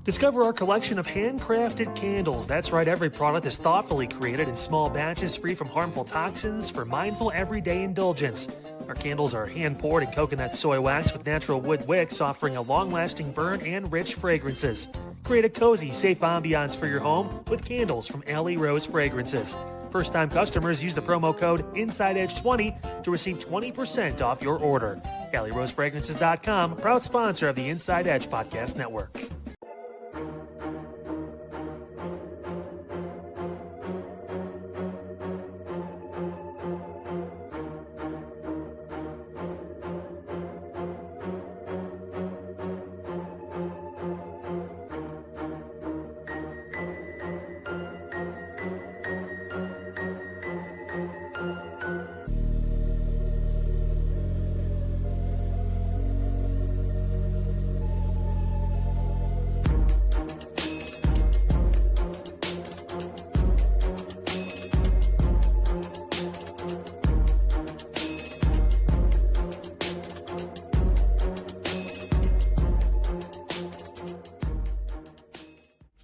Discover our collection of handcrafted candles. That's right, every product is thoughtfully created in small batches free from harmful toxins for mindful everyday indulgence. Our candles are hand-poured in coconut soy wax with natural wood wicks, offering a long-lasting burn and rich fragrances. Create a cozy, safe ambiance for your home with candles from Alley Rose Fragrances. First-time customers use the promo code InsideEdge20 to receive 20% off your order. AlleyRoseFragrances.com, proud sponsor of the Inside Edge Podcast Network.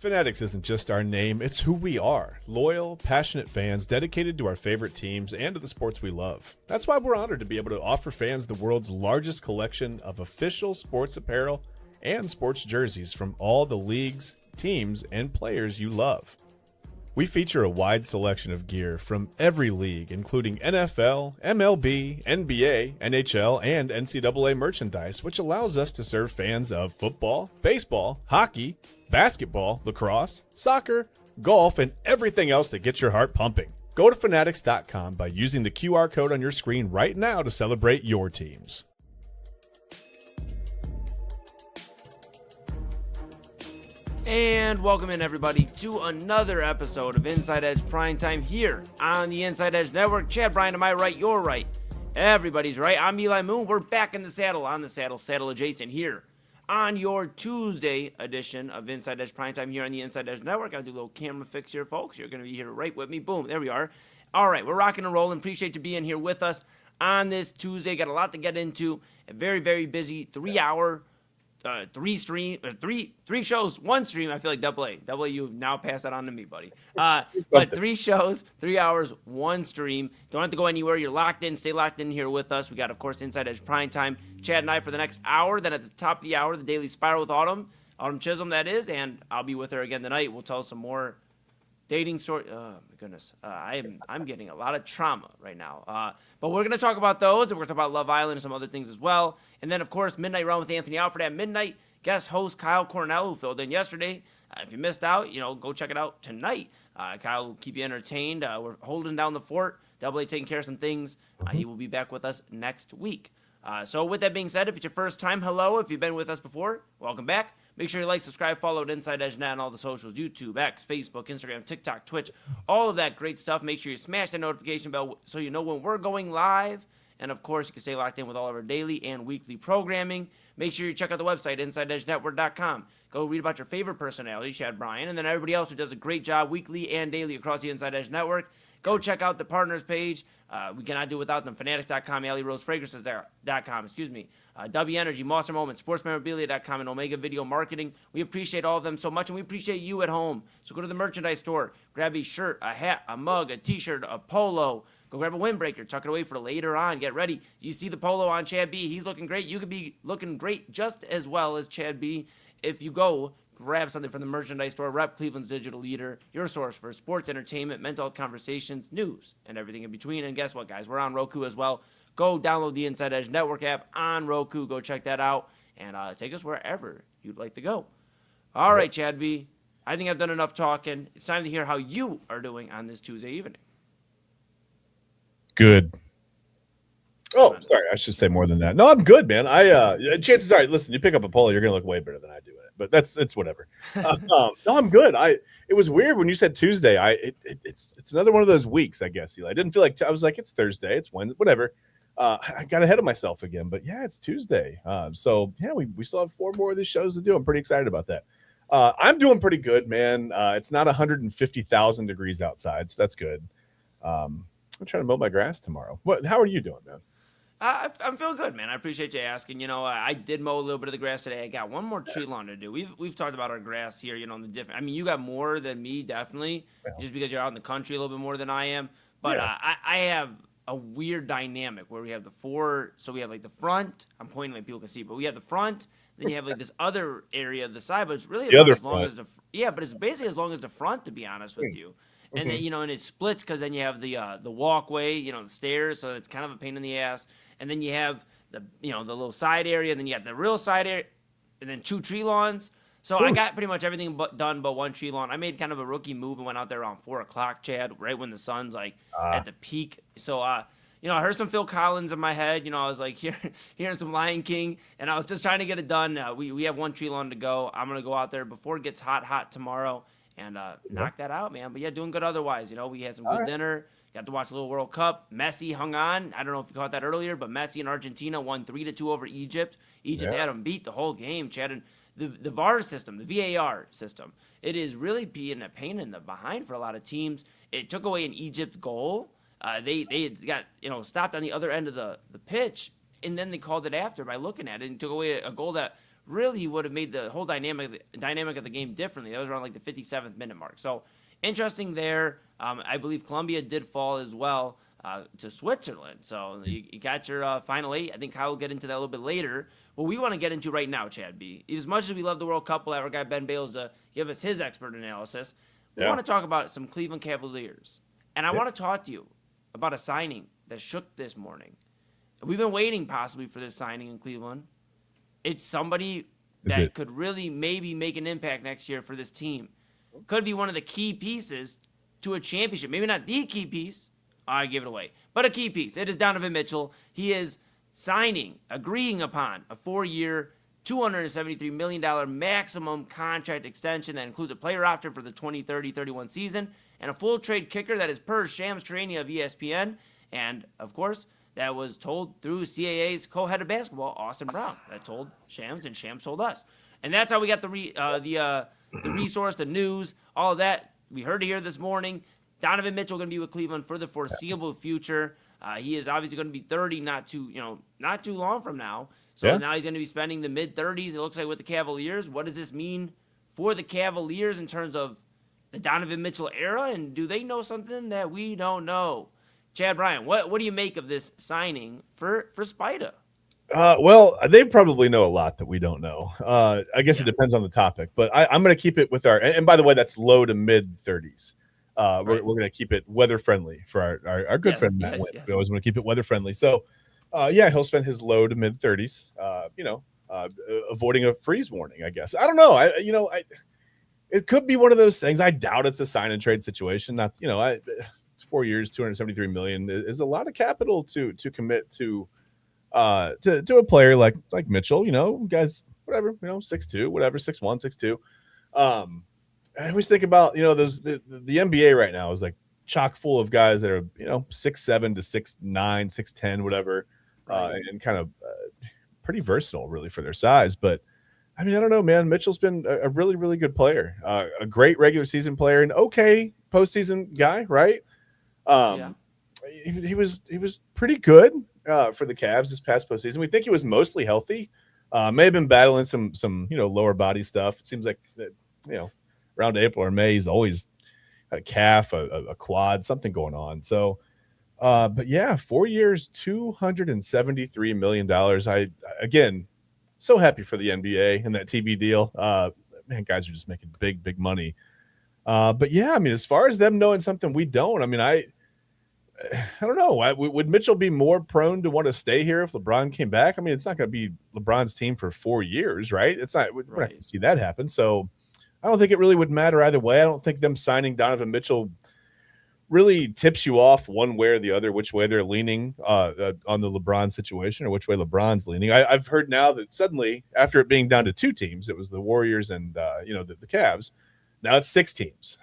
Fanatics isn't just our name, it's who we are. Loyal, passionate fans dedicated to our favorite teams and to the sports we love. That's why we're honored to be able to offer fans the world's largest collection of official sports apparel and sports jerseys from all the leagues, teams, and players you love. We feature a wide selection of gear from every league, including NFL, MLB, NBA, NHL, and NCAA merchandise, which allows us to serve fans of football, baseball, hockey, basketball, lacrosse, soccer, golf, and everything else that gets your heart pumping. Go to Fanatics.com by using the QR code on your screen right now to celebrate your teams. And welcome in, everybody, to another episode of Inside Edge Primetime here on the Inside Edge Network. Chad Bryan to my right, your right, everybody's right. I'm Eli Moon. We're back in the saddle, on the saddle, saddle adjacent here on your Tuesday edition of Inside Edge Primetime here on the Inside Edge Network. I'll do a little camera fix here, folks. You're going to be here right with me. Boom, there we are. All right, we're rocking and rolling. Appreciate you being here with us on this Tuesday. Got a lot to get into. A very, very busy 3-hour three shows, one stream. I feel like double A, you've now passed that on to me, buddy. But 3 shows, 3 hours, one stream. Don't have to go anywhere. You're locked in. Stay locked in here with us. We got, of course, Inside Edge Primetime. Chad and I for the next hour. Then at the top of the hour, the Daily Spiral with Autumn Chisholm, that is. And I'll be with her again tonight. We'll tell some more dating story. Oh my goodness, I'm getting a lot of trauma right now. But we're gonna talk about those, and we're gonna talk about Love Island and some other things as well. And then, of course, Midnight Run with Anthony Alfred at midnight. Guest host Kyle Cornell, who filled in yesterday. If you missed out, go check it out tonight. Kyle will keep you entertained. We're holding down the fort. Double A taking care of some things. He will be back with us next week. So with that being said, if it's your first time, hello. If you've been with us before, welcome back. Make sure you like, subscribe, follow at Inside Edge Net on all the socials, YouTube, X, Facebook, Instagram, TikTok, Twitch, all of that great stuff. Make sure you smash the notification bell so you know when we're going live. And, of course, you can stay locked in with all of our daily and weekly programming. Make sure you check out the website, InsideEdgeNetwork.com. Go read about your favorite personality, Chad Bryan, and then everybody else who does a great job weekly and daily across the Inside Edge Network. Go check out the partners page. We cannot do without them. Fanatics.com, AlleyRoseFragrances.com, W Energy, Monster Moments, SportsMemorabilia.com, and Omega Video Marketing. We appreciate all of them so much, and we appreciate you at home. So go to the merchandise store, grab a shirt, a hat, a mug, a t-shirt, a polo. Go grab a windbreaker, tuck it away for later on. Get ready. You see the polo on Chad B. He's looking great. You could be looking great just as well as Chad B. If you go grab something from the merchandise store. Rep Cleveland's digital leader, your source for sports, entertainment, mental health conversations, news, and everything in between. And guess what, guys? We're on Roku as well. Go download the Inside Edge Network app on Roku. Go check that out and take us wherever you'd like to go. All right, Chad B. I think I've done enough talking. It's time to hear how you are doing on this Tuesday evening. Good. Oh, sorry. I should say more than that. No, I'm good, man. Chances are, listen, you pick up a polo, you're gonna look way better than I do in it. But it's whatever. No, I'm good. It was weird when you said Tuesday. It's another one of those weeks, I guess. I didn't feel like I was like it's Thursday, it's Wednesday, whatever. I got ahead of myself again, but yeah, it's Tuesday. So yeah, we still have 4 more of these shows to do. I'm pretty excited about that. I'm doing pretty good, man. It's not 150,000 degrees outside, so that's good. I'm trying to mow my grass tomorrow. How are you doing, man? I'm feeling good, man. I appreciate you asking. I did mow a little bit of the grass today. I got one more tree lawn to do. We've talked about our grass here, in the different. I mean, you got more than me, definitely, just because you're out in the country a little bit more than I am. But I have a weird dynamic where we have the four. So we have like the front. I'm pointing like people can see, but we have the front. Then you have like this other area of the side, but it's really about as long as but it's basically as long as the front, to be honest with you. And then and it splits because then you have the walkway, the stairs, so it's kind of a pain in the ass. And then you have the the little side area, and then you got the real side area, and then 2 tree lawns. So I got pretty much everything done but 1 tree lawn. I made kind of a rookie move and went out there around 4:00, Chad, right when the sun's like at the peak. So I heard some Phil Collins in my head. I was like hearing some Lion King, and I was just trying to get it done. We have 1 tree lawn to go. I'm gonna go out there before it gets hot tomorrow and knock that out, man. But yeah, doing good otherwise. We had some good dinner. Got to watch a little World Cup. Messi hung on. I don't know if you caught that earlier, but Messi and Argentina won 3-2 over Egypt. Egypt had them beat the whole game, Chad. And the VAR system, the VAR system, it is really being a pain in the behind for a lot of teams. It took away an Egypt goal. They had got stopped on the other end of the pitch, and then they called it after by looking at it and took away a goal that really would have made the whole dynamic of the game differently. That was around like the 57th minute mark. So interesting there. I believe Colombia did fall as well to Switzerland. So you got your final 8. I think Kyle will get into that a little bit later. What we want to get into right now, Chad B, as much as we love the World Cup, we'll have our guy Ben Bales to give us his expert analysis. We want to talk about some Cleveland Cavaliers. And I want to talk to you about a signing that shook this morning. We've been waiting possibly for this signing in Cleveland. It's somebody that could really maybe make an impact next year for this team. Could be one of the key pieces to a championship. Maybe not the key piece. I give it away. But a key piece. It is Donovan Mitchell. He is agreeing upon a 4-year, $273 million maximum contract extension that includes a player option for the 2030-31 season and a full trade kicker that is per Shams Charania of ESPN. And, of course, that was told through CAA's co-head of basketball, Austin Brown. That told Shams, and Shams told us. And that's how we got the resource, the news, all of that. We heard it here this morning. Donovan Mitchell going to be with Cleveland for the foreseeable future. He is obviously going to be 30 not too long from now. So now he's going to be spending the mid-30s, it looks like, with the Cavaliers. What does this mean for the Cavaliers in terms of the Donovan Mitchell era? And do they know something that we don't know? Chad Bryant, what do you make of this signing for Spida? Well, they probably know a lot that we don't know. I guess it depends on the topic, but I'm going to keep it with and by the way, that's low to mid 30s. We're going to keep it weather friendly for our good friend Matt Wentz. We always want to keep it weather friendly. So, he'll spend his low to mid 30s, avoiding a freeze warning, I guess. I don't know. It could be one of those things. I doubt it's a sign and trade situation. Not, 4 years, $273 million is a lot of capital to commit to a player like Mitchell, guys, whatever, 6'2", whatever, 6'1", 6'2". I always think about, those the NBA right now is like chock full of guys that are, 6'7" to 6'9", 6'10", whatever, and kind of pretty versatile really for their size. But I mean, I don't know, man. Mitchell's been a really, really good player, a great regular season player, an okay postseason guy, right? He was pretty good for the Cavs this past postseason. We think he was mostly healthy. May have been battling some lower body stuff. It seems like that, around April or May, he's always had a calf, a quad, something going on. So, but yeah, 4 years, $273 million. I again, so happy for the NBA and that TV deal. Man, guys are just making big money. But yeah, I mean, as far as them knowing something we don't, I mean, I don't know. Would Mitchell be more prone to want to stay here if LeBron came back? I mean, it's not going to be LeBron's team for 4 years, right? We're not going to see that happen. So I don't think it really would matter either way. I don't think them signing Donovan Mitchell really tips you off one way or the other, which way they're leaning on the LeBron situation or which way LeBron's leaning. I've heard now that suddenly, after it being down to 2 teams, it was the Warriors and the Cavs. Now it's 6 teams.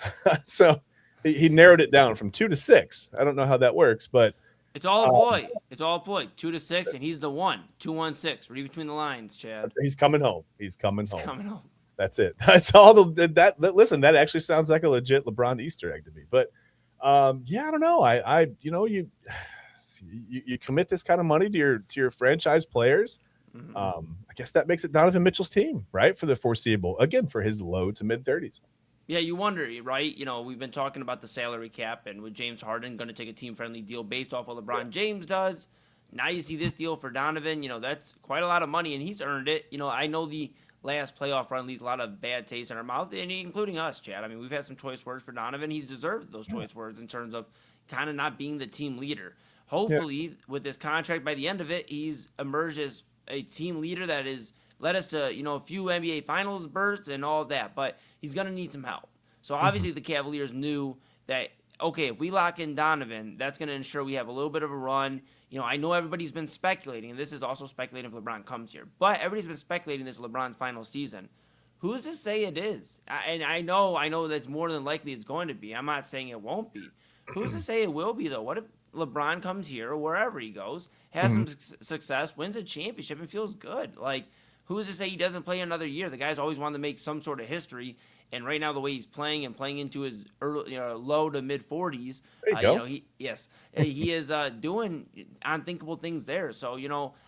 So he narrowed it down from 2 to 6. I don't know how that works, but it's all a ploy. It's all a ploy. 2 to 6, and he's the 1. 2-1-6. Read between the lines, Chad. He's coming home. He's coming home. That's it. That's all. Listen, that actually sounds like a legit LeBron Easter egg to me. But I don't know. You commit this kind of money to your franchise players. I guess that makes it Donovan Mitchell's team, right, for the foreseeable. Again, for his low to mid 30s. Yeah, you wonder, right? We've been talking about the salary cap, and with James Harden going to take a team-friendly deal based off what LeBron James does. Now you see this deal for Donovan. That's quite a lot of money, and he's earned it. I know the last playoff run leaves a lot of bad taste in our mouth, and including us, Chad. I mean, we've had some choice words for Donovan. He's deserved those choice words in terms of kind of not being the team leader. Hopefully, with this contract, by the end of it, he's emerged as a team leader that is led us to, a few NBA Finals berths and all that, but he's going to need some help. So obviously the Cavaliers knew that, okay, if we lock in Donovan, that's going to ensure we have a little bit of a run. I know everybody's been speculating, and this is also speculating if LeBron comes here, but everybody's been speculating this is LeBron's final season. Who's to say it is? And I know that's more than likely it's going to be. I'm not saying it won't be. Who's to say it will be, though? What if LeBron comes here or wherever he goes, has some success, wins a championship, and feels good? Like, who's to say he doesn't play another year? The guy's always wanted to make some sort of history, and right now the way he's playing and playing into his early, low to mid 40s, he is doing unthinkable things there. So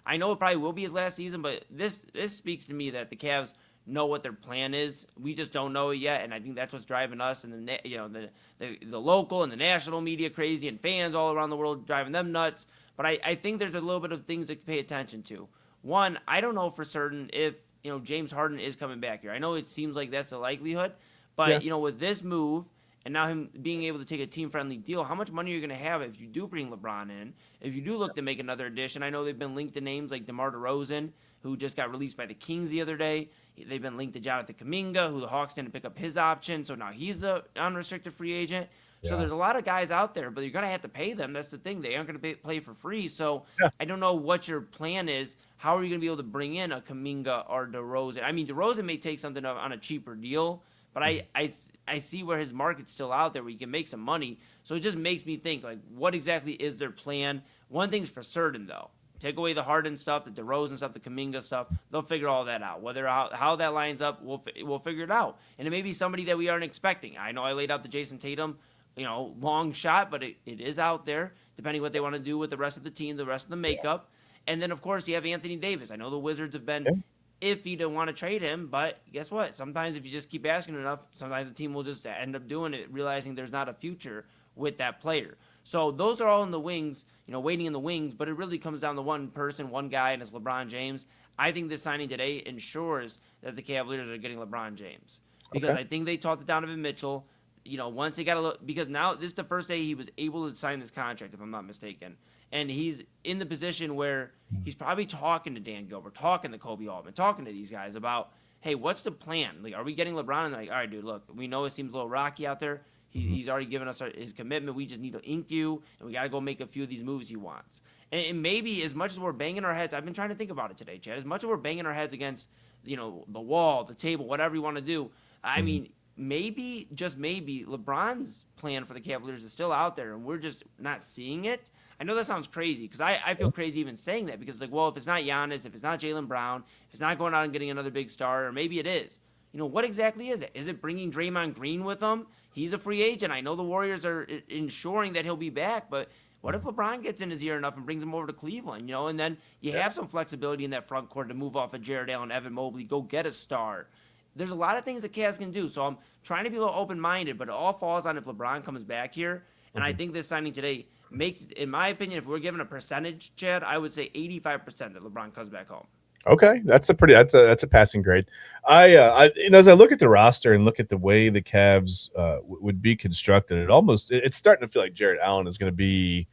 I know it probably will be his last season, but this speaks to me that the Cavs know what their plan is. We just don't know it yet, and I think that's what's driving us and the local and the national media crazy, and fans all around the world driving them nuts. But I think there's a little bit of things to pay attention to. One, I don't know for certain if James Harden is coming back here. I know it seems like that's the likelihood, but with this move and now him being able to take a team-friendly deal, how much money are you going to have if you do bring LeBron in? If you do look to make another addition, I know they've been linked to names like DeMar DeRozan, who just got released by the Kings the other day. They've been linked to Jonathan Kuminga, who the Hawks didn't pick up his option, so now he's an unrestricted free agent. So there's a lot of guys out there, but you're going to have to pay them. That's the thing. They aren't going to play for free. So I don't know what your plan is. How are you going to be able to bring in a Kuminga or DeRozan? I mean, DeRozan may take something on a cheaper deal, but I see where his market's still out there where you can make some money. So it just makes me think, like, what exactly is their plan? One thing's for certain, though. Take away the Harden stuff, the DeRozan stuff, the Kuminga stuff. They'll figure all that out. Whether how that lines up, we'll figure it out. And it may be somebody that we aren't expecting. I know I laid out the Jason Tatum, long shot, but it is out there, depending what they want to do with the rest of the team, the rest of the makeup. And then, of course, you have Anthony Davis. I know the Wizards have been iffy to want to trade him, but guess what? Sometimes if you just keep asking enough, sometimes the team will just end up doing it, realizing there's not a future with that player. So those are all in the wings, waiting in the wings, but it really comes down to one person, one guy, and it's LeBron James. I think this signing today ensures that the Cavaliers are getting LeBron James. Because I think they talked to Donovan Mitchell, once they got a look, because now this is the first day he was able to sign this contract, if I'm not mistaken. And he's in the position where he's probably talking to Dan Gilbert, talking to Kobe Altman, talking to these guys about, hey, what's the plan? Like, are we getting LeBron? And they're like, all right, dude, look, we know it seems a little rocky out there. He's already given us his commitment. We just need to ink you, and we got to go make a few of these moves he wants. And maybe as much as we're banging our heads, I've been trying to think about it today, Chad, as much as we're banging our heads against, the wall, the table, whatever you want to do, I mean, maybe, just maybe, LeBron's plan for the Cavaliers is still out there, and we're just not seeing it. I know that sounds crazy, because I feel crazy even saying that, because, if it's not Giannis, if it's not Jaylen Brown, if it's not going out and getting another big star, or maybe it is, what exactly is it? Is it bringing Draymond Green with them? He's a free agent. I know the Warriors are ensuring that he'll be back, but what if LeBron gets in his ear enough and brings him over to Cleveland, and then you have some flexibility in that front court to move off of Jared Allen, Evan Mobley, go get a star. There's a lot of things that Cavs can do, so I'm trying to be a little open-minded, but it all falls on if LeBron comes back here, and I think this signing today makes, in my opinion, if we're given a percentage, Chad, I would say 85% that LeBron comes back home. Okay, that's a passing grade. I as I look at the roster and look at the way the Cavs would be constructed, it's starting to feel like Jared Allen is going to be,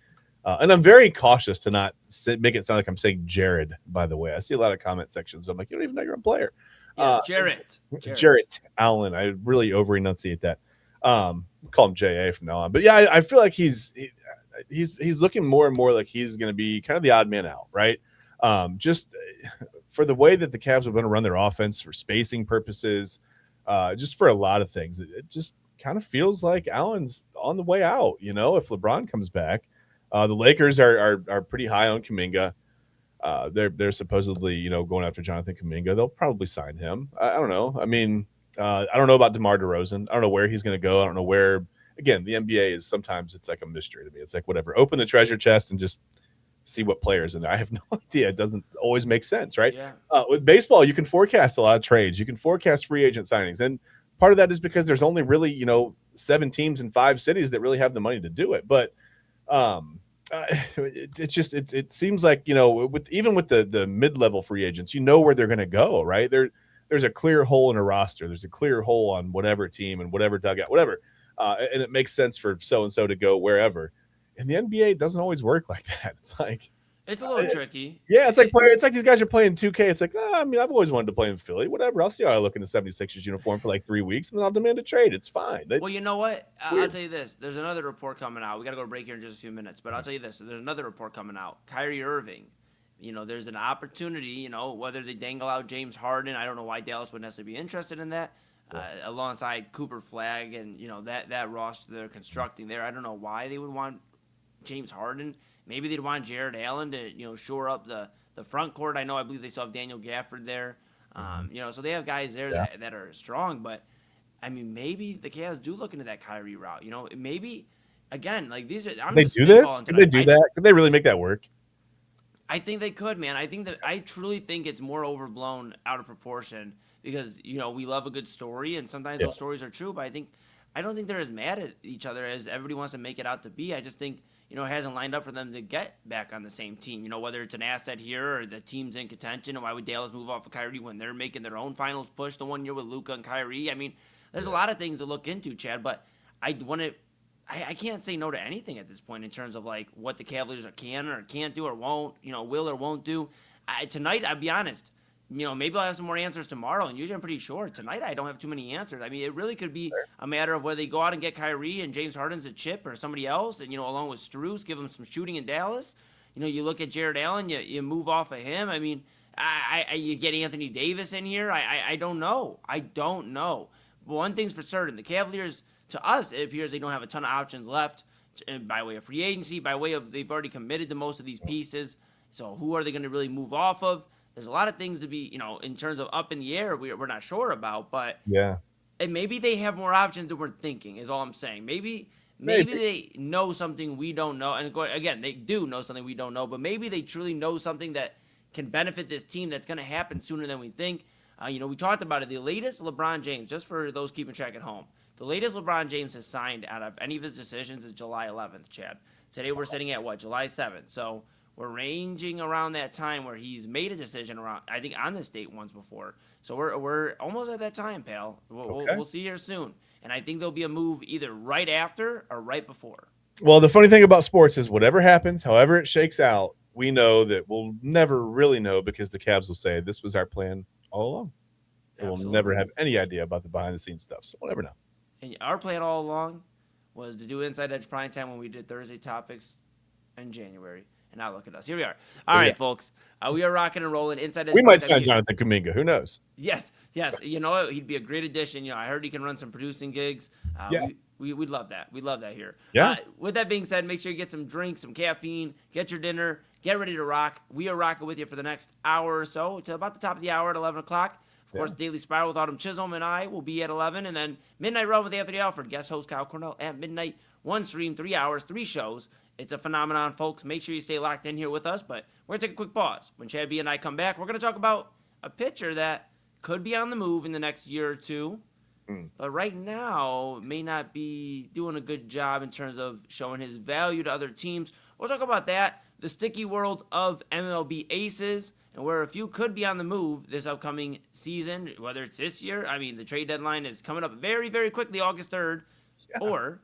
and I'm very cautious to not make it sound like I'm saying Jared. By the way, I see a lot of comment sections. I'm like, you don't even know your own player. Jarrett Allen. I really over enunciate that. Call him JA from now on. But yeah, I feel like he's looking more and more like he's going to be kind of the odd man out, right? Just for the way that the Cavs are going to run their offense, for spacing purposes, just for a lot of things. It just kind of feels like Allen's on the way out. If LeBron comes back, the Lakers are pretty high on Kuminga. They're supposedly, going after Jonathan Kuminga. They'll probably sign him. I don't know. I mean, I don't know about DeMar DeRozan. I don't know where he's going to go. I don't know where. Again, the NBA is sometimes it's like a mystery to me. It's like, whatever. Open the treasure chest and just see what players in there. I have no idea. It doesn't always make sense, right? Yeah. With baseball, you can forecast a lot of trades. You can forecast free agent signings. And part of that is because there's only really, 7 teams in 5 cities that really have the money to do it. But it seems like, with the mid-level free agents, where they're going to go, right? There's a clear hole in a roster. There's a clear hole on whatever team and whatever dugout, whatever. And it makes sense for so-and-so to go wherever. And the NBA, it doesn't always work like that. It's like, it's a little tricky. Yeah, it's like these guys are playing 2K. It's like, I've always wanted to play in Philly. Whatever. I'll see how I look in the 76ers uniform for like 3 weeks, and then I'll demand a trade. It's fine. Well, you know what? I'll tell you this. There's another report coming out. We got to go to break here in just a few minutes, but I'll tell you this. There's another report coming out. Kyrie Irving. There's an opportunity, whether they dangle out James Harden. I don't know why Dallas would necessarily be interested in that. Alongside Cooper Flagg and, that roster they're constructing there. I don't know why they would want James Harden. Maybe they'd want Jared Allen to, shore up the front court. I believe they still have Daniel Gafford there. So they have guys there that are strong. But, maybe the Cavs do look into that Kyrie route. Maybe, again, like these are – Could they do this? Could they do that? Could they really make that work? I think they could, man. I truly think it's more overblown out of proportion because, we love a good story, and sometimes those stories are true. But I don't think they're as mad at each other as everybody wants to make it out to be. I just think – it hasn't lined up for them to get back on the same team. Whether it's an asset here or the team's in contention, and why would Dallas move off of Kyrie when they're making their own finals push the 1 year with Luka and Kyrie? There's a lot of things to look into, Chad, but I can't say no to anything at this point in terms of like what the Cavaliers can or can't do or won't, will or won't do. Tonight, I'll be honest, maybe I'll have some more answers tomorrow, and usually I'm pretty sure. Tonight, I don't have too many answers. It really could be a matter of whether they go out and get Kyrie and James Harden's a chip or somebody else, and, along with Strus, give them some shooting in Dallas. You look at Jared Allen, you move off of him. You get Anthony Davis in here. I don't know. I don't know. But one thing's for certain, the Cavaliers, to us, it appears they don't have a ton of options left by way of free agency, by way of they've already committed to most of these pieces. So who are they going to really move off of? There's a lot of things to be, in terms of up in the air, we're not sure about, but and maybe they have more options than we're thinking is all I'm saying. Maybe they know something we don't know. And again, they do know something we don't know, but maybe they truly know something that can benefit this team that's going to happen sooner than we think. We talked about it. The latest LeBron James, just for those keeping track at home, the latest LeBron James has signed out of any of his decisions is July 11th, Chad. Today we're sitting at July 7th. So we're ranging around that time where he's made a decision around, I think, on this date once before. So we're almost at that time, pal. We'll see here soon. And I think there'll be a move either right after or right before. Well, the funny thing about sports is whatever happens, however it shakes out, we know that we'll never really know because the Cavs will say this was our plan all along. And we'll never have any idea about the behind-the-scenes stuff. So we'll never know. And our plan all along was to do Inside Edge Primetime when we did Thursday topics in January. And now look at us. Here we are. All right, folks. We are rocking and rolling. Inside Edge. We might sign Jonathan Kuminga. Who knows? Yes. You know what? He'd be a great addition. I heard he can run some producing gigs. We'd love that. We'd love that here. Yeah. With that being said, make sure you get some drinks, some caffeine, get your dinner, get ready to rock. We are rocking with you for the next hour or so to about the top of the hour at 11 o'clock. Of course, Daily Spiral with Autumn Chisholm and I will be at 11. And then Midnight Run with Anthony Alford, guest host Kyle Cornell at midnight. 1 stream, 3 hours, 3 shows. It's a phenomenon, folks. Make sure you stay locked in here with us. But we're going to take a quick pause. When Chad B and I come back, we're going to talk about a pitcher that could be on the move in the next year or two. But right now may not be doing a good job in terms of showing his value to other teams. We'll talk about that, the sticky world of MLB aces, and where a few could be on the move this upcoming season, whether it's this year. The trade deadline is coming up very, very quickly, August 3rd, or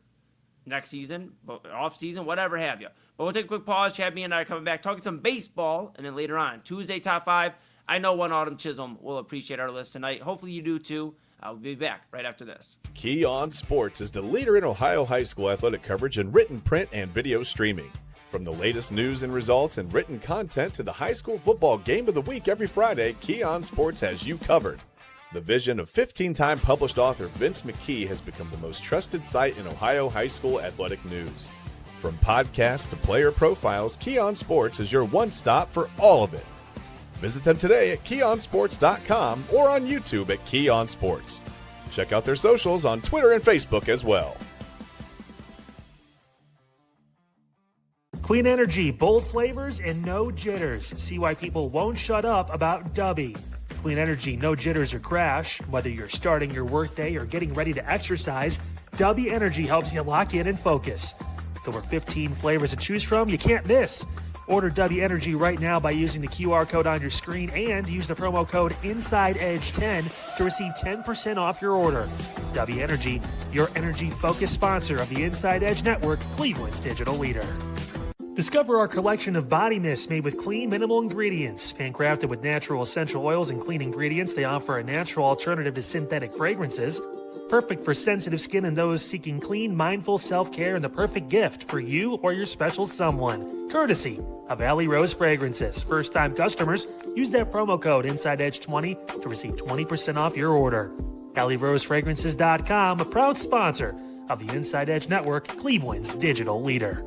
next season, off season, whatever have you. But we'll take a quick pause. Chad, me, and I are coming back talking some baseball, and then later on, Tuesday Top 5. I know one Autumn Chisholm will appreciate our list tonight. Hopefully you do too. I'll be back right after this. Key On Sports is the leader in Ohio high school athletic coverage in written, print, and video streaming. From the latest news and results and written content to the high school football game of the week every Friday, Key On Sports has you covered. The vision of 15-time published author Vince McKee has become the most trusted site in Ohio high school athletic news. From podcasts to player profiles, Key On Sports is your one stop for all of it. Visit them today at keyonsports.com or on YouTube at Key On Sports. Check out their socials on Twitter and Facebook as well. Clean energy, bold flavors, and no jitters. See why people won't shut up about Dubby. Clean energy, no jitters or crash. Whether you're starting your workday or getting ready to exercise, Dubby Energy helps you lock in and focus. With over 15 flavors to choose from, you can't miss. Order Dubby Energy right now by using the QR code on your screen and use the promo code InsideEdge10 to receive 10% off your order. Dubby Energy, your energy-focused sponsor of the Inside Edge Network, Cleveland's digital leader. Discover our collection of body mists made with clean, minimal ingredients. Handcrafted with natural essential oils and clean ingredients, they offer a natural alternative to synthetic fragrances. Perfect for sensitive skin and those seeking clean, mindful self-care, and the perfect gift for you or your special someone. Courtesy of Alley Rose Fragrances. First-time customers, use that promo code InsideEdge20 to receive 20% off your order. AlleyRoseFragrances.com, a proud sponsor of the Inside Edge Network, Cleveland's digital leader.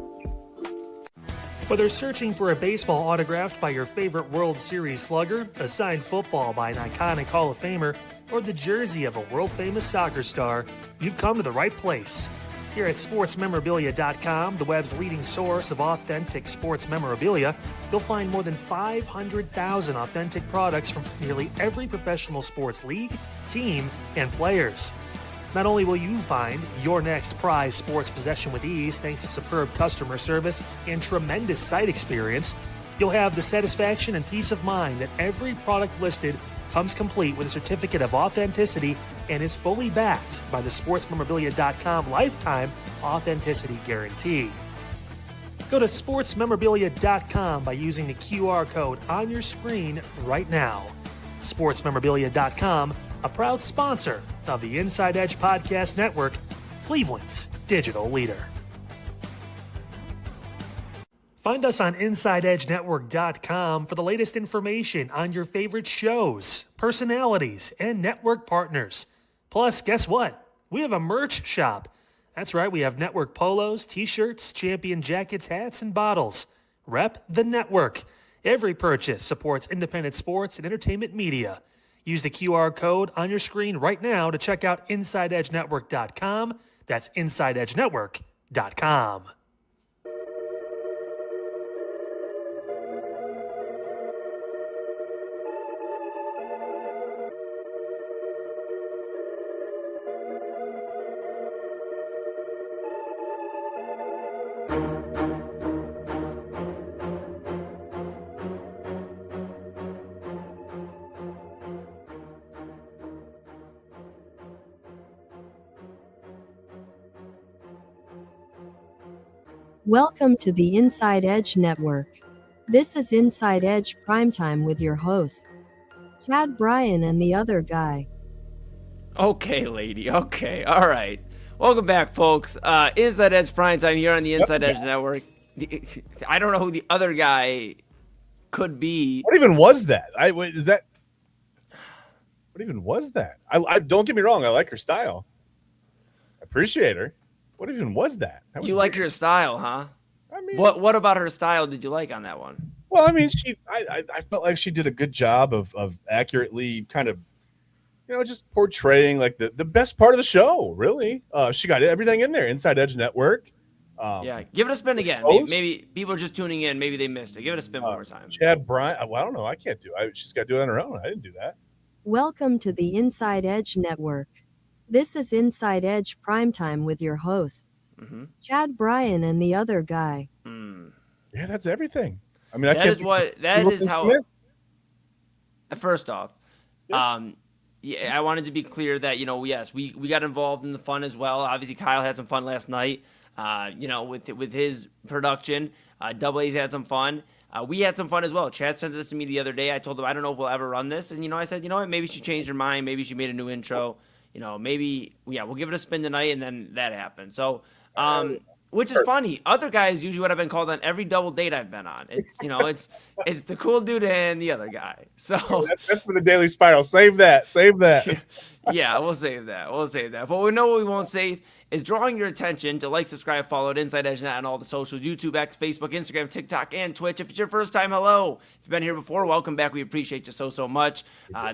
Whether searching for a baseball autographed by your favorite World Series slugger, a signed football by an iconic Hall of Famer, or the jersey of a world-famous soccer star, you've come to the right place. Here at sportsmemorabilia.com, the web's leading source of authentic sports memorabilia, you'll find more than 500,000 authentic products from nearly every professional sports league, team, and players. Not only will you find your next prized sports possession with ease thanks to superb customer service and tremendous site experience, you'll have the satisfaction and peace of mind that every product listed comes complete with a certificate of authenticity and is fully backed by the sportsmemorabilia.com lifetime authenticity guarantee. Go to sportsmemorabilia.com by using the QR code on your screen right now. Sportsmemorabilia.com, a proud sponsor of the Inside Edge Podcast Network, Cleveland's digital leader. Find us on InsideEdgeNetwork.com for the latest information on your favorite shows, personalities, and network partners. Plus, guess what? We have a merch shop. That's right, we have network polos, t-shirts, champion jackets, hats, and bottles. Rep the network. Every purchase supports independent sports and entertainment media. Use the QR code on your screen right now to check out InsideEdgeNetwork.com. That's InsideEdgeNetwork.com. Welcome to the Inside Edge Network. This is Inside Edge Primetime with your hosts, Chad Bryan and the other guy. Okay, lady. Okay. All right. Welcome back, folks. Inside Edge Primetime here on the Inside Edge Network. I don't know who the other guy could be. What even was that? What even was that? I don't get me wrong. I like her style. I appreciate her. What even was that? You like her style, huh? I mean, what about her style did you like on that one? Well, I mean, I felt like she did a good job of accurately kind of, just portraying like the best part of the show. Really, she got everything in there. Inside Edge Network. Yeah, give it a spin again. Maybe people are just tuning in. Maybe they missed it. Give it a spin one more time. Chad Bryan. Well, I don't know. I can't do it. She's got to do it on her own. I didn't do that. Welcome to the Inside Edge Network. This is Inside Edge Primetime with your hosts, Chad Bryan and the other guy. Yeah, that's everything. I mean, that is how. First off, I wanted to be clear that yes, we got involved in the fun as well. Obviously, Kyle had some fun last night. With his production, Double A's had some fun. We had some fun as well. Chad sent this to me the other day. I told him I don't know if we'll ever run this, and I said, what? Maybe she changed her mind. Maybe she made a new intro. Maybe we'll give it a spin tonight, and then that happened. So, which is funny. Other guys usually would have been called on every double date I've been on. It's it's the cool dude and the other guy. So that's for the Daily Spiral. Save that. Yeah, we'll save that. But we know what we won't save is drawing your attention to like, subscribe, follow at Inside Edge Net on all the socials, YouTube, X, Facebook, Instagram, TikTok, and Twitch. If it's your first time, hello. If you've been here before, welcome back. We appreciate you so much.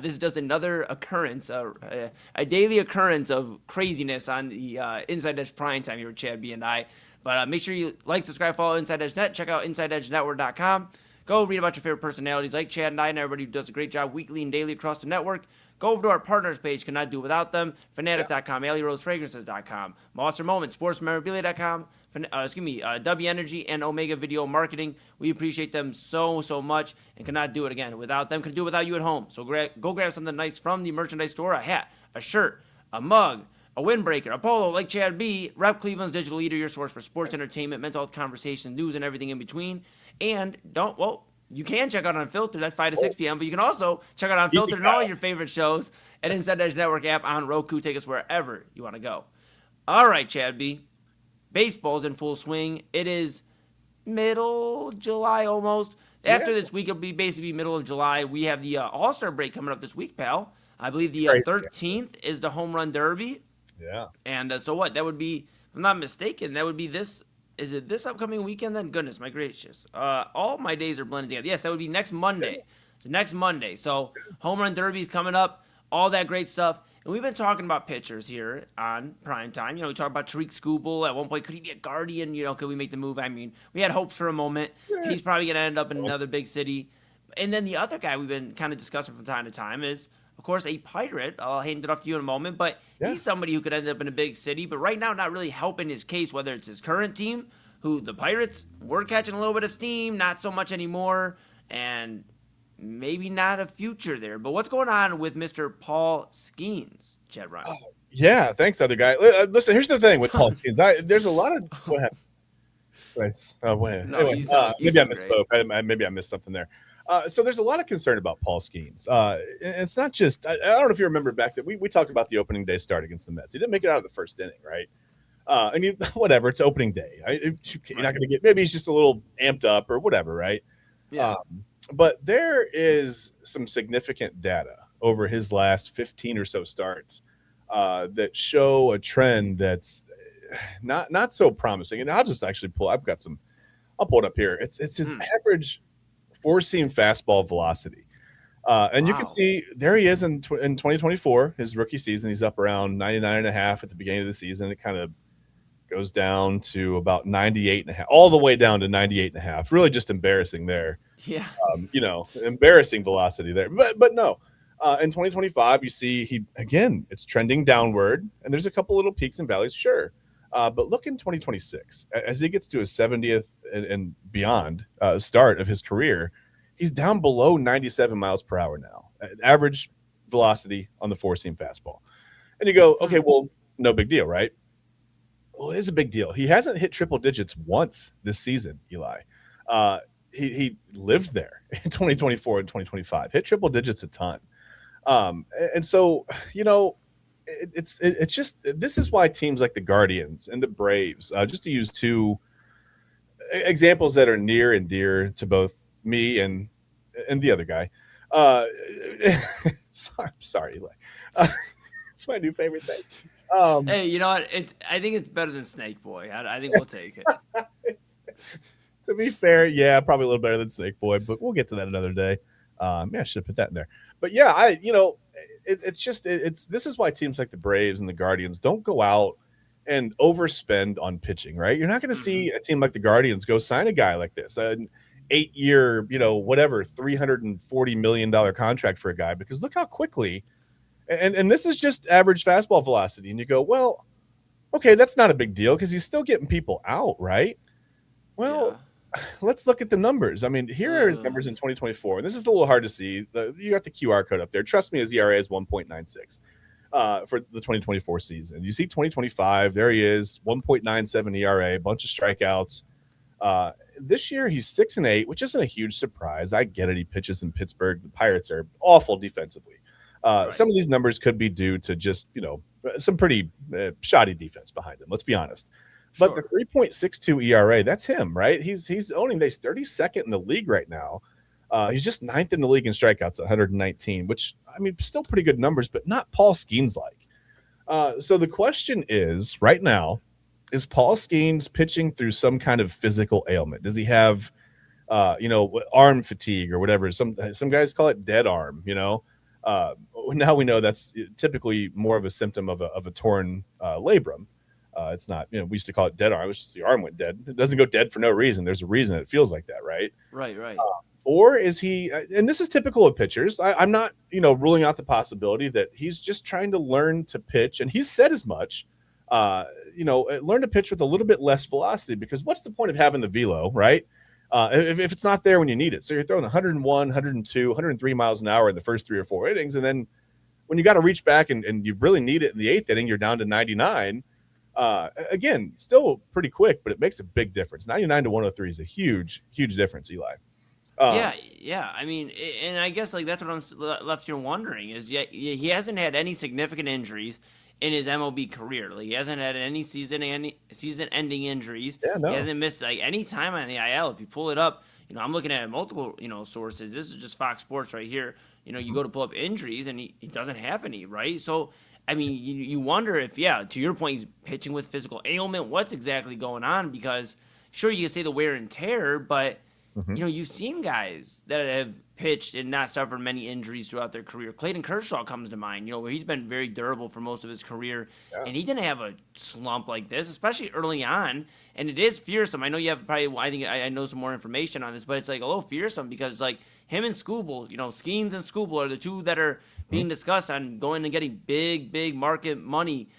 This is just another occurrence, a daily occurrence of craziness on the Inside Edge Prime Time here with Chad B and I. But make sure you like, subscribe, follow Inside Edge Net. Check out InsideEdgeNetwork.com. Go read about your favorite personalities like Chad and I and everybody who does a great job weekly and daily across the network. Go over to our partners page. Cannot do without them. Fanatics.com, AlleyRoseFragrances.com, Monster Moments, SportsMemorabilia.com, W Energy and Omega Video Marketing. We appreciate them so much and cannot do it again without them. Can do it without you at home. So go grab something nice from the merchandise store: a hat, a shirt, a mug, a windbreaker, a polo like Chad B. Rep Cleveland's digital leader, your source for sports, entertainment, mental health conversations, news, and everything in between. And you can check out Unfiltered. That's 5 to 6 p.m. But you can also check out Unfiltered and all your favorite shows at Inside Edge Network app on Roku. Take us wherever you want to go. All right, Chad B. Baseball's in full swing. It is middle July almost. After this week, it'll be basically middle of July. We have the All-Star break coming up this week, pal. I believe the 13th is the Home Run Derby. Yeah. And so what? That would be, if I'm not mistaken, that would be this. Is it this upcoming weekend then? Goodness, my gracious. All my days are blended together. Yes, that would be next Monday. So next Monday. So Home Run Derby's coming up. All that great stuff. And we've been talking about pitchers here on Primetime. We talked about Tariq Skubal. At one point, could he be a Guardian? Could we make the move? I mean, we had hopes for a moment. He's probably going to end up in another big city. And then the other guy we've been kind of discussing from time to time is, of course, a Pirate. I'll hand it off to you in a moment. But he's somebody who could end up in a big city. But right now, not really helping his case, whether it's his current team, who the Pirates were catching a little bit of steam, not so much anymore, and maybe not a future there. But what's going on with Mr. Paul Skeens, Chad Ryan? Yeah, thanks, other guy. Listen, here's the thing with Paul Skeens. There's a lot of go ahead. Nice. Maybe I misspoke. Maybe I missed something there. So there's a lot of concern about Paul Skeens. It's not just I don't know if you remember back that we talked about the opening day start against the Mets. He didn't make it out of the first inning, right? Whatever, it's opening day. You're not going to get. Maybe he's just a little amped up or whatever, right? Yeah. But there is some significant data over his last 15 or so starts that show a trend that's not so promising. And I'll just actually I'll pull it up here. It's his average four-seam fastball velocity. And you can see there he is in 2024, his rookie season. He's up around 99.5 at the beginning of the season. It kind of goes down to about 98.5, all the way down to 98.5. Really just embarrassing there. Yeah. Embarrassing velocity there. But no. In 2025, you see it's trending downward, and there's a couple little peaks and valleys, sure. But look in 2026, as he gets to his 70th and beyond start of his career, he's down below 97 miles per hour now, average velocity on the four-seam fastball. And you go, okay, well, no big deal, right? Well, it is a big deal. He hasn't hit triple digits once this season, Eli. He lived there in 2024 and 2025, hit triple digits a ton. And so, it's just, this is why teams like the Guardians and the Braves, just to use two examples that are near and dear to both me and the other guy. Sorry, Eli. It's my new favorite thing. Hey, you know what? I think it's better than Snake Boy. I think we'll take it. To be fair, yeah, probably a little better than Snake Boy, but we'll get to that another day. I should have put that in there. But yeah, this is why teams like the Braves and the Guardians don't go out and overspend on pitching, right? You're not going to see a team like the Guardians go sign a guy like this, an 8-year, $340 million contract for a guy, because look how quickly, and this is just average fastball velocity. And you go, well, okay, that's not a big deal because he's still getting people out, right? Well, let's look at the numbers. I mean, here are his numbers in 2024. And this is a little hard to see. You got the QR code up there. Trust me, his ERA is 1.96 for the 2024 season. You see 2025, there he is, 1.97 ERA, a bunch of strikeouts. This year, he's 6-8, which isn't a huge surprise. I get it. He pitches in Pittsburgh. The Pirates are awful defensively. Some of these numbers could be due to just, some pretty shoddy defense behind him. Let's be honest. But the 3.62 ERA, that's him, right? He's owning base 32nd in the league right now. He's just 9th in the league in strikeouts, 119, which, I mean, still pretty good numbers, but not Paul Skeens like. So the question is, right now, is Paul Skeens pitching through some kind of physical ailment? Does he have, arm fatigue or whatever? Some guys call it dead arm, Now we know that's typically more of a symptom of a torn labrum. It's not, we used to call it dead arm. The arm went dead. It doesn't go dead for no reason. There's a reason it feels like that, right? Right. Or is he, and this is typical of pitchers, I'm not, ruling out the possibility that he's just trying to learn to pitch. And he's said as much, learn to pitch with a little bit less velocity, because what's the point of having the velo, right? If it's not there when you need it. So you're throwing 101, 102, 103 miles an hour in the first 3 or 4 innings. And then when you got to reach back and you really need it in the 8th inning, you're down to 99. Again, still pretty quick, but it makes a big difference. 99 to 103 is a huge, huge difference, Eli. Yeah. I mean, and I guess like that's what I'm left here wondering is he hasn't had any significant injuries in his MLB career. Like he hasn't had any season-ending injuries. Yeah, no. He hasn't missed like any time on the IL. If you pull it up, I'm looking at multiple sources. This is just Fox Sports right here. You go to pull up injuries and he doesn't have any, right? So I mean, you wonder if, to your point, he's pitching with physical ailment. What's exactly going on? Because sure, you can say the wear and tear, but you've seen guys that have pitched and not suffered many injuries throughout their career. Clayton Kershaw comes to mind, where he's been very durable for most of his career, and he didn't have a slump like this, especially early on. And it is fearsome. I know you have I know some more information on this, but it's like a little fearsome because like him and Skubal, Skeens and Skubal are the two that are being discussed on going and getting big market money.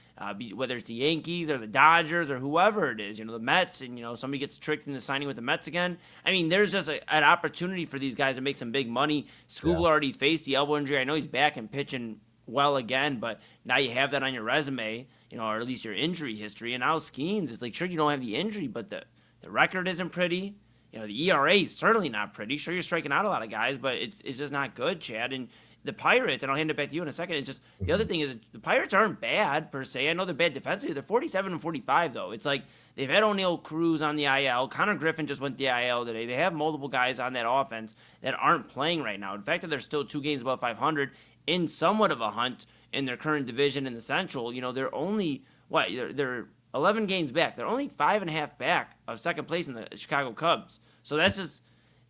Whether it's the Yankees or the Dodgers or whoever it is, the Mets, and, somebody gets tricked into signing with the Mets again. I mean, there's just an opportunity for these guys to make some big money. Skubal already faced the elbow injury. I know he's back and pitching well again, but now you have that on your resume, or at least your injury history. And now Skeens, it's like, sure, you don't have the injury, but the record isn't pretty. The ERA is certainly not pretty. Sure, you're striking out a lot of guys, but it's just not good, Chad. And the Pirates, and I'll hand it back to you in a second, it's just the other thing is the Pirates aren't bad per se. I know they're bad defensively. They're 47 and 45, though. It's like they've had O'Neal Cruz on the IL. Connor Griffin just went the IL today. They have multiple guys on that offense that aren't playing right now. In fact, that they're still 2 games above 500 in somewhat of a hunt in their current division in the Central. They're only, they're 11 games back. They're only 5.5 back of second place in the Chicago Cubs. So that's just,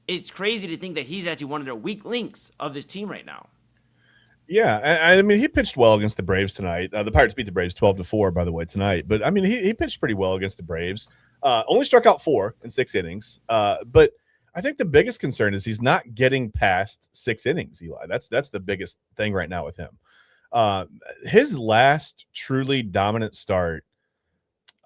it's crazy to think that he's actually one of their weak links of this team right now. Yeah, I mean, he pitched well against the Braves tonight. The Pirates beat the Braves 12-4, by the way, tonight. But, I mean, he pitched pretty well against the Braves. Only struck out 4 in 6 innings. But I think the biggest concern is he's not getting past 6 innings, Eli. That's the biggest thing right now with him. His last truly dominant start,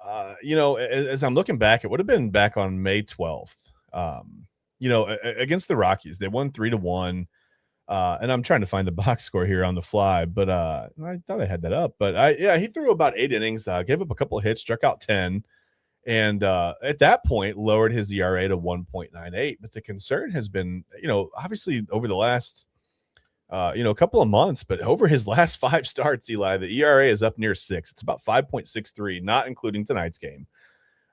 as I'm looking back, it would have been back on May 12th. Against the Rockies. They won 3-1. And I'm trying to find the box score here on the fly, but I thought I had that up. But he threw about 8 innings, gave up a couple of hits, struck out 10, and at that point lowered his ERA to 1.98. But the concern has been, obviously over the last, a couple of months, but over his last 5 starts, Eli, the ERA is up near 6. It's about 5.63, not including tonight's game.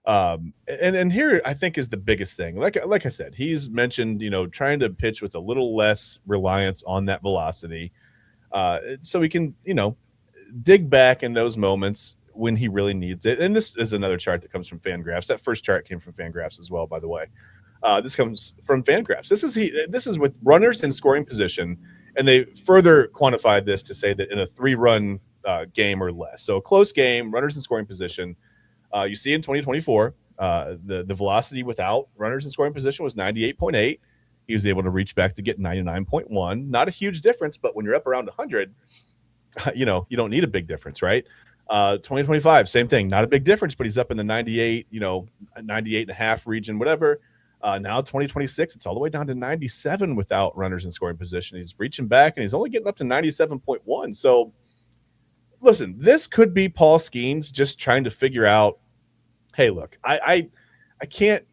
And here I think is the biggest thing. Like I said, he's mentioned, trying to pitch with a little less reliance on that velocity, so he can, dig back in those moments when he really needs it. And this is another chart that comes from Fangraphs. That first chart came from Fangraphs as well, by the way. This comes from Fangraphs. This is with runners in scoring position, and they further quantified this to say that in a 3-run game or less, so a close game, runners in scoring position. You see in 2024, the velocity without runners in scoring position was 98.8. He was able to reach back to get 99.1. Not a huge difference, but when you're up around 100, you don't need a big difference, right? 2025, same thing. Not a big difference, but he's up in the 98, 98.5 region, whatever. Now 2026, it's all the way down to 97 without runners in scoring position. He's reaching back, and he's only getting up to 97.1. So, listen, this could be Paul Skeens just trying to figure out, hey, look, I can't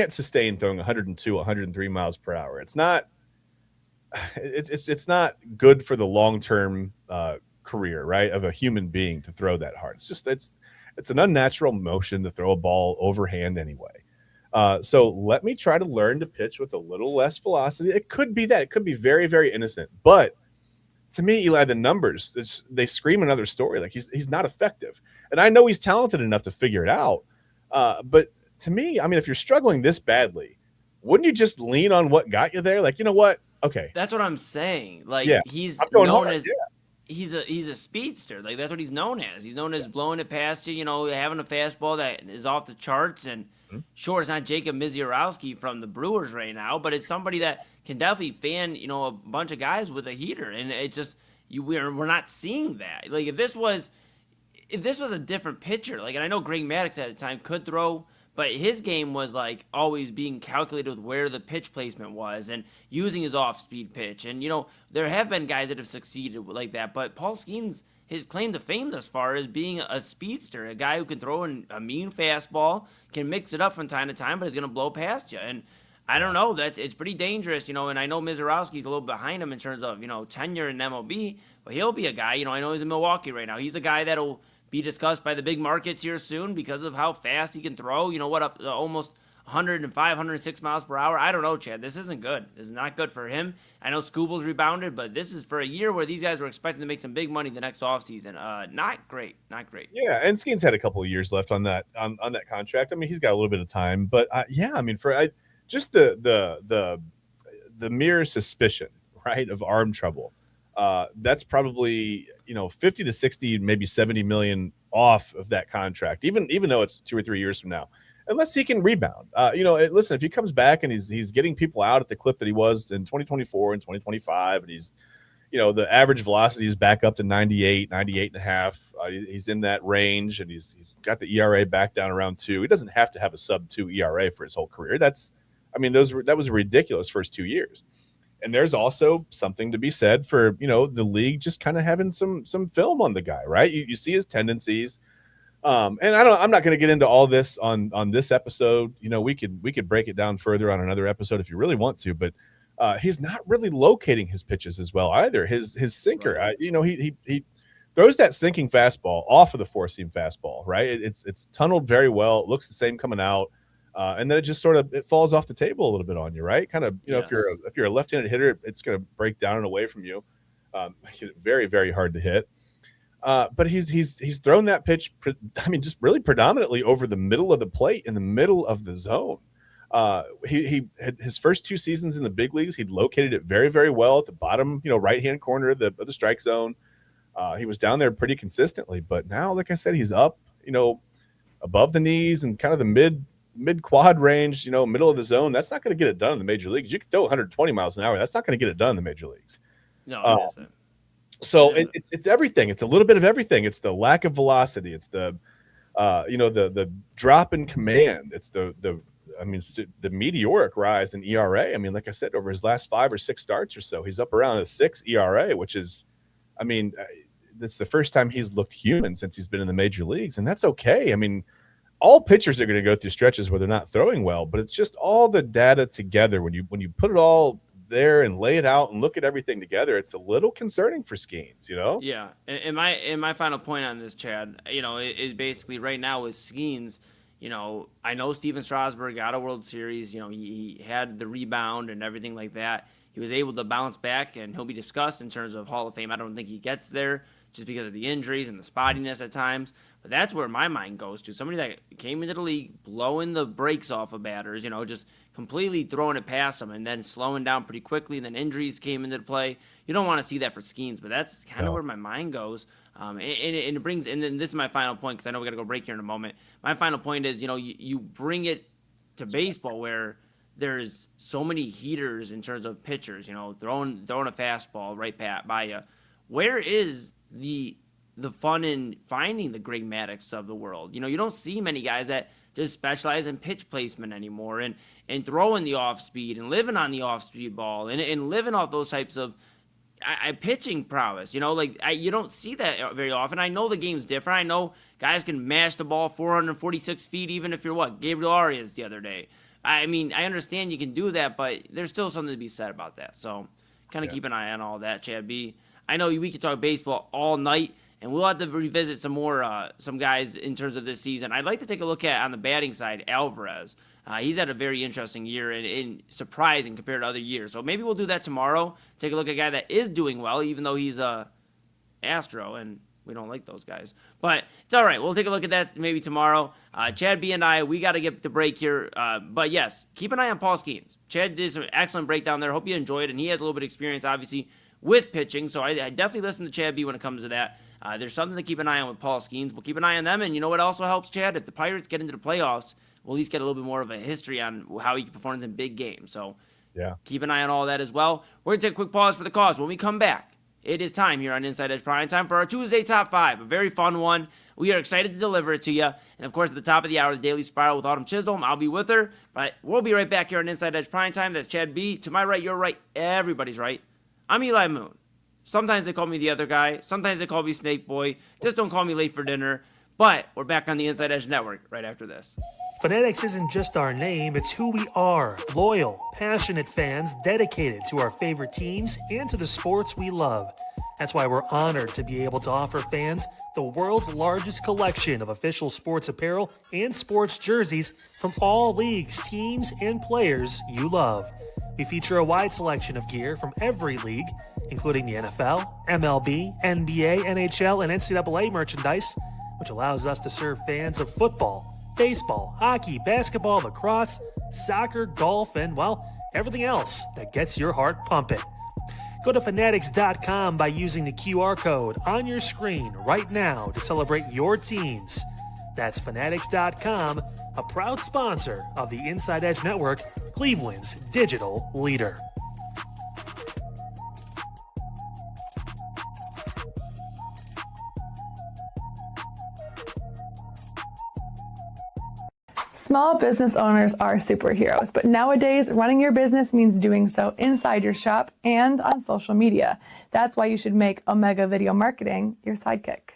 sustain throwing 102, 103 miles per hour. It's not good for the long-term career, right, of a human being to throw that hard. It's an unnatural motion to throw a ball overhand anyway. So let me try to learn to pitch with a little less velocity. It could be that. It could be very, very innocent, but to me, Eli, the numbers, they scream another story. Like he's not effective. And I know he's talented enough to figure it out. But to me, I mean, if you're struggling this badly, wouldn't you just lean on what got you there? Like, you know what? Okay. That's what I'm saying. Like, yeah, he's I'm going known hard. as he's a speedster. Like, that's what he's known as. He's known as blowing it past you, having a fastball that is off the charts. And sure, it's not Jacob Misiorowski from the Brewers right now, but it's somebody that can definitely fan, a bunch of guys with a heater. And it's just we're not seeing that. Like, if this was a different pitcher, like, and I know Greg Maddux at the time could throw, but his game was like always being calculated with where the pitch placement was and using his off-speed pitch. And, there have been guys that have succeeded like that, but Paul Skeens, his claim to fame thus far is being a speedster, a guy who can throw in a mean fastball, can mix it up from time to time, but is going to blow past you. And I don't know, it's pretty dangerous, and I know Misiorowski's a little behind him in terms of, tenure in MLB, but he'll be a guy, I know he's in Milwaukee right now. He's a guy that'll be discussed by the big markets here soon because of how fast he can throw. Up to almost 105, 106 miles per hour. I don't know, Chad. This isn't good. This is not good for him. I know Skubal's rebounded, but this is for a year where these guys were expecting to make some big money the next offseason. Not great. Not great. Yeah, and Skeen's had a couple of years left on that contract. I mean, he's got a little bit of time, but just the mere suspicion, right, of arm trouble. That's probably 50 to 60, maybe 70 million off of that contract, even though it's 2 or 3 years from now, unless he can rebound. Listen, if he comes back and he's getting people out at the clip that he was in 2024 and 2025, and he's the average velocity is back up to 98 and a half. He's in that range, and he's got the ERA back down around 2. He doesn't have to have a sub 2 ERA for his whole career. That was a ridiculous first 2 years. And there's also something to be said for, the league just kind of having some film on the guy, right? You see his tendencies. And I'm not going to get into all this on this episode. We could break it down further on another episode if you really want to, but he's not really locating his pitches as well either. His sinker, right. He throws that sinking fastball off of the 4-seam fastball, right? It's tunneled very well. It looks the same coming out. And then it just it falls off the table a little bit on you, right? Kind of, yes. If you're a left-handed hitter, it's going to break down and away from you. Very, very hard to hit. But he's thrown that pitch, just really predominantly over the middle of the plate, in the middle of the zone. He had his first 2 seasons in the big leagues. He'd located it very, very well at the bottom, right-hand corner of the strike zone. He was down there pretty consistently, but now, like I said, he's up, above the knees and kind of the mid quad range, middle of the zone. That's not going to get it done in the major leagues. You can throw 120 miles an hour. That's not going to get it done in the major leagues. No, it isn't. So it's everything. It's a little bit of everything. It's the lack of velocity. It's the drop in command. It's the meteoric rise in ERA. Like I said, over his last 5 or 6 starts or so, he's up around a 6 ERA, which is, that's the first time he's looked human since he's been in the major leagues, and that's okay. All pitchers are going to go through stretches where they're not throwing well, but it's just all the data together. When you put it all there and lay it out and look at everything together, it's a little concerning for Skeens, Yeah. And my final point on this, Chad, is basically right now with Skeens, I know Steven Strasburg got a World Series. He had the rebound and everything like that. He was able to bounce back, and he'll be discussed in terms of Hall of Fame. I don't think he gets there just because of the injuries and the spottiness at times. But that's where my mind goes to. Somebody that came into the league blowing the brakes off of batters, just completely throwing it past them and then slowing down pretty quickly, and then injuries came into play. You don't want to see that for Skeens, but that's kind of where my mind goes. And it brings, and then this is my final point, because I know we got to go break here in a moment. My final point is, you bring it to baseball where there's so many heaters in terms of pitchers, throwing a fastball right by you. Where is the fun in finding the Greg Maddux of the world? You don't see many guys that just specialize in pitch placement anymore, and throwing the off speed and living on the off speed ball and living off those types of pitching prowess. You don't see that very often. I know the game's different. I know guys can mash the ball 446 feet, even if you're Gabriel Arias the other day. I understand you can do that, but there's still something to be said about that. So kind of keep an eye on all that, Chad B. I know we could talk baseball all night, and we'll have to revisit some guys in terms of this season. I'd like to take a look at, on the batting side, Alvarez. He's had a very interesting year and surprising compared to other years. So maybe we'll do that tomorrow. Take a look at a guy that is doing well, even though he's a Astro, and we don't like those guys. But it's all right. We'll take a look at that maybe tomorrow. Chad B and I, we got to get the break here. But yes, keep an eye on Paul Skeens. Chad did some excellent breakdown there. Hope you enjoyed it. And he has a little bit of experience, obviously, with pitching. So I definitely listen to Chad B when it comes to that. There's something to keep an eye on with Paul Skeens. We'll keep an eye on them. And you know what also helps, Chad? If the Pirates get into the playoffs, we'll at least get a little bit more of a history on how he performs in big games. So yeah, keep an eye on all that as well. We're going to take a quick pause for the cause. When we come back, it is time here on Inside Edge Primetime for our Tuesday Top 5, a very fun one. We are excited to deliver it to you. And, of course, at the top of the hour, the Daily Spiral with Autumn Chisholm. I'll be with her. But we'll be right back here on Inside Edge Primetime. That's Chad B. To my right, your right, everybody's right. I'm Eli Moon. Sometimes they call me the other guy. Sometimes they call me Snake Boy. Just don't call me late for dinner. But we're back on the Inside Edge Network right after this. Fanatics isn't just our name, it's who we are. Loyal, passionate fans dedicated to our favorite teams and to the sports we love. That's why we're honored to be able to offer fans the world's largest collection of official sports apparel and sports jerseys from all leagues, teams, and players you love. We feature a wide selection of gear from every league, including the NFL, MLB, NBA, NHL, and NCAA merchandise, which allows us to serve fans of football, baseball, hockey, basketball, lacrosse, soccer, golf, and, well, everything else that gets your heart pumping. Go to fanatics.com by using the QR code on your screen right now to celebrate your teams. That's fanatics.com, a proud sponsor of the Inside Edge Network, Cleveland's digital leader. Small business owners are superheroes, but nowadays running your business means doing so inside your shop and on social media. That's why you should make Omega Video Marketing your sidekick.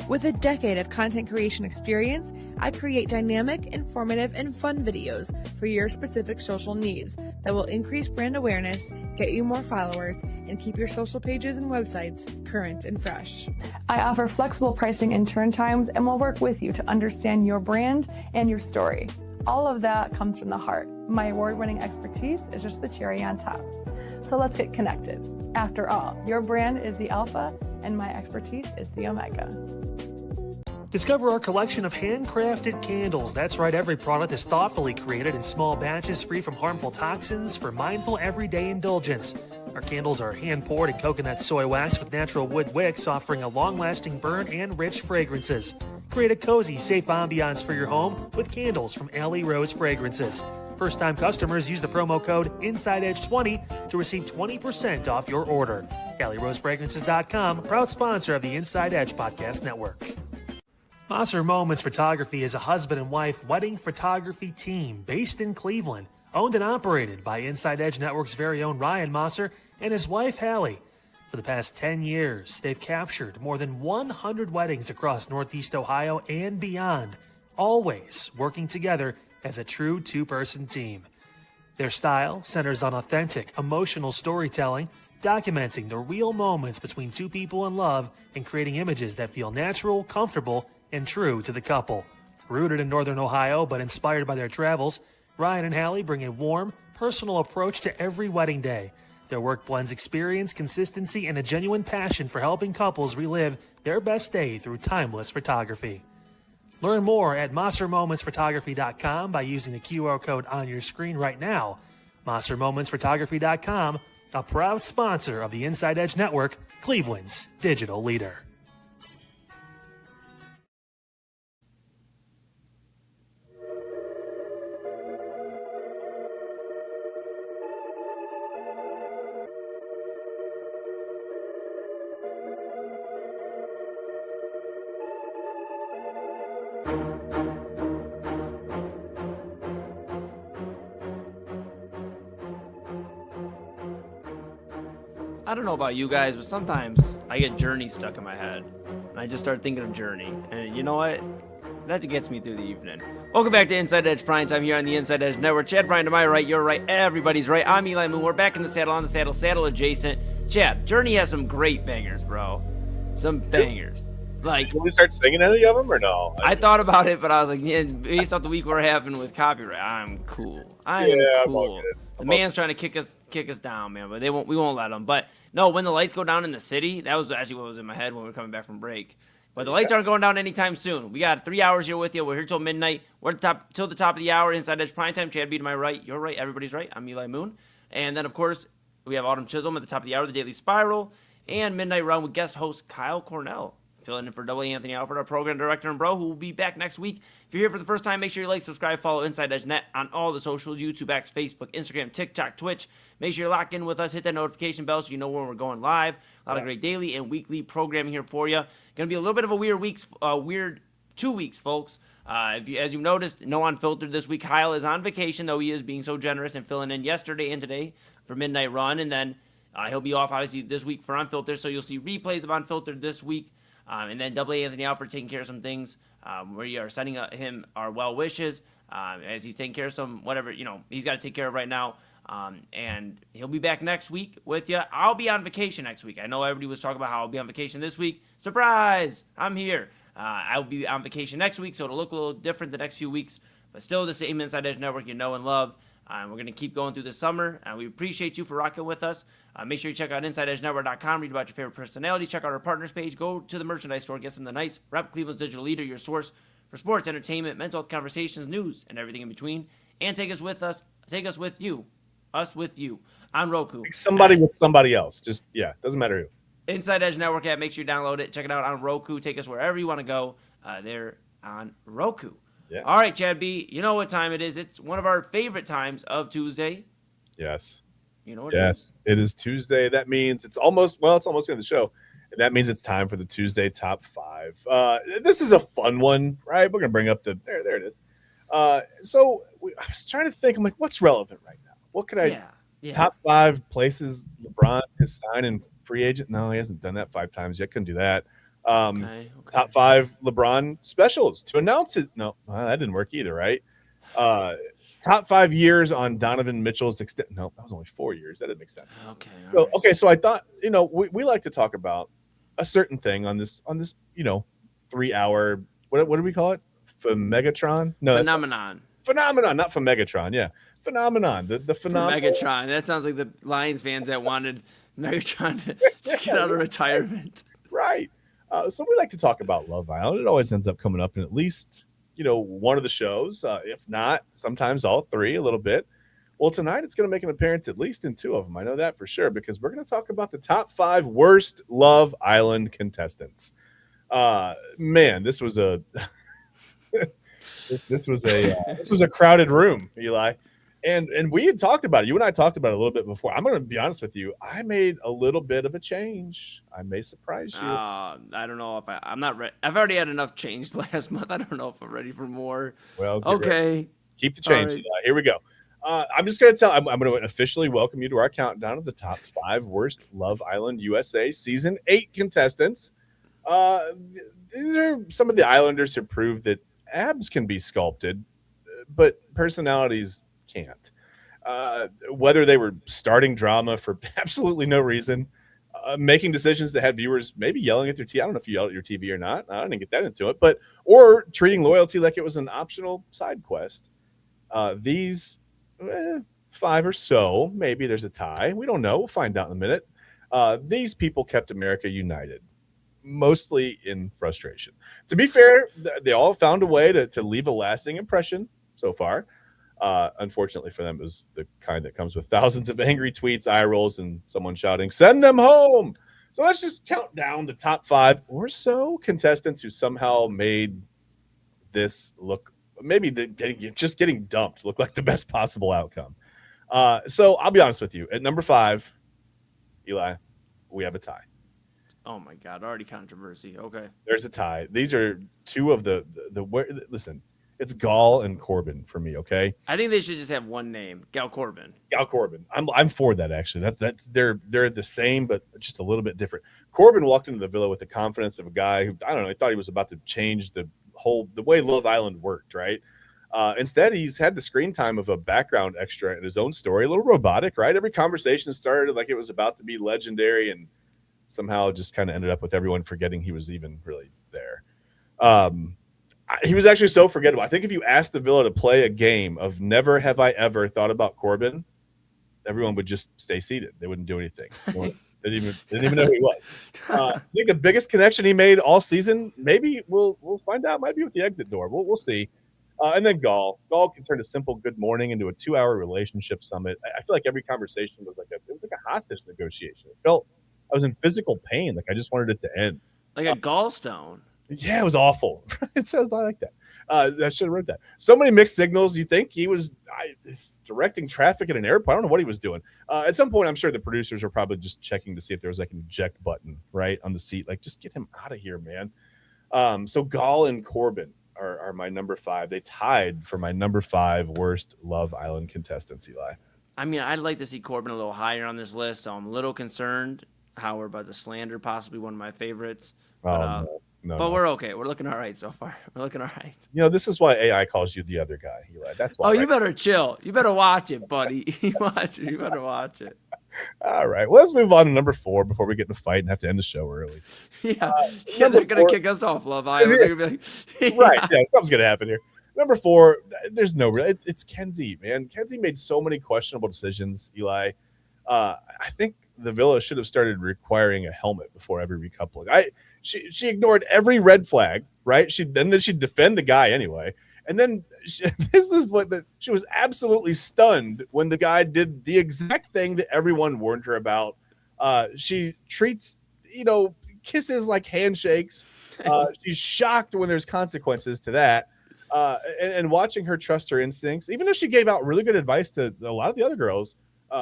With a decade of content creation experience, I create dynamic, informative, and fun videos for your specific social needs that will increase brand awareness, get you more followers, and keep your social pages and websites current and fresh. I offer flexible pricing and turn times and will work with you to understand your brand and your story. All of that comes from the heart. My award-winning expertise is just the cherry on top. So let's get connected. After all, your brand is the alpha and my expertise is the omega. Discover our collection of handcrafted candles. That's right, every product is thoughtfully created in small batches free from harmful toxins for mindful everyday indulgence. Our candles are hand-poured in coconut soy wax with natural wood wicks, offering a long-lasting burn and rich fragrances. Create a cozy, safe ambiance for your home with candles from Alley Rose Fragrances. First-time customers use the promo code InsideEdge20 to receive 20% off your order. AlleyRoseFragrances.com, proud sponsor of the Inside Edge Podcast Network. Mosser Moments Photography is a husband and wife wedding photography team based in Cleveland, owned and operated by Inside Edge Network's very own Ryan Mosser and his wife Hallie. For the past 10 years, they've captured more than 100 weddings across Northeast Ohio and beyond, always working together as a true two-person team. Their style centers on authentic, emotional storytelling, documenting the real moments between two people in love and creating images that feel natural, comfortable, and true to the couple. Rooted in Northern Ohio but inspired by their travels, Ryan and Hallie bring a warm, personal approach to every wedding day. Their work blends experience, consistency, and a genuine passion for helping couples relive their best day through timeless photography. Learn more at MosserMomentsPhotography.com by using the QR code on your screen right now. MosserMomentsPhotography.com, a proud sponsor of the Inside Edge Network, Cleveland's digital leader. I don't know about you guys, but sometimes I get Journey stuck in my head. And I just start thinking of Journey. And you know what? That gets me through the evening. Welcome back to Inside Edge Primetime here on the Inside Edge Network. Chad Bryan to my right, you're right, everybody's right. I'm Eli Moon. We're back in the saddle, on the saddle, saddle adjacent. Chad, Journey has some great bangers, bro. Some bangers. Like, Can we start singing any of them or no? I thought about it, but I was like, yeah, based off the week we're having with copyright, I'm cool. I'm cool. The man's trying to kick us down, man, but we won't let him. But no, when the lights go down in the city, that was actually what was in my head when we were coming back from break. But the lights aren't going down anytime soon. We got 3 hours here with you. We're here till midnight. We're till the top of the hour. Inside Edge Primetime. Chad B to my right. You're right. Everybody's right. I'm Eli Moon. And then, of course, we have Autumn Chisholm at the top of the hour, the Daily Spiral, and Midnight Run with guest host Kyle Cornell, filling in for Double Anthony Alford, our program director and bro, who will be back next week. If you're here for the first time, make sure you like, subscribe, follow Inside Edge Net on all the socials, YouTube, X, Facebook, Instagram, TikTok, Twitch. Make sure you're locked in with us. Hit that notification bell so you know when we're going live. A lot of great daily and weekly programming here for you. Going to be a little bit of a weird 2 weeks, folks. As you've noticed, no Unfiltered this week. Kyle is on vacation, though he is being so generous and filling in yesterday and today for Midnight Run. And then he'll be off, obviously, this week for Unfiltered. So you'll see replays of Unfiltered this week. And then Double A Anthony Alford taking care of some things where you are sending him our well wishes as he's taking care of some whatever, he's got to take care of right now. And he'll be back next week with you. I'll be on vacation next week. I know everybody was talking about how I'll be on vacation this week. Surprise! I'm here. I'll be on vacation next week, so it'll look a little different the next few weeks, but still the same Inside Edge Network you know and love. We're going to keep going through the summer, and we appreciate you for rocking with us. Make sure you check out InsideEdgeNetwork.com, read about your favorite personality, check out our partners page, go to the merchandise store, get some of the nice Rep Cleveland's Digital Leader, your source for sports, entertainment, mental health conversations, news, and everything in between. And take us with you on Roku. Somebody with somebody else. Doesn't matter who. Inside Edge Network app. Make sure you download it. Check it out on Roku. Take us wherever you want to go. There on Roku. Yeah. All right, Chad B. You know what time it is. It's one of our favorite times of Tuesday. Yes. You know what it is? Yes, it is Tuesday. That means it's almost the end of the show. And that means it's time for the Tuesday top 5. This is a fun one, right? We're going to bring up there it is. I was trying to think. I'm like, what's relevant right now? What could I top 5 places LeBron has signed in free agent? No, he hasn't done that 5 times yet. Couldn't do that. Okay. Top 5 LeBron specials to announce his. No, that didn't work either, right? Top 5 years on Donovan Mitchell's extent. No, that was only 4 years. That didn't make sense. Okay. So I thought, we like to talk about a certain thing on this 3-hour. What do we call it? Megatron? No, phenomenon, not from Megatron. Yeah, phenomenon. The phenomenon. Megatron. That sounds like the Lions fans that wanted Megatron to get out of retirement. Right. So we like to talk about Love Island. It always ends up coming up in at least one of the shows, if not sometimes all 3 a little bit. Well, tonight it's going to make an appearance at least in 2 of them. I know that for sure because we're going to talk about the top 5 worst Love Island contestants. Man, this was a this was a crowded room, Eli. And we had talked about it. You and I talked about it a little bit before. I'm going to be honest with you. I made a little bit of a change. I may surprise you. I don't know if I'm not ready. I've already had enough change last month. I don't know if I'm ready for more. Well, okay. Ready. Keep the change. Right. Here we go. I'm just going to I'm going to officially welcome you to our countdown of the top 5 worst Love Island USA season 8 contestants. These are some of the Islanders who proved that abs can be sculpted, but personalities can't. Whether they were starting drama for absolutely no reason, making decisions that had viewers maybe yelling at their TV. I don't know if you yelled at your TV or not. I didn't get that into it, or treating loyalty like it was an optional side quest. These 5 or so, maybe there's a tie. We don't know. We'll find out in a minute. These people kept America united, mostly in frustration. To be fair, they all found a way to leave a lasting impression so far. Unfortunately for them, it was the kind that comes with thousands of angry tweets, eye rolls, and someone shouting, "Send them home!" So let's just count down the top 5 or so contestants who somehow made this look, maybe just getting dumped, look like the best possible outcome. So I'll be honest with you. At number 5, Eli, we have a tie. Oh my God! Already controversy. Okay. There's a tie. These are 2 of the listen. It's Gall and Corbin for me. Okay. I think they should just have one name, Gal Corbin. Gal Corbin. I'm for that actually. That's they're the same, but just a little bit different. Corbin walked into the villa with the confidence of a guy who, I don't know, he thought he was about to change the way Love Island worked. Right. Instead, he's had the screen time of a background extra in his own story, a little robotic. Right. Every conversation started like it was about to be legendary, and somehow just kind of ended up with everyone forgetting he was even really there. He was actually so forgettable. I think if you asked the villa to play a game of Never Have I Ever Thought About Corbin, everyone would just stay seated. They wouldn't do anything. They didn't even know who he was. I think the biggest connection he made all season, maybe we'll find out, might be with the exit door. We'll see. And then Gall can turn a simple good morning into a 2-hour relationship summit. I feel like every conversation was like a hostage negotiation. It felt I was in physical pain. Like I just wanted it to end. Like a gallstone. Yeah, it was awful. It sounds like that. I should have wrote that. So many mixed signals. You think he was directing traffic at an airport? I don't know what he was doing. At some point, I'm sure the producers were probably just checking to see if there was like an eject button right on the seat. Like, just get him out of here, man. So Gall and Corbin are my number 5. They tied for my number 5 worst Love Island contestants, Eli. I mean, I'd like to see Corbin a little higher on this list. So I'm a little concerned how we're about to slander possibly one of my favorites. But, No. We're okay. We're looking all right so far. We're looking all right. You know, this is why AI calls you the other guy, Eli. That's why. Oh, you better chill. You better watch it, buddy. You better watch it. All right. Well, let's move on to number 4 before we get in a fight and have to end the show early. Yeah, they're going to kick us off, Love Island. They're gonna be like, Right. Yeah, something's going to happen here. Number 4, there's no real. It's Kenzie, man. Kenzie made so many questionable decisions, Eli. I think the Villa should have started requiring a helmet before every recoupling. She ignored every red flag, right? Then she'd defend the guy anyway. And then this is what she was absolutely stunned when the guy did the exact thing that everyone warned her about. She treats, kisses like handshakes. She's shocked when there's consequences to that. And watching her trust her instincts, even though she gave out really good advice to a lot of the other girls,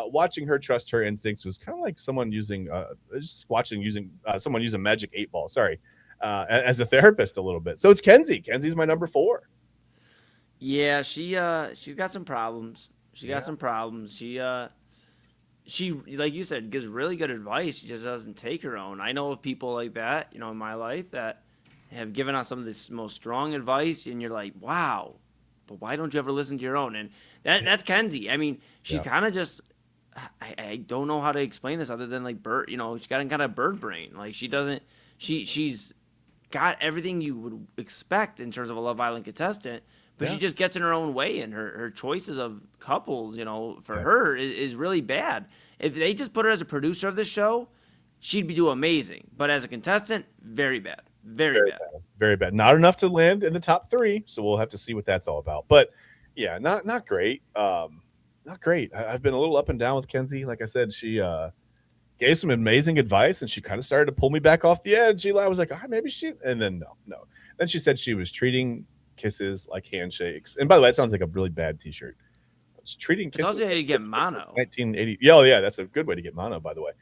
watching her trust her instincts was kind of like someone using someone use a magic 8-ball. Sorry, as a therapist a little bit. So it's Kenzie. Kenzie's my number 4. Yeah, she's got some problems. She like you said gives really good advice. She just doesn't take her own. I know of people like that, in my life that have given out some of this most strong advice, and you're like, wow, but why don't you ever listen to your own? And that's Kenzie. I mean, she's kind of just. I don't know how to explain this other than like bird. She's got kind of bird brain. Like she doesn't. She's got everything you would expect in terms of a Love Island contestant, but she just gets in her own way, and her choices of couples, for her is really bad. If they just put her as a producer of this show, she'd be doing amazing. But as a contestant, very bad. Very bad. Very bad. Not enough to land in the top 3, so we'll have to see what that's all about. But yeah, not great. Not great. I've been a little up and down with Kenzie. Like I said, she gave some amazing advice, and she kind of started to pull me back off the edge. I was like, maybe she. And then no. Then she said she was treating kisses like handshakes. And by the way, that sounds like a really bad T-shirt. It's treating kisses. It's also how you get mono. 1980. Yeah, that's a good way to get mono, by the way.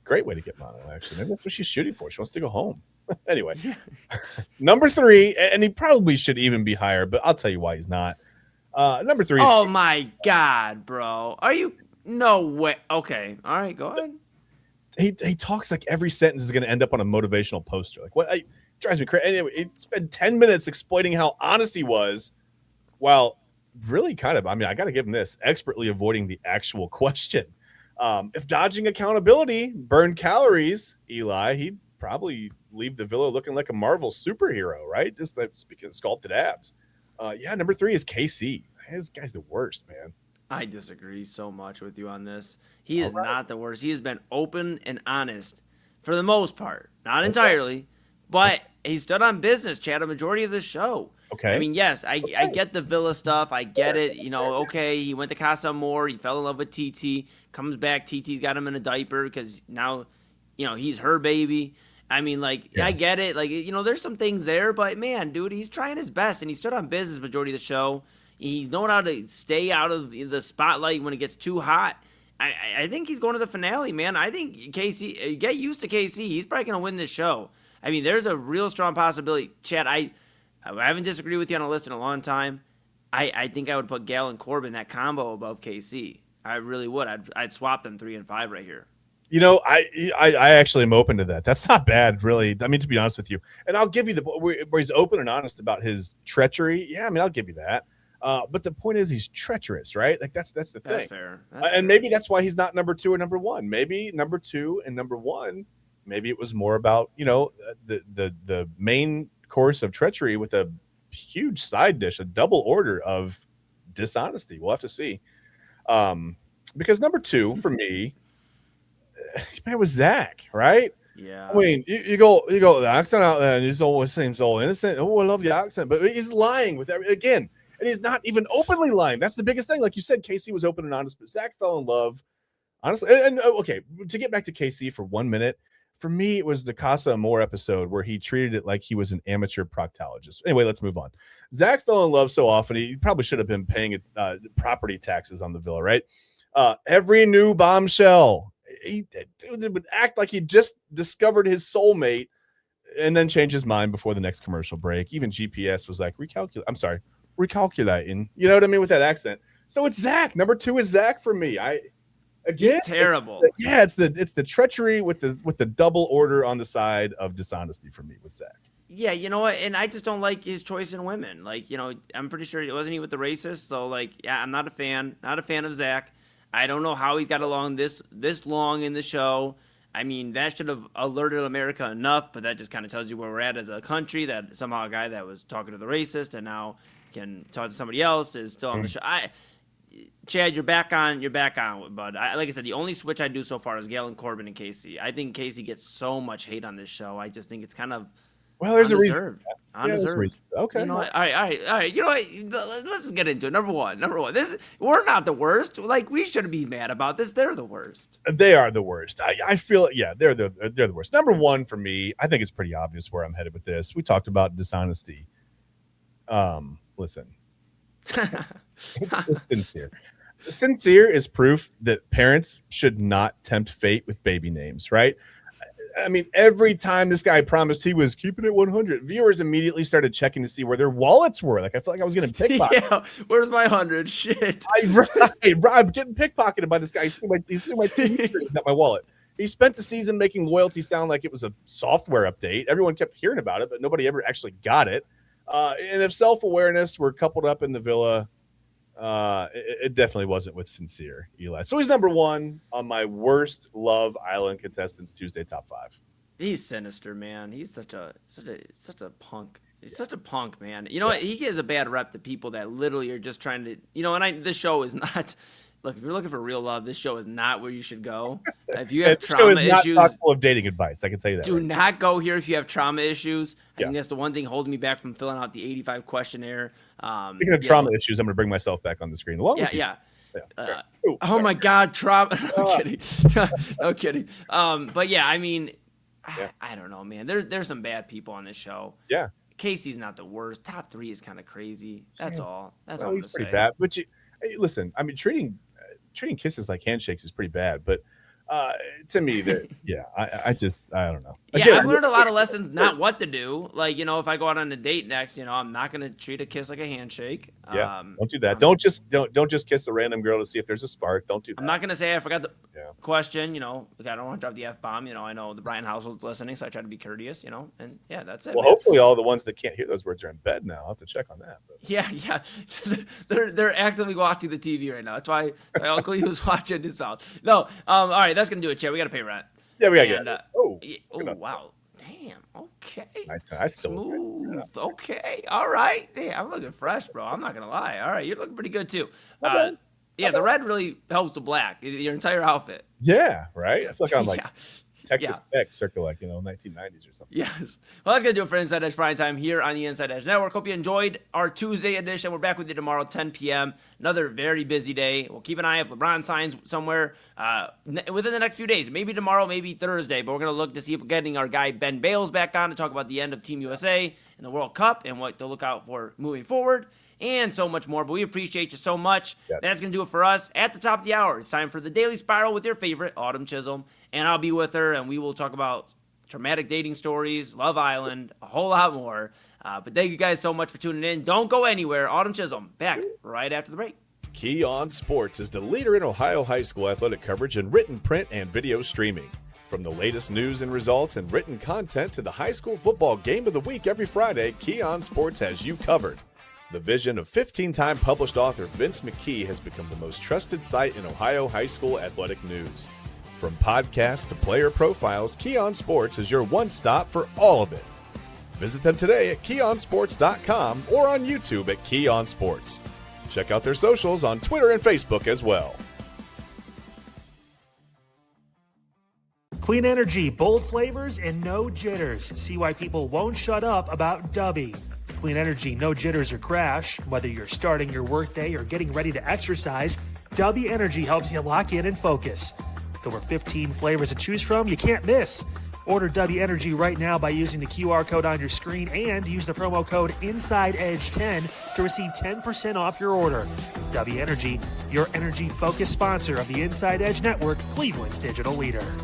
Great way to get mono, actually. Maybe that's what she's shooting for. She wants to go home. Anyway, number 3, and he probably should even be higher, but I'll tell you why he's not. Number 3. Oh my God, bro! Are you? No way. Okay, all right, go ahead. He talks like every sentence is going to end up on a motivational poster. Like what? Drives me crazy. Anyway, he spent 10 minutes explaining how honest he was, while really kind of. I mean, I got to give him this: expertly avoiding the actual question. If dodging accountability burned calories, Eli, he'd probably leave the Villa looking like a Marvel superhero, right? Just like speaking of sculpted abs. Number 3 is KC. This guy's the worst, man. I disagree so much with you on this. He is not the worst. He has been open and honest for the most part. Not entirely, but he stood on business, Chad, a majority of the show. Okay. I mean, yes, I get the Villa stuff. I get it. Okay, he went to Casa Amor. He fell in love with TT. Comes back. TT's got him in a diaper because now, he's her baby. I mean, I get it. There's some things there, but man, dude, he's trying his best, and he stood on business majority of the show. He's known how to stay out of the spotlight when it gets too hot. I think he's going to the finale, man. I think KC, get used to KC. He's probably going to win this show. I mean, there's a real strong possibility. Chad, I haven't disagreed with you on a list in a long time. I think I would put Gale and Corbin, that combo, above KC. I really would. I'd swap them 3 and 5 right here. I actually am open to that. That's not bad, really. I mean, to be honest with you, and I'll give you where he's open and honest about his treachery. Yeah, I mean, I'll give you that. But the point is, he's treacherous, right? Like that's the thing. That's fair. And maybe that's why he's not number 2 or number 1. Maybe number 2 and number 1. Maybe it was more about the main course of treachery with a huge side dish, a double order of dishonesty. We'll have to see. Because number 2 for me. Man, was Zach, right? Yeah. I mean, you go the accent out there, and he's always seems so innocent. Oh, I love the accent, but he's lying with again, and he's not even openly lying. That's the biggest thing. Like you said, Casey was open and honest, but Zach fell in love, honestly. And okay, to get back to Casey for 1 minute, for me, it was the Casa Amor episode where he treated it like he was an amateur proctologist. Anyway, let's move on. Zach fell in love so often, he probably should have been paying property taxes on the villa, right? Every new bombshell, he would act like he just discovered his soulmate and then change his mind before the next commercial break. Even GPS was like, recalculating. You know what I mean with that accent? So it's Zach. Number 2 is Zach for me. Again, it's terrible. It's the treachery with the double order on the side of dishonesty for me with Zach. Yeah, you know what? And I just don't like his choice in women. Like, you know, I'm pretty sure it wasn't he with the racist. So, like, yeah, I'm not a fan. Not a fan of Zach. I don't know how he's got along this long in the show. I mean, that should have alerted America enough, but that just kind of tells you where we're at as a country, that somehow a guy that was talking to the racist and now can talk to somebody else is still on the show. Chad, you're back on, bud. Like I said, the only switch I do so far is Galen Corbin and Casey. I think Casey gets so much hate on this show. I just think it's kind of there's undeserved. a reason. Okay. You know what? All right. You know what? Let's just get into it. Number one. We're not the worst. Like, we shouldn't be mad about this. They're the worst. They are the worst. I feel it. Yeah, they're the worst. Number 1 for me, I think it's pretty obvious where I'm headed with this. We talked about dishonesty. Listen. It's sincere. Sincere is proof that parents should not tempt fate with baby names, right? I mean, every time this guy promised he was keeping it 100, viewers immediately started checking to see where their wallets were. Like, I felt like I was getting pickpocketed. Yeah, where's my 100? Shit. I'm getting pickpocketed by this guy. He's through my TV screen. He's got my wallet. He spent the season making loyalty sound like it was a software update. Everyone kept hearing about it, but nobody ever actually got it. And if self-awareness were coupled up in the villa, it definitely wasn't with sincere, Eli. So he's number 1 on my worst Love Island contestants Tuesday top 5. He's sinister, man. He's such a punk. He's such a punk, man. You know what? He gives a bad rep to people that literally are just trying to, you know, and this show is not. Look, if you're looking for real love, this show is not where you should go. If you have trauma issues, this show is not chock full of dating advice. I can tell you that. Do not go here if you have trauma issues. I think that's the one thing holding me back from filling out the 85 questionnaire. Speaking of trauma issues, I'm going to bring myself back on the screen. Oh my God, trauma. No kidding. No kidding. But yeah, I mean, I don't know, man. There's some bad people on this show. Yeah. Casey's not the worst. Top 3 is kind of crazy. That's all. That's all. He's pretty bad. But listen, I mean, treating kisses like handshakes is pretty bad, but to me, I don't know. Again, I've learned a lot of lessons not what to do. Like, you know, if I go out on a date next, you know, I'm not going to treat a kiss like a handshake. Yeah, don't do that. Don't just kiss a random girl to see if there's a spark. Don't do that. I'm not going to say I forgot the question, you know, I don't want to drop the F-bomb. You know, I know the Brian household's listening, so I try to be courteous, you know, and yeah, that's it. Well, hopefully all the ones that can't hear those words are in bed now. I'll have to check on that. But. Yeah. they're actively watching the TV right now. That's why my uncle, he was watching his mouth. No, all right, that's going to do it, Chad. We got to pay rent. Yeah, we got to get it. Wow. Damn. Okay. Nice. I still smooth. Okay. All right. Yeah, I'm looking fresh, bro. I'm not gonna lie. All right, you're looking pretty good too. The red really helps the black. Your entire outfit. Yeah. Right. I feel like I'm like Texas Tech, circa like 1990s or something. Yes. Well, that's gonna do it for Inside Edge Primetime here on the Inside Edge Network. Hope you enjoyed our Tuesday edition. We're back with you tomorrow, 10 p.m. Another very busy day. We'll keep an eye if LeBron signs somewhere within the next few days. Maybe tomorrow, maybe Thursday. But we're gonna look to see if we're getting our guy Ben Bales back on to talk about the end of Team USA and the World Cup and what to look out for moving forward. And so much more. But we appreciate you so much. Yes. That's going to do it for us. At the top of the hour, it's time for the Daily Spiral with your favorite, Autumn Chisholm. And I'll be with her, and we will talk about traumatic dating stories, Love Island, a whole lot more. But thank you guys so much for tuning in. Don't go anywhere. Autumn Chisholm, back right after the break. Key On Sports is the leader in Ohio high school athletic coverage in written, print, and video streaming. From the latest news and results and written content to the high school football game of the week every Friday, Key On Sports has you covered. The vision of 15-time published author Vince McKee has become the most trusted site in Ohio high school athletic news. From podcasts to player profiles, Key On Sports is your one-stop for all of it. Visit them today at keyonsports.com or on YouTube at Key On Sports. Check out their socials on Twitter and Facebook as well. Clean energy, bold flavors, and no jitters. See why people won't shut up about Dubby. Clean energy, no jitters or crash. Whether you're starting your workday or getting ready to exercise, Dubby Energy helps you lock in and focus. With over 15 flavors to choose from, you can't miss. Order Dubby Energy right now by using the QR code on your screen and use the promo code InsideEdge10 to receive 10% off your order. Dubby Energy, your energy-focused sponsor of the Inside Edge Network, Cleveland's digital leader.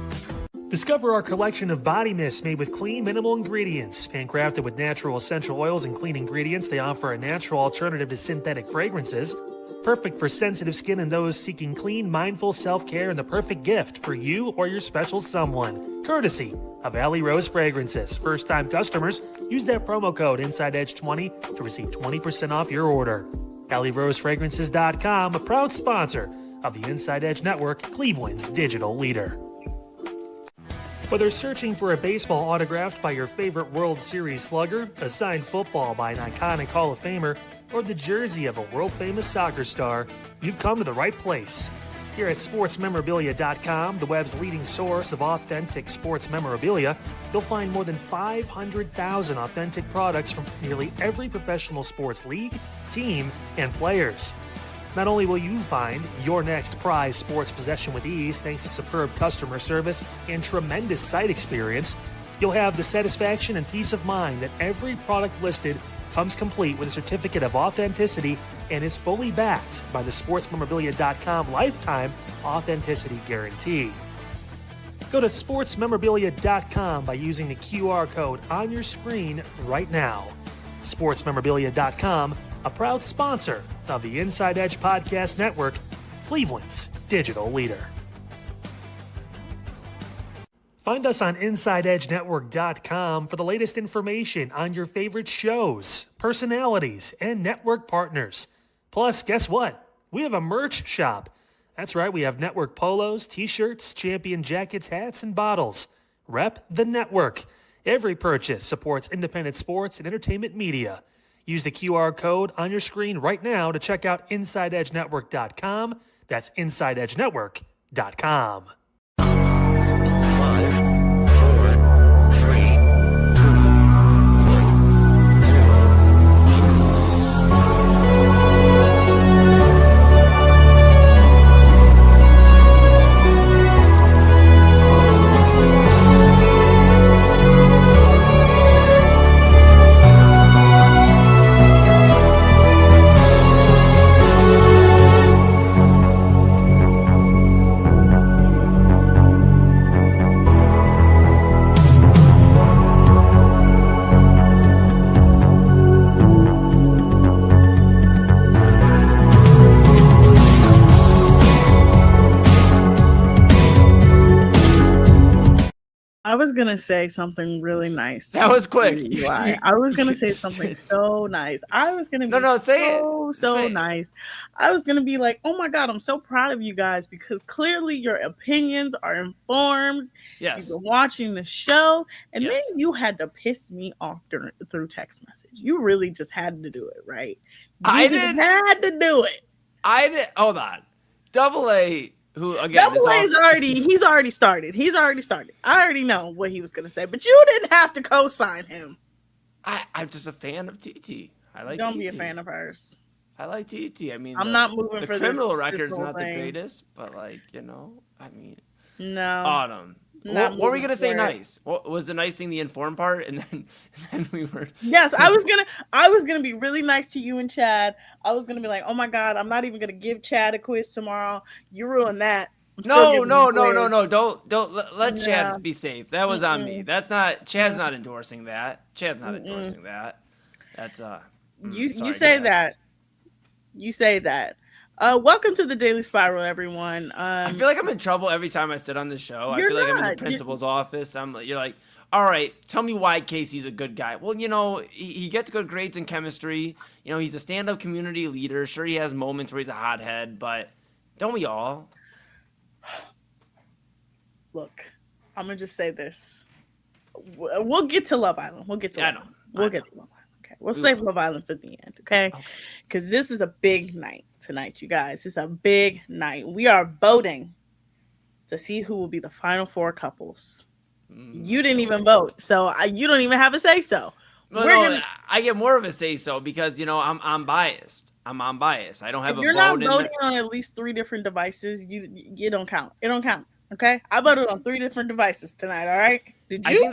Discover our collection of body mists made with clean, minimal ingredients. Handcrafted with natural essential oils and clean ingredients, they offer a natural alternative to synthetic fragrances. Perfect for sensitive skin and those seeking clean, mindful self-care, and the perfect gift for you or your special someone. Courtesy of Alley Rose Fragrances. First-time customers, use that promo code InsideEdge20 to receive 20% off your order. AlleyRoseFragrances.com, a proud sponsor of the Inside Edge Network, Cleveland's digital leader. Whether searching for a baseball autographed by your favorite World Series slugger, a signed football by an iconic Hall of Famer, or the jersey of a world-famous soccer star, you've come to the right place. Here at SportsMemorabilia.com, the web's leading source of authentic sports memorabilia, you'll find more than 500,000 authentic products from nearly every professional sports league, team, and players. Not only will you find your next prized sports possession with ease thanks to superb customer service and tremendous site experience, you'll have the satisfaction and peace of mind that every product listed comes complete with a certificate of authenticity and is fully backed by the SportsMemorabilia.com lifetime authenticity guarantee. Go to SportsMemorabilia.com by using the QR code on your screen right now. SportsMemorabilia.com, a proud sponsor of the Inside Edge Podcast Network, Cleveland's digital leader. Find us on InsideEdgeNetwork.com for the latest information on your favorite shows, personalities, and network partners. Plus, guess what? We have a merch shop. That's right, we have network polos, t-shirts, champion jackets, hats, and bottles. Rep the network. Every purchase supports independent sports and entertainment media. Use the QR code on your screen right now to check out InsideEdgeNetwork.com. That's InsideEdgeNetwork.com. I was gonna say something really nice. That was quick. I was gonna say something so nice. I was gonna be so nice. I was gonna be like, oh my God, I'm so proud of you guys because clearly your opinions are informed. Yes. You've been watching the show, and then you had to piss me off through text message. You really just had to do it, right? Had to do it. I did. Hold on. Double A. Who again? Double A is he's already started. I already know what he was gonna say, but you didn't have to co-sign him. I'm just a fan of TT. I like. Don't TT. be a fan of hers. I like TT. I mean, I'm not moving for the criminal this record's not thing. the greatest, but like I mean, no. Autumn. What were we gonna say? Nice. What was the nice thing? The informed part, and then we were. Yes, I was gonna be really nice to you and Chad. I was gonna be like, oh my God, I'm not even gonna give Chad a quiz tomorrow. You ruined that. No. Don't let Chad be safe. That was on me. That's not. Chad's not endorsing that. Chad's not endorsing that. That's You sorry, say Chad. that. You say that. Welcome to the Daily Spiral, everyone. I feel like I'm in trouble every time I sit on this show. I feel like I'm in the principal's office. You're like, all right, tell me why Casey's a good guy. Well, he gets good grades in chemistry. He's a stand-up community leader. Sure, he has moments where he's a hothead, but don't we all? Look, I'm gonna just say this. We'll get to Love Island. We'll get to Love Island. We'll get to Love Island. Okay, we'll save Love Island for the end. Okay, because this is a big night tonight, you guys. It's a big night. We are voting to see who will be the final 4 couples. You didn't even vote, so you don't even have a say so. Well, I get more of a say so because I'm biased. I'm unbiased. I don't have a vote. If you're not voting on at least 3 different devices, you don't count. It don't count. Okay, I voted on 3 different devices tonight. All right, did you?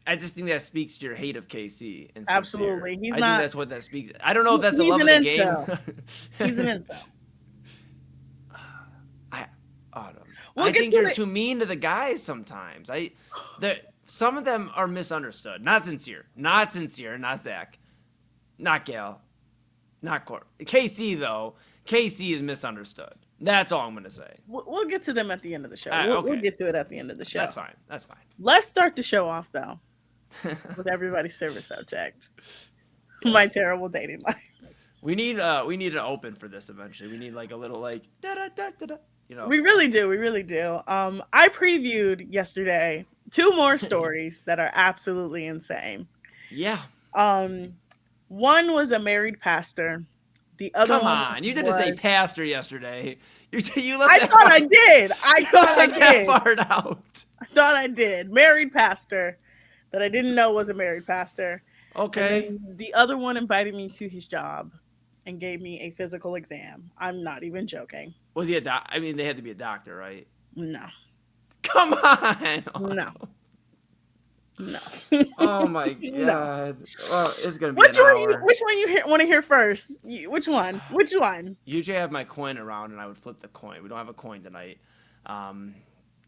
I just think that speaks to your hate of KC. And absolutely, I think that's what that speaks. I don't know if that's the love of the game. He's an incel. I think you're too mean to the guys sometimes. Some of them are misunderstood. Not sincere. Not Zach. Not Gail. Not Court. KC, though. KC is misunderstood. That's all I'm going to say. We'll get to them at the end of the show. We'll get to it at the end of the show. That's fine. Let's start the show off, though, with everybody's favorite subject. My terrible dating life. We need an open for this eventually. We need like a little like da-da-da-da-da. We really do. I previewed yesterday 2 more stories that are absolutely insane. Yeah. One was a married pastor. The other Come on, you didn't say pastor yesterday. You left I thought I did. I thought I did. That part out. I thought I did. Married pastor that I didn't know was a married pastor. Okay. The other one invited me to his job and gave me a physical exam. I'm not even joking. Was he a doc? I mean, they had to be a doctor, right? No. Come on. No. Oh my god. No. Well, it's gonna be which one you want to hear first? Which one? Usually I have my coin around and I would flip the coin. We don't have a coin tonight.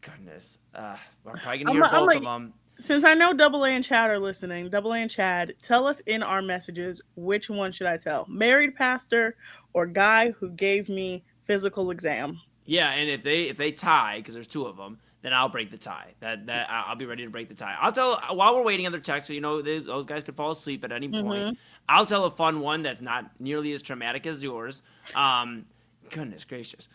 Goodness. We're probably gonna hear both of them. Since I know Double A and Chad are listening, Double A and Chad, tell us in our messages which one should I tell? Married pastor or guy who gave me physical exam? Yeah, and if they tie, because there's 2 of them, then I'll break the tie. That I'll be ready to break the tie. I'll tell while we're waiting on their text. So those guys could fall asleep at any point. I'll tell a fun one that's not nearly as traumatic as yours. Goodness gracious.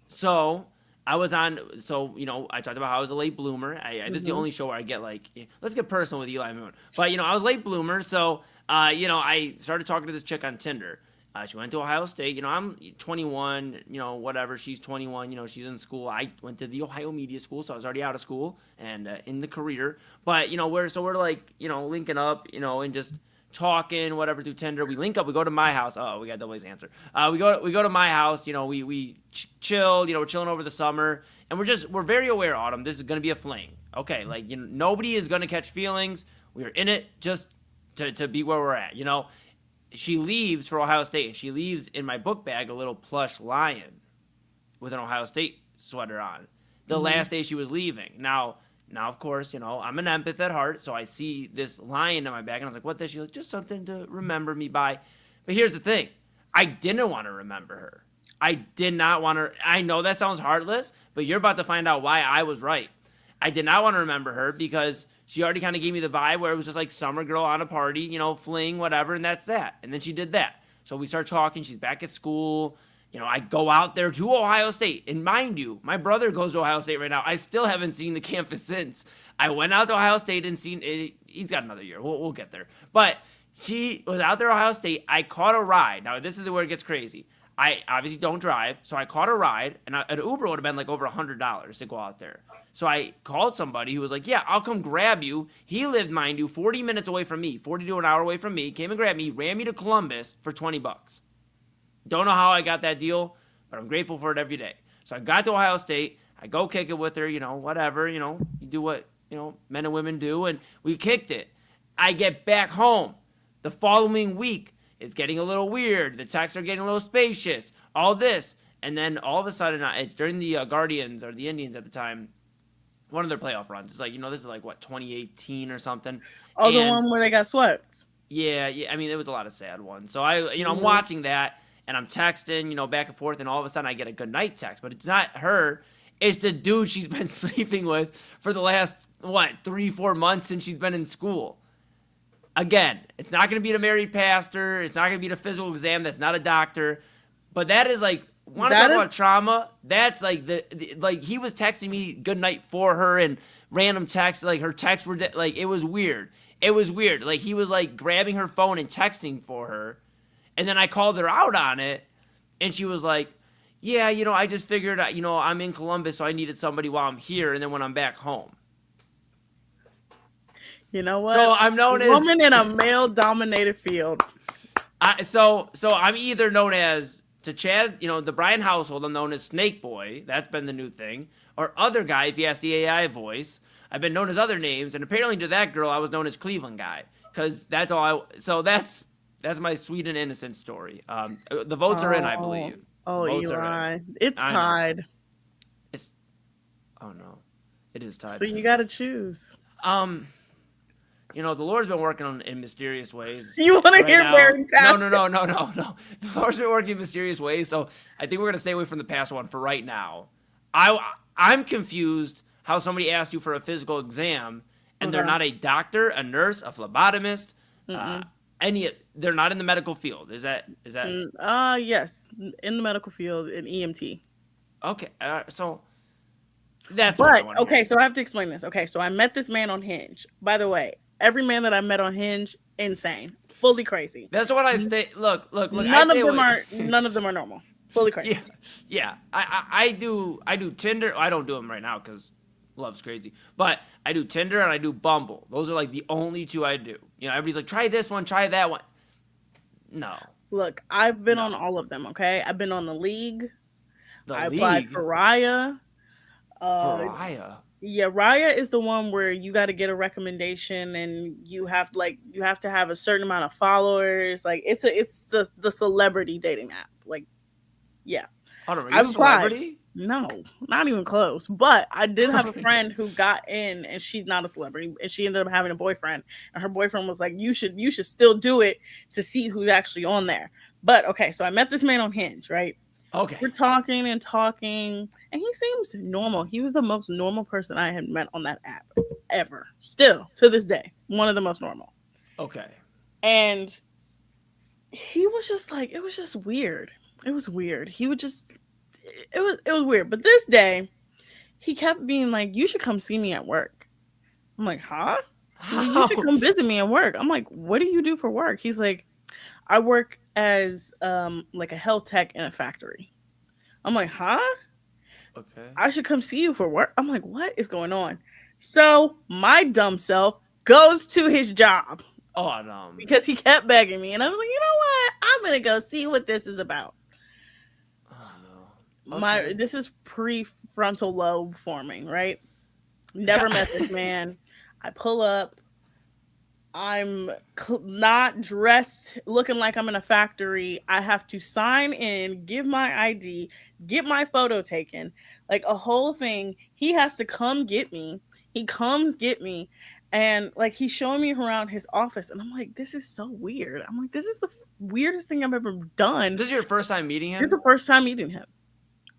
So I was on. So I talked about how I was a late bloomer. This is the only show where I get like, let's get personal with Eli Moon. But I was a late bloomer. So I started talking to this chick on Tinder. She went to Ohio State. I'm 21, whatever. She's 21, she's in school. I went to the Ohio Media School, so I was already out of school and in the career. But, we're like, linking up, and just talking, whatever, through Tinder. We link up. We go to my house. Oh, we got Double A's answer. We go to my house. We chilled. We're chilling over the summer. And we're very aware, Autumn, this is going to be a fling. Okay, like, nobody is going to catch feelings. We're in it just to be where we're at, She leaves for Ohio State, and she leaves in my book bag a little plush lion with an Ohio State sweater on. The last day she was leaving. Now, of course, I'm an empath at heart, so I see this lion in my bag, and I was like, what the? She's like, just something to remember me by. But here's the thing. I didn't want to remember her. I did not want to. I know that sounds heartless, but you're about to find out why I was right. I did not want to remember her because she already kind of gave me the vibe where it was just like summer girl on a party, fling, whatever, and that's that. And then she did that. So we start talking. She's back at school. I go out there to Ohio State. And mind you, my brother goes to Ohio State right now. I still haven't seen the campus since. I went out to Ohio State and seen it. He's got another year. We'll get there. But she was out there at Ohio State. I caught a ride. Now, this is where it gets crazy. I obviously don't drive, so I caught a ride, and an Uber would have been like over $100 to go out there. So I called somebody who was like, yeah, I'll come grab you. He lived, mind you, 40 minutes away from me, 40 to an hour away from me, came and grabbed me, ran me to Columbus for $20. Don't know how I got that deal, but I'm grateful for it every day. So I got to Ohio State. I go kick it with her, whatever, you do what, men and women do, and we kicked it. I get back home the following week. It's getting a little weird. The texts are getting a little spacious. All this. And then all of a sudden, it's during the Guardians or the Indians at the time, one of their playoff runs. It's like, this is like, 2018 or something. Oh, and the one where they got swept. Yeah. I mean, it was a lot of sad ones. So I'm watching that, and I'm texting, back and forth, and all of a sudden I get a good night text. But it's not her. It's the dude she's been sleeping with for the last, 3-4 months since she's been in school. Again, it's not going to be the married pastor. It's not going to be the physical exam. That's not a doctor. But that is like, want to talk about trauma? That's like like he was texting me good night for her and random texts. Like her texts were like, it was weird. It was weird. Like he was like grabbing her phone and texting for her. And then I called her out on it. And she was like, yeah, I just figured, I'm in Columbus, so I needed somebody while I'm here, and then when I'm back home. You know what? So I'm known as woman in a male-dominated field. So I'm either known as, to Chad, the Brian household, I'm known as Snake Boy. That's been the new thing. Or other guy, if you ask the AI voice. I've been known as other names, and apparently to that girl, I was known as Cleveland Guy. Because that's all so that's my sweet and innocent story. The votes are in, I believe. Oh, Eli. It's tied. Oh, no. It is tied. So you got to choose. The Lord's been working in mysterious ways. You want to hear very fast? No. The Lord's been working in mysterious ways, so I think we're going to stay away from the past one for right now. I'm confused how somebody asked you for a physical exam, and they're not a doctor, a nurse, a phlebotomist, they're not in the medical field. Is that? Yes, in the medical field, an EMT. Okay, so that's okay, so I have to explain this. Okay, so I met this man on Hinge. By the way, every man that I met on Hinge, insane, fully crazy. That's what I stay. Look. None of them are normal. Fully crazy. Yeah. I do Tinder. I don't do them right now because love's crazy. But I do Tinder and I do Bumble. Those are like the only two I do. Everybody's like, try this one, try that one. No. Look, I've been on all of them. Okay, I've been on the League. I applied for Raya. Raya. Yeah, Raya is the one where you got to get a recommendation and you have to have a certain amount of followers. Like it's the celebrity dating app. Like, yeah. Are you a celebrity? No, not even close. But I did have a friend who got in, and she's not a celebrity, and she ended up having a boyfriend. And her boyfriend was like, "You should still do it to see who's actually on there." But okay, so I met this man on Hinge, right? Okay. We're talking, and he seems normal. He was the most normal person I had met on that app ever. Still, to this day, one of the most normal. Okay. And he was just like, it was just weird. It was weird. He would just, it was weird. But this day, he kept being like, you should come see me at work. I'm like, huh? Like, you should come visit me at work. I'm like, what do you do for work? He's like, I work as like a health tech in a factory. I'm like, huh? Okay. I should come see you for work. I'm like, what is going on? So my dumb self goes to his job. Oh, no. Because he kept begging me. And I was like, you know what? I'm going to go see what this is about. Oh, no. Okay. This is prefrontal lobe forming, right? Never met this man. I pull up. I'm not dressed looking like I'm in a factory. I have to sign in, give my ID, get my photo taken, like a whole thing. He has to come get me. He comes get me. And like he's showing me around his office. And I'm like, this is so weird. I'm like, this is the weirdest thing I've ever done. This is your first time meeting him? It's the first time meeting him.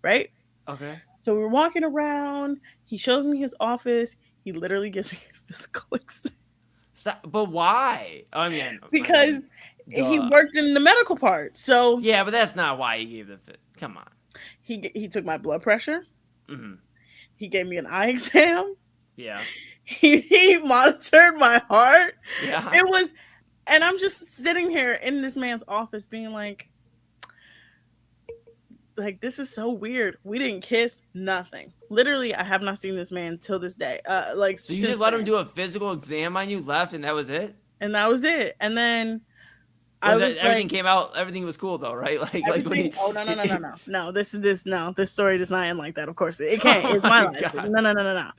Right? Okay. So we're walking around. He shows me his office. He literally gives me a physical exam. Stop. But why? I mean, because he worked in the medical part. So yeah, but that's not why he gave the fit. Come on. He took my blood pressure. Mm-hmm. He gave me an eye exam. Yeah. He monitored my heart. Yeah. It was, and I'm just sitting here in this man's office being like, this is so weird. We didn't kiss, nothing. Literally, I have not seen this man till this day. So you just let him do a physical exam on you, left, and that was it? And that was it. And then everything came out. Everything was cool though, right? No. This story does not end like that. Of course, it can't. It's my life. No.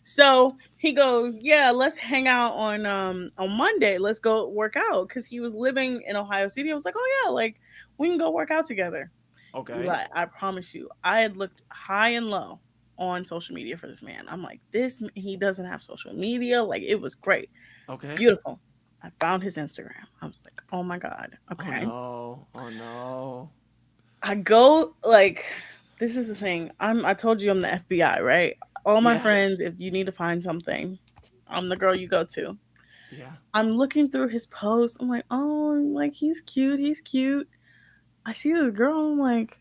So he goes, yeah, let's hang out on Monday. Let's go work out because he was living in Ohio City. I was like, oh yeah, like we can go work out together. Okay. But I promise you, I had looked high and low on social media for this man. I'm like, he doesn't have social media. Like it was great. Okay. Beautiful. I found his Instagram. I was like, oh my God. Okay. Oh no. I go this is the thing. I told you I'm the FBI, right? All my friends, if you need to find something, I'm the girl you go to. Yeah. I'm looking through his posts. I'm like, oh, like he's cute. I see this girl. I'm like,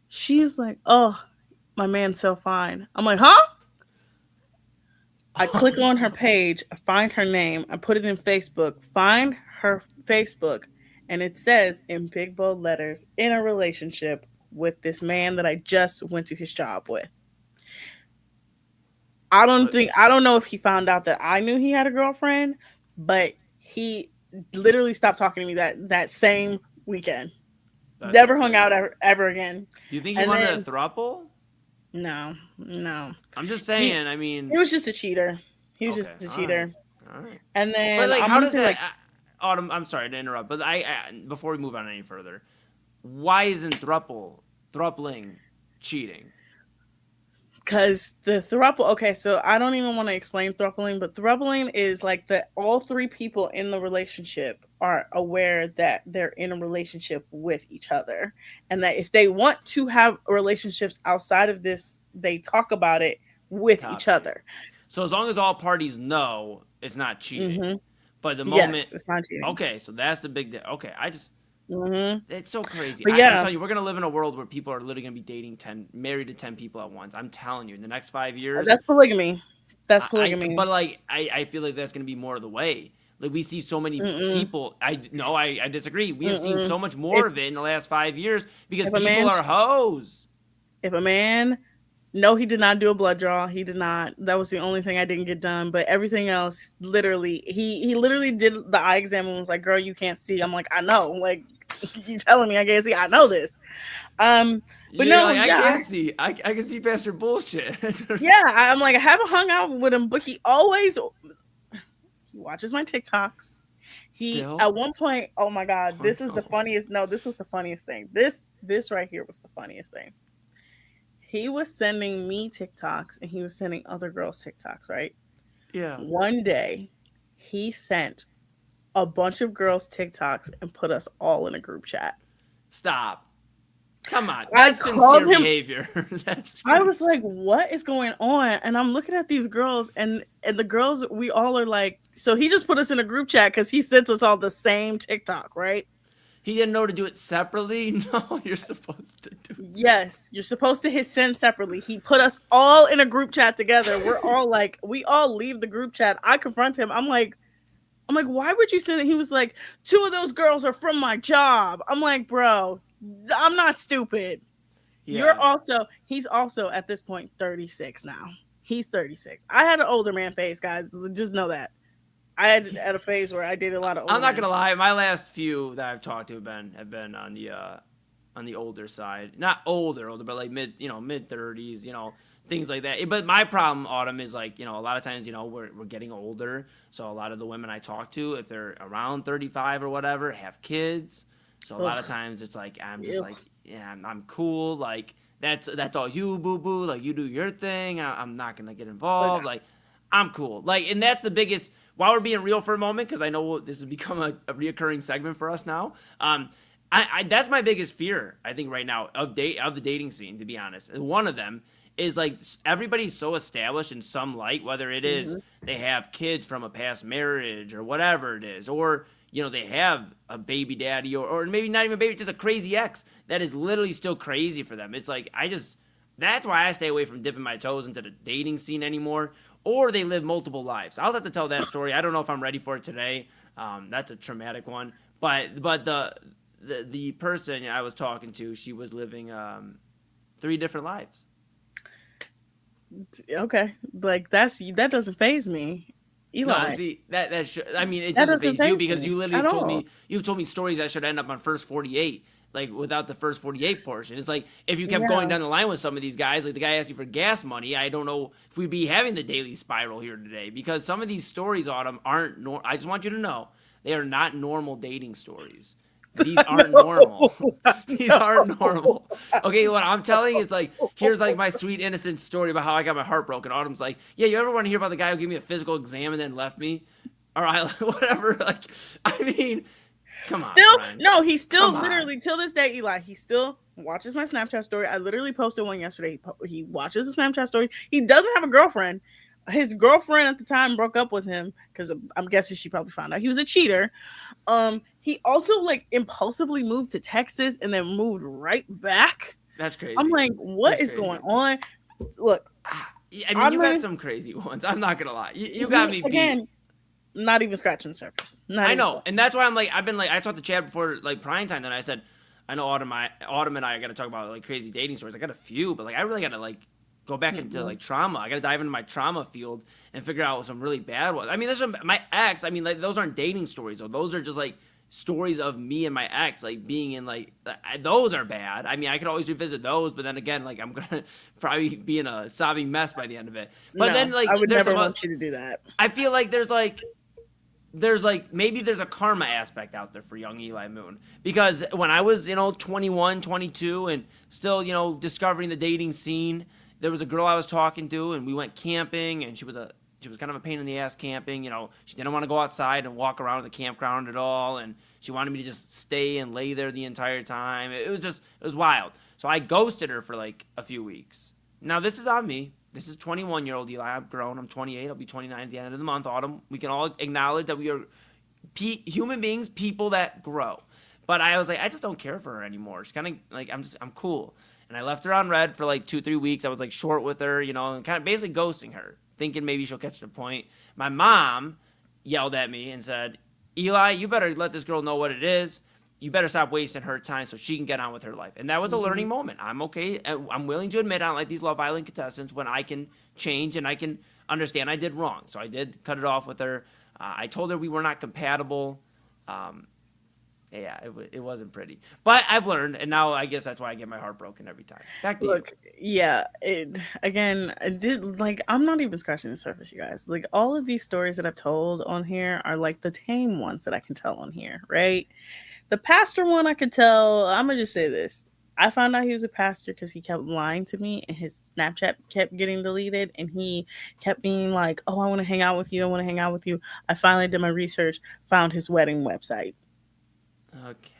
she's like, oh, my man's so fine. I'm like, huh? I click on her page, I find her name, I put it in Facebook, find her Facebook, and it says in big bold letters, in a relationship with this man that I just went to his job with. I don't know if he found out that I knew he had a girlfriend, but he literally stopped talking to me that same weekend. That's Never crazy. hung out ever again. Do you think he wanted a throuple? No. I'm just saying. I mean, he was just a cheater. He was just a cheater. All right. And then, but like, I'm how does say, that? Autumn, I'm sorry to interrupt, but I before we move on any further, why isn't throupling cheating? Because the throuple, okay, so I don't even want to explain throupling, but throupling is like that all three people in the relationship are aware that they're in a relationship with each other. And that if they want to have relationships outside of this, they talk about it with each other. So as long as all parties know, it's not cheating. Mm-hmm. But the moment, yes, it's not cheating. Okay, so that's the big. Okay, I just. It's so crazy. But I'm telling you, we're gonna live in a world where people are literally gonna be married to 10 people at once. I'm telling you, in the next 5 years. That's polygamy. That's polygamy. But like, I feel like that's gonna be more of the way. Like we see so many people. I disagree. We have seen so much more of it in the last 5 years because people are hoes. If a man. No, he did not do a blood draw. He did not. That was the only thing I didn't get done. But everything else, literally, he literally did the eye exam and was like, "Girl, you can't see." I'm like, "I know." Like, you telling me I can't see? I know this. But no, like, I can't see. I can see past your bullshit. Yeah, I'm like, I haven't hung out with him, but he watches my TikToks. At one point, oh my God, this is the funniest. No, this was the funniest thing. This right here was the funniest thing. He was sending me TikToks and he was sending other girls TikToks, right? Yeah. One day, he sent a bunch of girls TikToks and put us all in a group chat. Stop. Come on. That's sincere behavior. I was like, what is going on? And I'm looking at these girls and the girls, we all are like, so he just put us in a group chat because he sent us all the same TikTok, right? He didn't know to do it separately? No, you're supposed to do it. Yes, you're supposed to hit send separately. He put us all in a group chat together. We're all like, we all leave the group chat. I confront him. I'm like, why would you send it? He was like, 2 of those girls are from my job. I'm like, bro, I'm not stupid. Yeah. He's also at this point 36 now. He's 36. I had an older man phase, guys. Just know that. I had at a phase where I did a lot of older I'm not gonna lie, my last few that I've talked to have been on the older side. Not older, but like mid 30s, things like that. But my problem, Autumn, is like, a lot of times, we're getting older. So a lot of the women I talk to, if they're around 35 or whatever, have kids. So a lot of times it's like I'm just like, yeah, I'm cool. Like that's all you, boo boo. Like you do your thing. I'm not gonna get involved. Like I'm cool. Like, and that's the biggest. While we're being real for a moment, because I know this has become a reoccurring segment for us now. That's my biggest fear, I think, right now of the dating scene, to be honest. And one of them is like everybody's so established in some light, whether it is they have kids from a past marriage or whatever it is, or they have a baby daddy or maybe not even a baby, just a crazy ex that is literally still crazy for them. It's like that's why I stay away from dipping my toes into the dating scene anymore. Or they live multiple lives. I'll have to tell that story. I don't know if I'm ready for it today. That's a traumatic one. But the person I was talking to, she was living 3 different lives. Okay, like that doesn't faze me. Eli. No, see it doesn't faze you because you literally told me stories that should end up on First 48. Like without the first 48 portion. It's like if you kept going down the line with some of these guys, like the guy asked you for gas money, I don't know if we'd be having the daily spiral here today because some of these stories, Autumn, aren't I just want you to know they are not normal dating stories. These aren't normal. These aren't normal. Okay, what I'm telling you is like, here's like my sweet innocent story about how I got my heart broken. Autumn's like, yeah, you ever want to hear about the guy who gave me a physical exam and then left me? Or whatever. Like, I mean, come on. No, he still literally till this day, Eli, he still watches my Snapchat story. I literally posted one yesterday. He watches the Snapchat story. He doesn't have a girlfriend. His girlfriend at the time broke up with him because I'm guessing she probably found out he was a cheater. He also like impulsively moved to Texas and then moved right back. That's crazy. I'm like, what is going on? Look, I mean, you got some crazy ones. I'm not gonna lie. You got me beat. Not even scratching the surface. I know, and that's why I'm like, I talked to Chad before like Primetime, and I said, I know Autumn and I got to talk about like crazy dating stories. I got a few, but like I really got to like go back into like trauma. I got to dive into my trauma field and figure out some really bad ones. I mean, my ex. I mean, like those aren't dating stories, though. Those are just like stories of me and my ex, like being in like those are bad. I mean, I could always revisit those, but then again, like I'm gonna probably be in a sobbing mess by the end of it. But no, then like I would never want you to do that. I feel like there's maybe there's a karma aspect out there for young Eli Moon, because when I was 21, 22 and still discovering the dating scene, there was a girl I was talking to and we went camping, and she was kind of a pain in the ass camping. She didn't want to go outside and walk around the campground at all, and she wanted me to just stay and lay there the entire time. It was wild. So I ghosted her for like a few weeks. Now this is on me. This is 21-year-old Eli. I'm grown. I'm 28. I'll be 29 at the end of the month, Autumn. We can all acknowledge that we are human beings, people that grow. But I was like, I just don't care for her anymore. She's kind of like, I'm cool. And I left her on red for like 2-3 weeks. I was like short with her, and kind of basically ghosting her, thinking maybe she'll catch the point. My mom yelled at me and said, Eli, you better let this girl know what it is. You better stop wasting her time so she can get on with her life. And that was a learning moment. I'm okay. I'm willing to admit I don't like these Love Island contestants when I can change and I can understand I did wrong. So I did cut it off with her. I told her we were not compatible. It wasn't pretty. But I've learned, and now I guess that's why I get my heart broken every time. Back to you. Yeah. I'm not even scratching the surface, you guys. Like, all of these stories that I've told on here are like the tame ones that I can tell on here, right? The pastor one I could tell, I'm going to just say this. I found out he was a pastor because he kept lying to me, and his Snapchat kept getting deleted, and he kept being like, oh, I want to hang out with you. I want to hang out with you. I finally did my research, found his wedding website. Okay.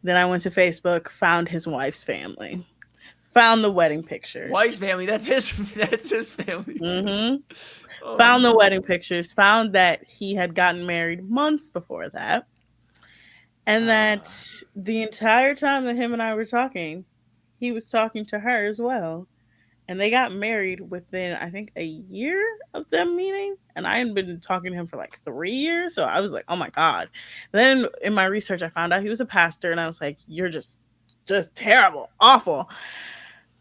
Then I went to Facebook, found his wife's family, found the wedding pictures. Wife's family, that's his family. Mm-hmm. Found the wedding pictures, found that he had gotten married months before that. And that the entire time that him and I were talking, he was talking to her as well. And they got married within, I think, a year of them meeting. And I hadn't been talking to him for like 3 years. So I was like, oh my God. Then in my research, I found out he was a pastor. And I was like, you're just terrible, awful.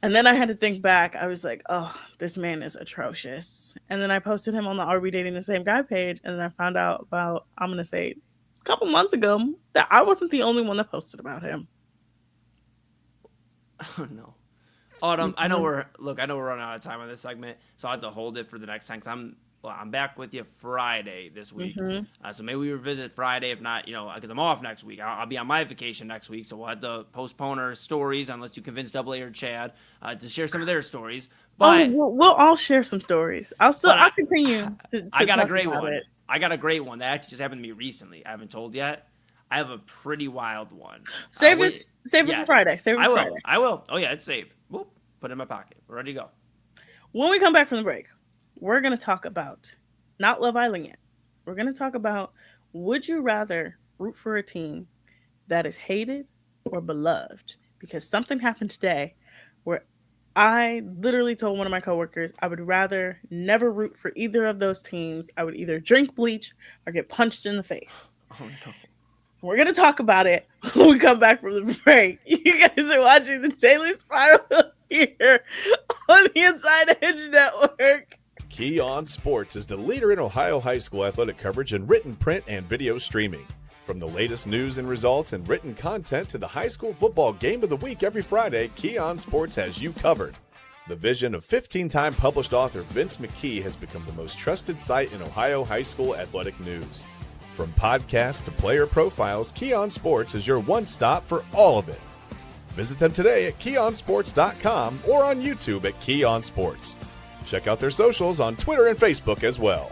And then I had to think back. I was like, oh, this man is atrocious. And then I posted him on the Are We Dating the Same Guy page. And then I found out about, I'm going to say, couple months ago, that I wasn't the only one that posted about him. Oh no, Autumn. I know we're running out of time on this segment, so I have to hold it for the next time. Cause I'm back with you Friday this week, so maybe we revisit Friday. If not, because I'm off next week. I'll be on my vacation next week, so we'll have to postpone our stories unless you convince AA or Chad to share some of their stories. But we'll all share some stories. I'll continue. I got a great one. I got a great one that actually just happened to me recently. I haven't told yet. I have a pretty wild one. Save it for Friday. I will. Oh yeah, it's saved. Whoop, put it in my pocket. We're ready to go. When we come back from the break, we're going to talk about not Love Island yet. We're going to talk about, would you rather root for a team that is hated or beloved? Because something happened today where I literally told one of my coworkers I would rather never root for either of those teams. I would either drink bleach or get punched in the face. Oh no. We're going to talk about it when we come back from the break. You guys are watching the Daily Spiral here on the Inside Edge Network. Key On Sports is the leader in Ohio high school athletic coverage in written, print, and video streaming. From the latest news and results and written content to the high school football game of the week every Friday, Key On Sports has you covered. The vision of 15-time published author Vince McKee has become the most trusted site in Ohio high school athletic news. From podcasts to player profiles, Key On Sports is your one-stop for all of it. Visit them today at keyonsports.com or on YouTube at Key On Sports. Check out their socials on Twitter and Facebook as well.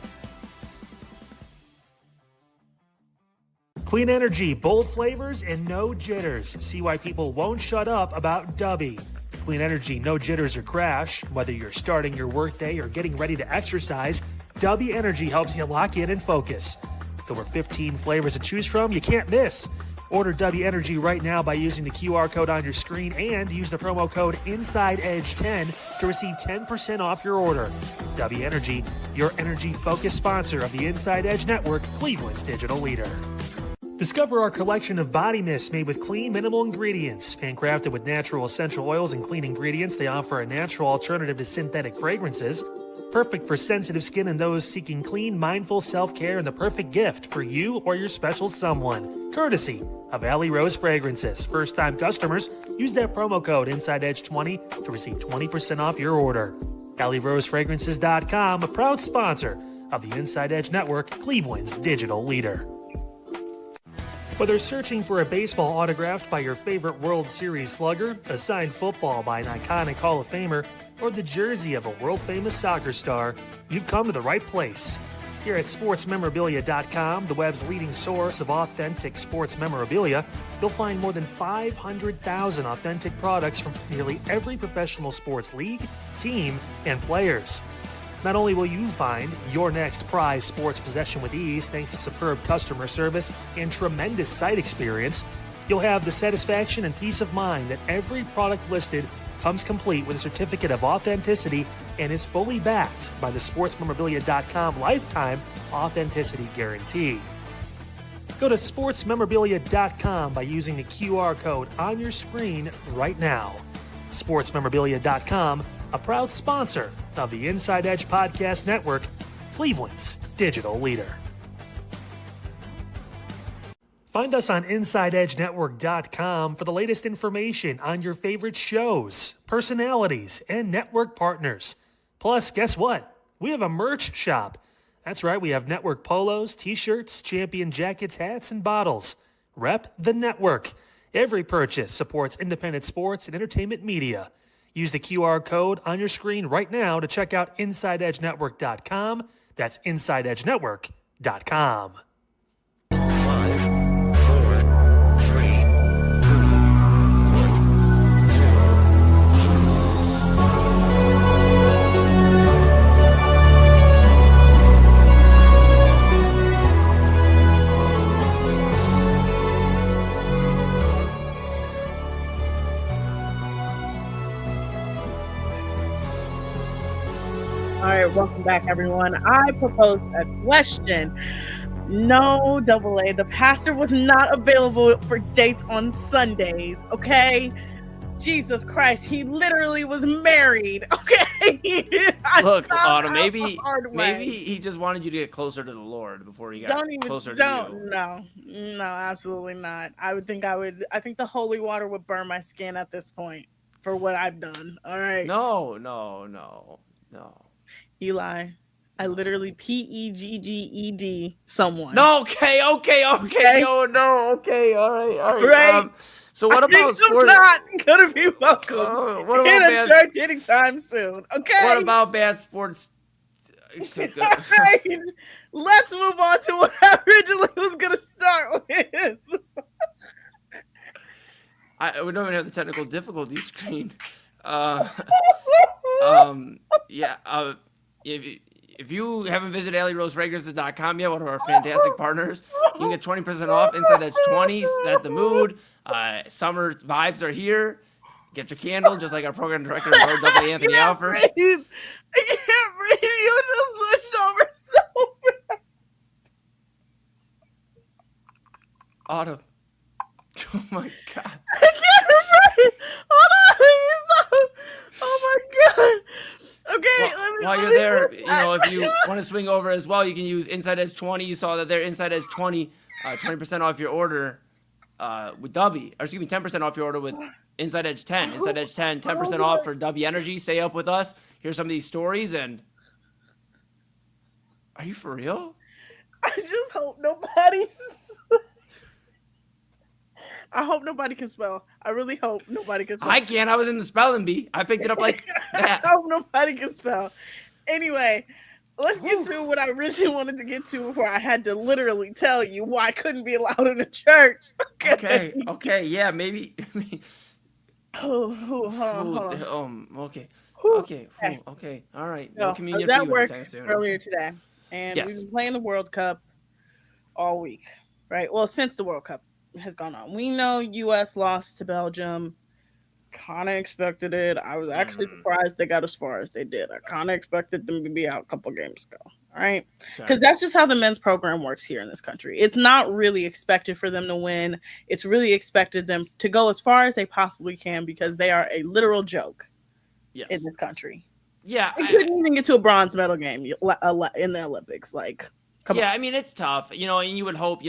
Clean energy, bold flavors, and no jitters. See why people won't shut up about Dubby. Clean energy, no jitters or crash. Whether you're starting your workday or getting ready to exercise, Dubby Energy helps you lock in and focus. With over 15 flavors to choose from, you can't miss. Order Dubby Energy right now by using the QR code on your screen and use the promo code InsideEdge10 to receive 10% off your order. Dubby Energy, your energy-focused sponsor of the Inside Edge Network, Cleveland's digital leader. Discover our collection of body mists made with clean, minimal ingredients. Handcrafted with natural essential oils and clean ingredients, they offer a natural alternative to synthetic fragrances. Perfect for sensitive skin and those seeking clean, mindful self-care, and the perfect gift for you or your special someone. Courtesy of Alley Rose Fragrances. First-time customers, use that promo code InsideEdge20 to receive 20% off your order. AlleyRoseFragrances.com, a proud sponsor of the Inside Edge Network, Cleveland's digital leader. Whether searching for a baseball autographed by your favorite World Series slugger, a signed football by an iconic Hall of Famer, or the jersey of a world-famous soccer star, you've come to the right place. Here at SportsMemorabilia.com, the web's leading source of authentic sports memorabilia, you'll find more than 500,000 authentic products from nearly every professional sports league, team, and players. Not only will you find your next prized sports possession with ease thanks to superb customer service and tremendous site experience, you'll have the satisfaction and peace of mind that every product listed comes complete with a certificate of authenticity and is fully backed by the SportsMemorabilia.com lifetime authenticity guarantee. Go to SportsMemorabilia.com by using the QR code on your screen right now. SportsMemorabilia.com, a proud sponsor of the Inside Edge Podcast Network, Cleveland's digital leader. Find us on InsideEdgeNetwork.com for the latest information on your favorite shows, personalities, and network partners. Plus, guess what? We have a merch shop. That's right, we have network polos, t-shirts, champion jackets, hats, and bottles. Rep the network. Every purchase supports independent sports and entertainment media. Use the QR code on your screen right now to check out InsideEdgeNetwork.com. That's InsideEdgeNetwork.com. All right, welcome back, everyone. I proposed a question. No, AA, the pastor was not available for dates on Sundays, okay? Jesus Christ, he literally was married, okay? Look, Autumn, maybe he just wanted you to get closer to the Lord before he got closer to you. No, absolutely not. I think the holy water would burn my skin at this point for what I've done, all right? No. Eli, I literally PEGGED someone. No, okay. Oh no, okay, all right. So what about sports? I'm not gonna be welcome in a church anytime soon. Okay. What about bad sports? Right. Let's move on to what I originally was gonna start with. We don't even have the technical difficulty screen. If you haven't visited AlleyRoseFragrances.com yet, one of our fantastic partners, you can get 20% off Inside Edge 20s. Set the mood. Summer vibes are here. Get your candle, just like our program director, Lord W. Anthony Alford. I can't breathe. You just switched over so fast. Autumn. Oh my God. I can't breathe. Hold on. Oh my God. Okay, while you're there, if you want to swing over as well, you can use Inside Edge 20. You saw that there, Inside Edge 20, 20% off your order with W. Or excuse me, 10% off your order with Inside Edge 10. Inside Edge 10, 10% off for W Energy. Stay up with us. Here's some of these stories. And are you for real? I just hope I hope nobody can spell. I really hope nobody can spell. I can't. I was in the spelling bee. I picked it up like that. I hope nobody can spell. Anyway, let's get to what I originally wanted to get to before I had to literally tell you why I couldn't be allowed in the church. Okay. Yeah, maybe. Hold on. Okay. All right. So, No communion that for you worked anytime soon. earlier today, and Yes. we've been playing the World Cup all week, right? Well, since the World Cup has gone on. We know U.S. lost to Belgium. Kind of expected it. I was actually surprised they got as far as they did. I kind of expected them to be out a couple games ago. right? Because that's just how the men's program works here in this country. It's not really expected for them to win. It's really expected them to go as far as they possibly can because they are a literal joke in this country. Yeah. They couldn't even get to a bronze medal game in the Olympics. Like, come on. I mean, it's tough, and you would hope,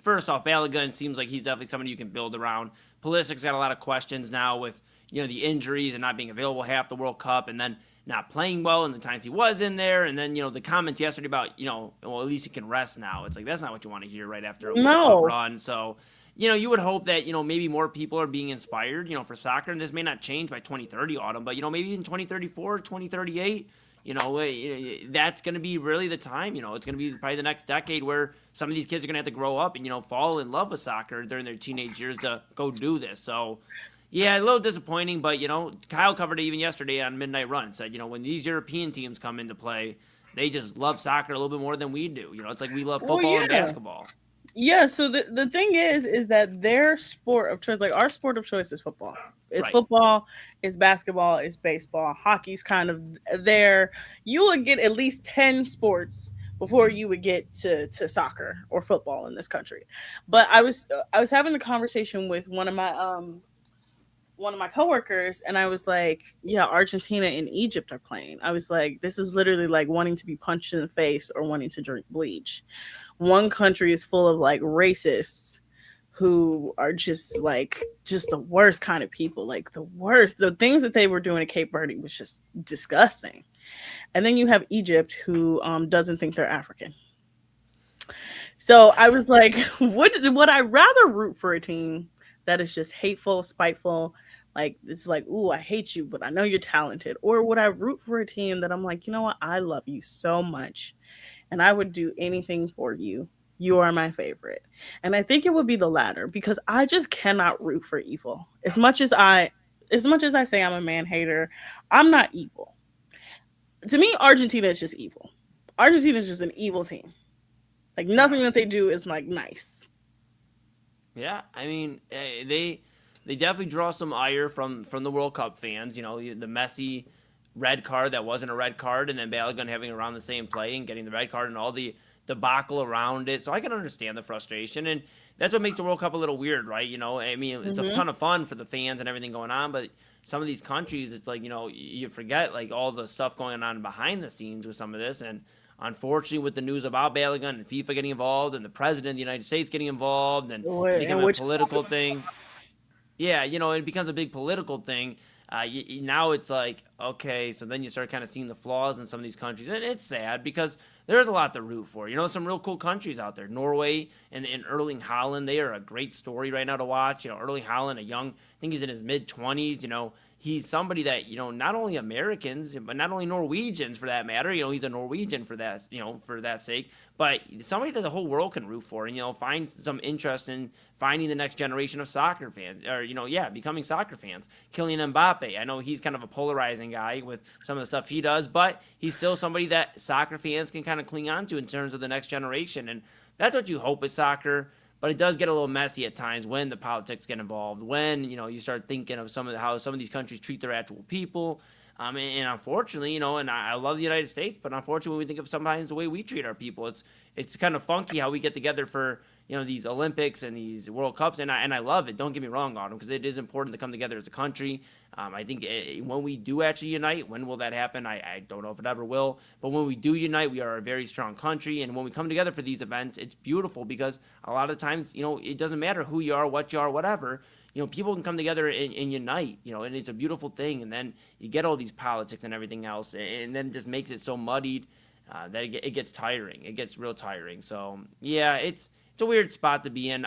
first off, Balogun seems like he's definitely somebody you can build around. Pulisic's got a lot of questions now with, the injuries and not being available half the World Cup, and then not playing well in the times he was in there, and then, the comments yesterday about, well, at least he can rest now. It's like, that's not what you want to hear right after a World Cup run. So, you would hope that, maybe more people are being inspired, for soccer, and this may not change by 2030 autumn, but, maybe in 2034, 2038, that's going to be really the time. It's going to be probably the next decade where some of these kids are going to have to grow up and, fall in love with soccer during their teenage years to go do this. So, yeah, a little disappointing, but, Kyle covered it even yesterday on Midnight Run. Said, when these European teams come into play, they just love soccer a little bit more than we do. It's like we love football and basketball. Yeah, so the thing is that their sport of choice, like our sport of choice is football. It's football, it's basketball, it's baseball. Hockey's kind of there. You would get at least 10 sports before you would get to soccer or football in this country. But I was having a conversation with one of my coworkers, and I was like, yeah, Argentina and Egypt are playing. I was like, this is literally like wanting to be punched in the face or wanting to drink bleach. One country is full of like racists who are just the worst kind of people, like the worst. The things that they were doing at Cape Verde was just disgusting. And then you have Egypt, who doesn't think they're African. So I was like, would I rather root for a team that is just hateful, spiteful, like it's like, ooh, I hate you, but I know you're talented? Or would I root for a team that I'm like, you know what, I love you so much and I would do anything for you. You are my favorite. And I think it would be the latter, because I just cannot root for evil. As much as I say I'm a man hater, I'm not evil. To me, Argentina is just evil. Argentina is just an evil team. Like nothing that they do is like nice. Yeah, I mean, they definitely draw some ire from the World Cup fans. The Messi red card that wasn't a red card, and then Balogun having around the same play and getting the red card and all the debacle around it. So I can understand the frustration, and that's what makes the World Cup a little weird, right? I mean, it's a ton of fun for the fans and everything going on, but some of these countries, it's like, you forget like all the stuff going on behind the scenes with some of this. And unfortunately, with the news about Balogun and FIFA getting involved and the president of the United States getting involved and becoming a political thing. Yeah, it becomes a big political thing. Now it's like, okay, so then you start kind of seeing the flaws in some of these countries. And it's sad because there's a lot to root for. Some real cool countries out there. Norway and Erling Haaland, they are a great story right now to watch. Erling Haaland, I think he's in his mid-20s, he's somebody that, not only Americans, but not only Norwegians for that matter, he's a Norwegian for that, for that sake, but somebody that the whole world can root for and, find some interest in finding the next generation of soccer fans or, becoming soccer fans. Kylian Mbappe, I know he's kind of a polarizing guy with some of the stuff he does, but he's still somebody that soccer fans can kind of cling on to in terms of the next generation. And that's what you hope with soccer. But it does get a little messy at times when the politics get involved, when, you start thinking of how some of these countries treat their actual people. And unfortunately, and I love the United States, but unfortunately, when we think of sometimes the way we treat our people, it's kind of funky how we get together for, these Olympics and these World Cups. And I love it. Don't get me wrong, Autumn, because it is important to come together as a country. I think when we do actually unite, when will that happen? I don't know if it ever will. But when we do unite, we are a very strong country. And when we come together for these events, it's beautiful because a lot of times, it doesn't matter who you are, what you are, whatever. People can come together and unite, and it's a beautiful thing. And then you get all these politics and everything else, and then it just makes it so muddied that it gets tiring. It gets real tiring. So, yeah, it's a weird spot to be in.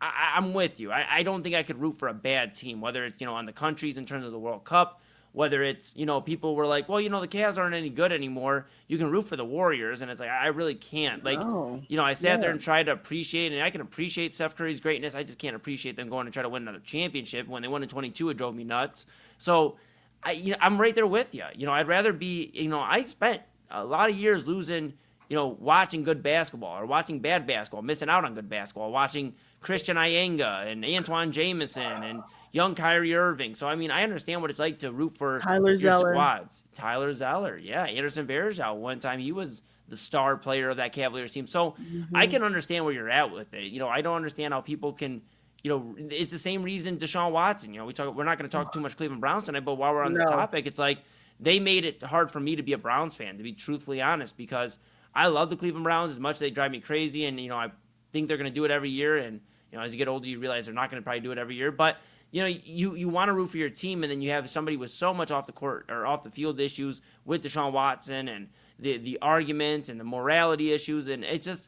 I'm with you. I don't think I could root for a bad team, whether it's, on the countries in terms of the World Cup, whether it's, people were like, well, the Cavs aren't any good anymore. You can root for the Warriors. And it's like, I really can't. Like, I sat there and tried to appreciate, and I can appreciate Steph Curry's greatness. I just can't appreciate them going to try to win another championship. When they won in 22, it drove me nuts. So, I'm right there with you. I'd rather be, I spent a lot of years losing, watching good basketball or watching bad basketball, missing out on good basketball, watching Christian Iyenga and Antoine Jamison and, young Kyrie Irving. So, I mean, I understand what it's like to root for Tyler your Zeller. squads. Tyler Zeller, yeah. Anderson Varejao, one time he was the star player of that Cavaliers team. So I can understand where you're at with it. I don't understand how people can, it's the same reason Deshaun Watson. We're not going to talk too much Cleveland Browns tonight, but while we're on this topic, it's like they made it hard for me to be a Browns fan, to be truthfully honest, because I love the Cleveland Browns as much as they drive me crazy, and I think they're going to do it every year. And as you get older, you realize they're not going to probably do it every year. But you want to root for your team, and then you have somebody with so much off the court or off the field issues with Deshaun Watson and the arguments and the morality issues, and it's just.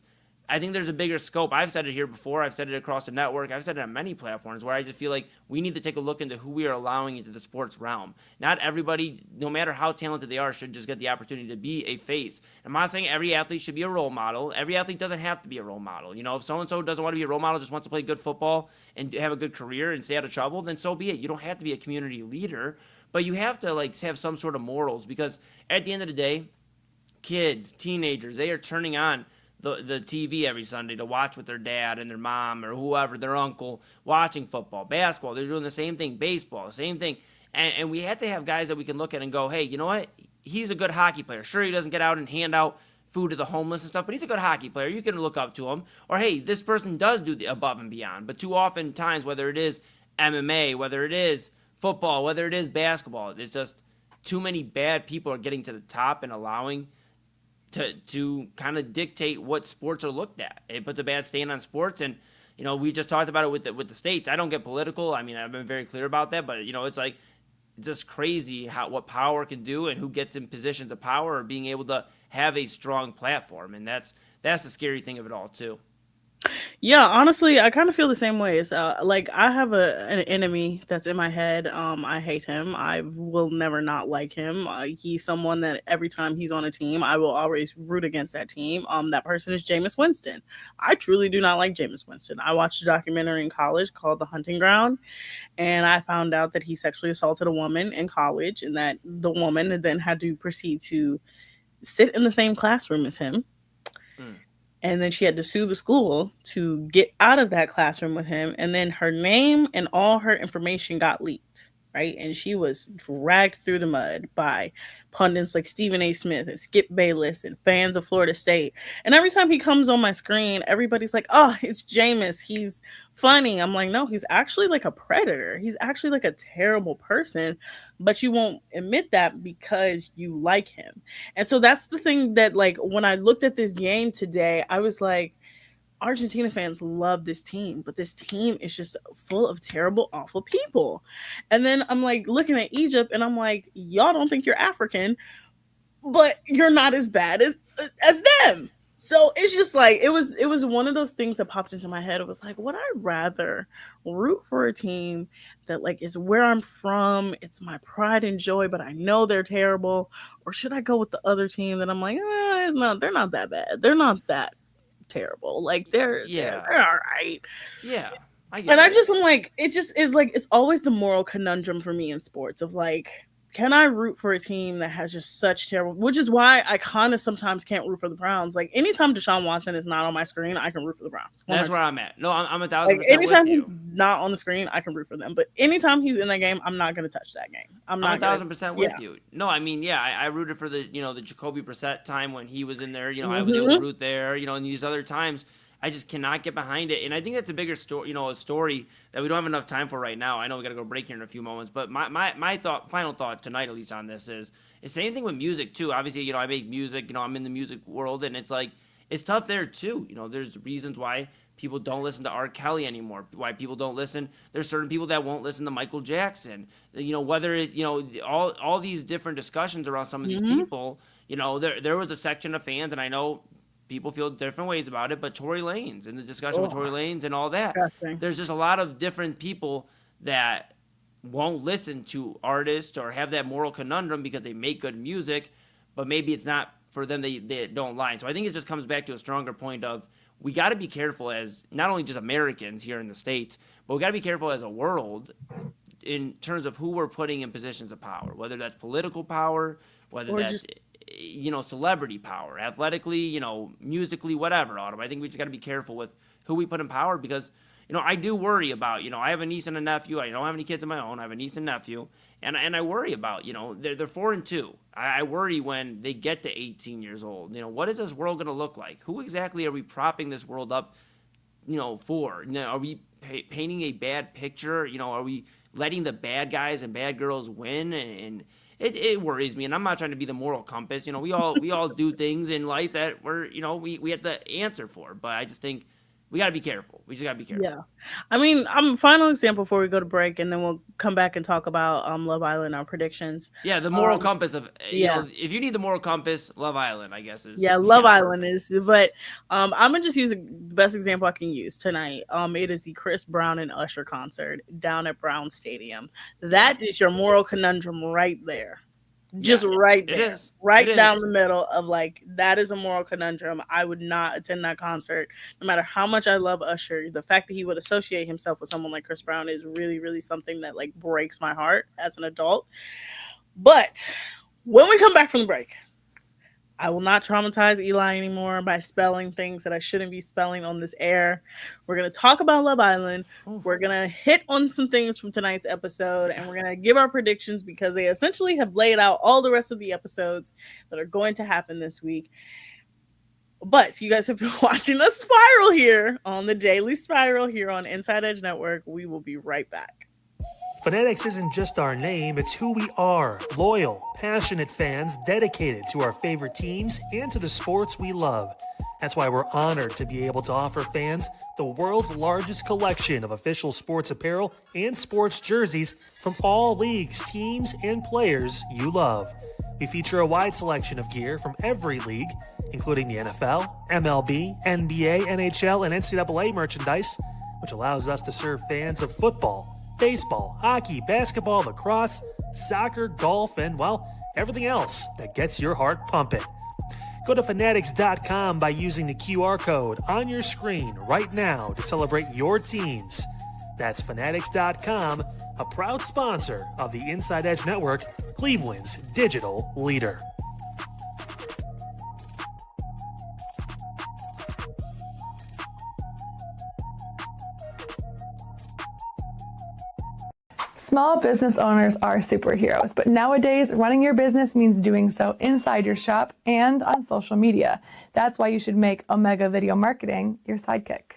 I think there's a bigger scope. I've said it here before. I've said it across the network. I've said it on many platforms where I just feel like we need to take a look into who we are allowing into the sports realm. Not everybody, no matter how talented they are, should just get the opportunity to be a face. I'm not saying every athlete should be a role model. Every athlete doesn't have to be a role model. If so-and-so doesn't want to be a role model, just wants to play good football and have a good career and stay out of trouble, then so be it. You don't have to be a community leader, but you have to have some sort of morals, because at the end of the day, kids, teenagers, they are turning on the TV every Sunday to watch with their dad and their mom or whoever, their uncle, watching football, basketball. They're doing the same thing, baseball, the same thing. And we have to have guys that we can look at and go, hey, you know what? He's a good hockey player. Sure, he doesn't get out and hand out food to the homeless and stuff, but he's a good hockey player. You can look up to him. Or, hey, this person does do the above and beyond. But too often times, whether it is MMA, whether it is football, whether it is basketball, there's just too many bad people are getting to the top and allowing to kind of dictate what sports are looked at. It puts a bad stain on sports, and we just talked about it with the states. I don't get political. I mean, I've been very clear about that, but it's like it's just crazy what power can do and who gets in positions of power or being able to have a strong platform, and that's the scary thing of it all too. Yeah, honestly, I kind of feel the same way. It's like I have an enemy that's in my head. I hate him. I will never not like him. He's someone that every time he's on a team, I will always root against that team. That person is Jameis Winston. I truly do not like Jameis Winston. I watched a documentary in college called The Hunting Ground, and I found out that he sexually assaulted a woman in college, and that the woman then had to proceed to sit in the same classroom as him. And then she had to sue the school to get out of that classroom with him. And then her name and all her information got leaked, right? And she was dragged through the mud by pundits like Stephen A. Smith and Skip Bayless and fans of Florida State. And every time he comes on my screen, everybody's like, oh, it's Jameis. He's funny. I'm like, no, he's actually like a predator. He's actually like a terrible person, but you won't admit that because you like him. And so that's the thing that, like, when I looked at this game today, I was like, Argentina fans love this team, but this team is just full of terrible, awful people. And then I'm like looking at Egypt and I'm like, y'all don't think you're African, but you're not as bad as them. So it's just like, it was one of those things that popped into my head. It was like, would I rather root for a team that like is where I'm from? It's my pride and joy, but I know they're terrible. Or should I go with the other team that I'm like, they're not that bad. They're not that terrible. Like they're all right. Yeah. I'm like, it just is like, it's always the moral conundrum for me in sports of like, can I root for a team that has just such terrible, which is why I kind of sometimes can't root for the Browns. Like anytime Deshaun Watson is not on my screen, I can root for the Browns. 100%. That's where I'm at. No, I'm 1,000% like, anytime with you. he's not on the screen, I can root for them. But anytime he's in that game, I'm not going to touch that game. I'm 1,000% with you. No, I mean, yeah, I rooted for the Jacoby Brissett time when he was in there. I was able to root there. And these other times, I just cannot get behind it. And I think that's a bigger story, a story that we don't have enough time for right now. I know we got to go break here in a few moments, but my final thought tonight, at least on this, is the same thing with music too. Obviously, I make music, I'm in the music world, and it's like, it's tough there too. There's reasons why people don't listen to R. Kelly anymore, why people don't listen. There's certain people that won't listen to Michael Jackson. Whether it, all these different discussions around some of these people, there was a section of fans, and I know people feel different ways about it, but Tory Lanez and the discussion with Tory Lanez and all that, there's just a lot of different people that won't listen to artists or have that moral conundrum because they make good music, but maybe it's not for them, they don't lie. So I think it just comes back to a stronger point of we got to be careful as not only just Americans here in the States, but we got to be careful as a world in terms of who we're putting in positions of power, whether that's political power, whether that's celebrity power, athletically, musically, whatever, Autumn. I think we just got to be careful with who we put in power because, I do worry about, I have a niece and a nephew. I don't have any kids of my own. I have a niece and nephew. And I worry about, they're 4-2. I worry when they get to 18 years old. What is this world going to look like? Who exactly are we propping this world up, for? Are we painting a bad picture? Are we letting the bad guys and bad girls win? And it worries me. And I'm not trying to be the moral compass. We all do things in life that we have to answer for. But I just think we got to be careful. We just got to be careful. Yeah. I mean, final example before we go to break, and then we'll come back and talk about Love Island, our predictions. Yeah, the moral compass of, if you need the moral compass, Love Island, I guess is. Yeah, Love Island is, but I'm going to just use the best example I can use tonight. It is the Chris Brown and Usher concert down at Brown Stadium. That is your moral conundrum right there. Just right there, right down the middle of that is a moral conundrum. I would not attend that concert, no matter how much I love Usher. The fact that he would associate himself with someone like Chris Brown is really, really something that breaks my heart as an adult. But when we come back from the break, I will not traumatize Eli anymore by spelling things that I shouldn't be spelling on this air. We're going to talk about Love Island. We're going to hit on some things from tonight's episode, and we're going to give our predictions because they essentially have laid out all the rest of the episodes that are going to happen this week. But you guys have been watching us spiral here on the Daily Spiral here on Inside Edge Network. We will be right back. Fanatics isn't just our name, it's who we are. Loyal, passionate fans dedicated to our favorite teams and to the sports we love. That's why we're honored to be able to offer fans the world's largest collection of official sports apparel and sports jerseys from all leagues, teams, and players you love. We feature a wide selection of gear from every league, including the NFL, MLB, NBA, NHL, and NCAA merchandise, which allows us to serve fans of football, baseball, hockey, basketball, lacrosse, soccer, golf, and, everything else that gets your heart pumping. Go to fanatics.com by using the QR code on your screen right now to celebrate your teams. That's fanatics.com, a proud sponsor of the Inside Edge Network, Cleveland's digital leader. Small business owners are superheroes, but nowadays running your business means doing so inside your shop and on social media. That's why you should make Omega Video Marketing your sidekick.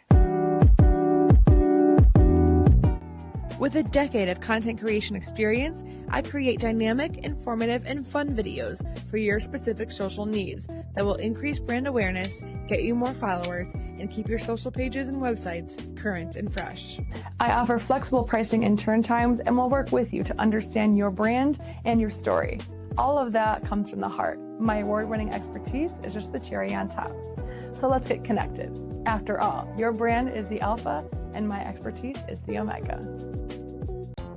With a decade of content creation experience, I create dynamic, informative, and fun videos for your specific social needs that will increase brand awareness, get you more followers, and keep your social pages and websites current and fresh. I offer flexible pricing and turn times and will work with you to understand your brand and your story. All of that comes from the heart. My award-winning expertise is just the cherry on top. So let's get connected. After all, your brand is the alpha and my expertise is the omega.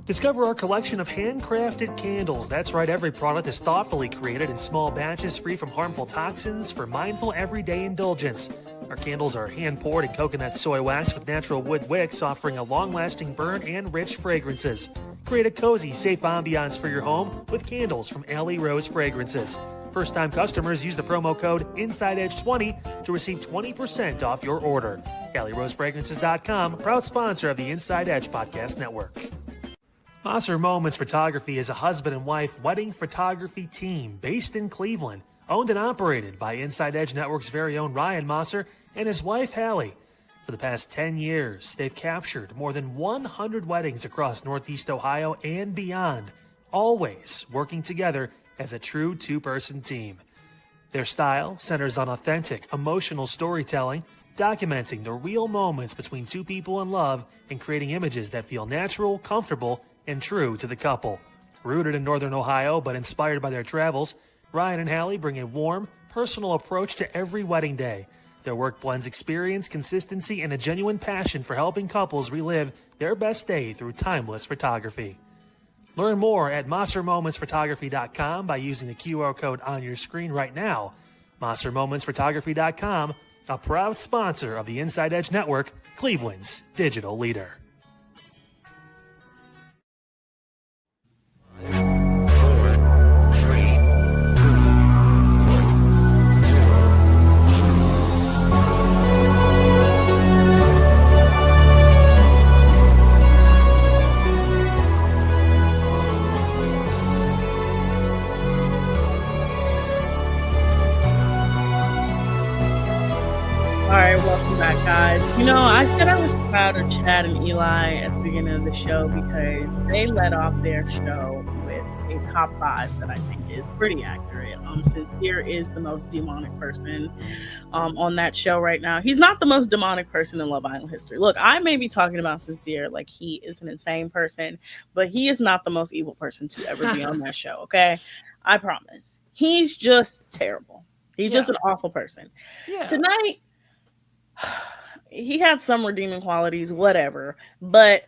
Discover our collection of handcrafted candles. That's right, every product is thoughtfully created in small batches free from harmful toxins for mindful everyday indulgence. Our candles are hand-poured in coconut soy wax with natural wood wicks, offering a long-lasting burn and rich fragrances. Create a cozy, safe ambiance for your home with candles from Alley Rose Fragrances. First-time customers use the promo code InsideEdge20 to receive 20% off your order. AlleyRoseFragrances.com, proud sponsor of the Inside Edge Podcast Network. Moser Moments Photography is a husband and wife wedding photography team based in Cleveland, owned and operated by Inside Edge Network's very own Ryan Moser and his wife Hallie. For the past 10 years, they've captured more than 100 weddings across Northeast Ohio and beyond, always working together as a true two-person team. Their style centers on authentic, emotional storytelling, documenting the real moments between two people in love and creating images that feel natural, comfortable, and true to the couple. Rooted in Northern Ohio but inspired by their travels, Ryan and Hallie bring a warm, personal approach to every wedding day. Their work blends experience, consistency, and a genuine passion for helping couples relive their best day through timeless photography. Learn more at MoserMomentsPhotography.com by using the QR code on your screen right now. MoserMomentsPhotography.com, a proud sponsor of the Inside Edge Network, Cleveland's digital leader. All right, welcome back, guys. I said I was proud of Chad and Eli at the beginning of the show because they led off their show with a top 5 that I think is pretty accurate. Sincere is the most demonic person on that show right now. He's not the most demonic person in Love Island history. Look, I may be talking about Sincere like he is an insane person, but he is not the most evil person to ever be on that show, okay? I promise. He's just terrible. He's just an awful person. Yeah. Tonight, he had some redeeming qualities, whatever. But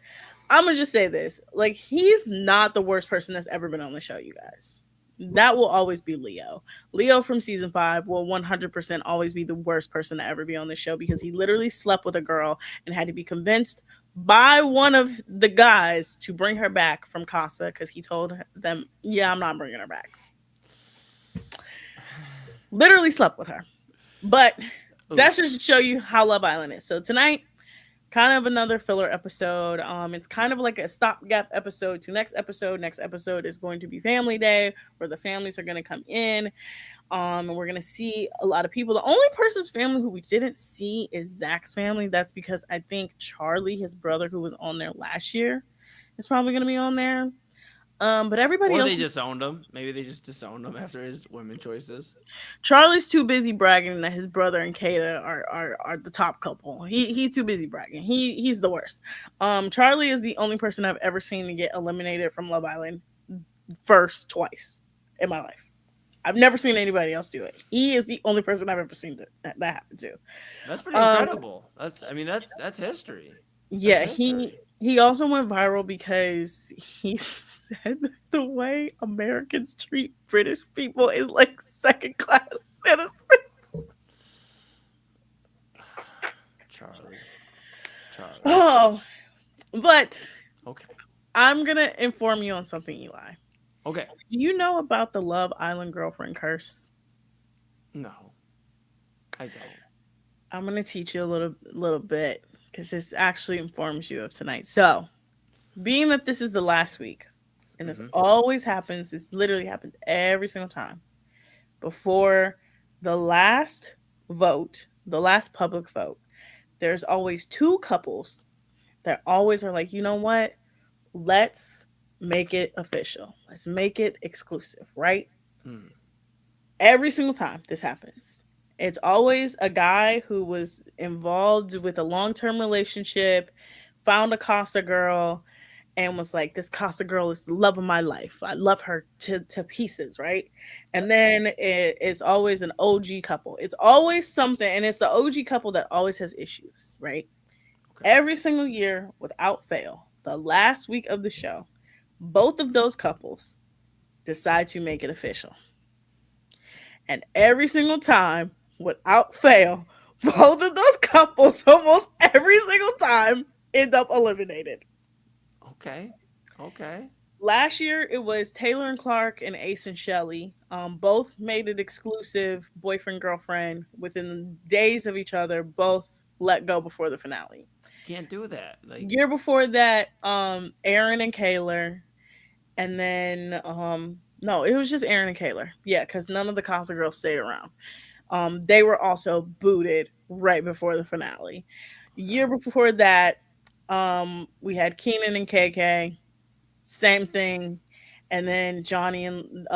I'm going to just say this. Like, he's not the worst person that's ever been on the show, you guys. That will always be Leo. Leo from season 5 will 100% always be the worst person to ever be on the show because he literally slept with a girl and had to be convinced by one of the guys to bring her back from Casa because he told them, yeah, I'm not bringing her back. Literally slept with her. But that's just to show you how Love Island is. So tonight, kind of another filler episode. It's kind of like a stopgap episode to next episode. Next episode is going to be Family Day, where the families are going to come in. And we're going to see a lot of people. The only person's family who we didn't see is Zach's family. That's because I think Charlie, his brother, who was on there last year, is probably going to be on there. But everybody else, they disowned him. Maybe they just disowned him after his women choices. Charlie's too busy bragging that his brother and Kayla are the top couple. He's too busy bragging. He's the worst. Charlie is the only person I've ever seen to get eliminated from Love Island first twice in my life. I've never seen anybody else do it. He is the only person I've ever seen that happen to. That's pretty incredible. That's history. Yeah, he also went viral because he said that the way Americans treat British people is like second-class citizens. Charlie. Oh, but okay. I'm going to inform you on something, Eli. Okay. Do you know about the Love Island girlfriend curse? No, I don't. I'm going to teach you a little bit because this actually informs you of tonight. So, being that this is the last week, and this always happens, this literally happens every single time, before the last vote, the last public vote, there's always 2 couples that always are like, you know what? Let's make it official. Let's make it exclusive, right? Every single time this happens. It's always a guy who was involved with a long-term relationship, found a Casa girl, and was like, this Casa girl is the love of my life. I love her to pieces, right? And then it's always an OG couple. It's always something, and it's the OG couple that always has issues, right? Okay. Every single year, without fail, the last week of the show, both of those couples decide to make it official. And every single time, without fail, both of those couples almost every single time end up eliminated. Okay. Last year, it was Taylor and Clark and Ace and Shelly. Both made it exclusive boyfriend-girlfriend. Within days of each other, both let go before the finale. Can't do that. Year before that, Aaron and Kaylor. And then, no, it was just Aaron and Kaylor. Yeah, because none of the Casa girls stayed around. They were also booted right before the finale. Year before that, we had Keenan and KK, same thing, and then Johnny and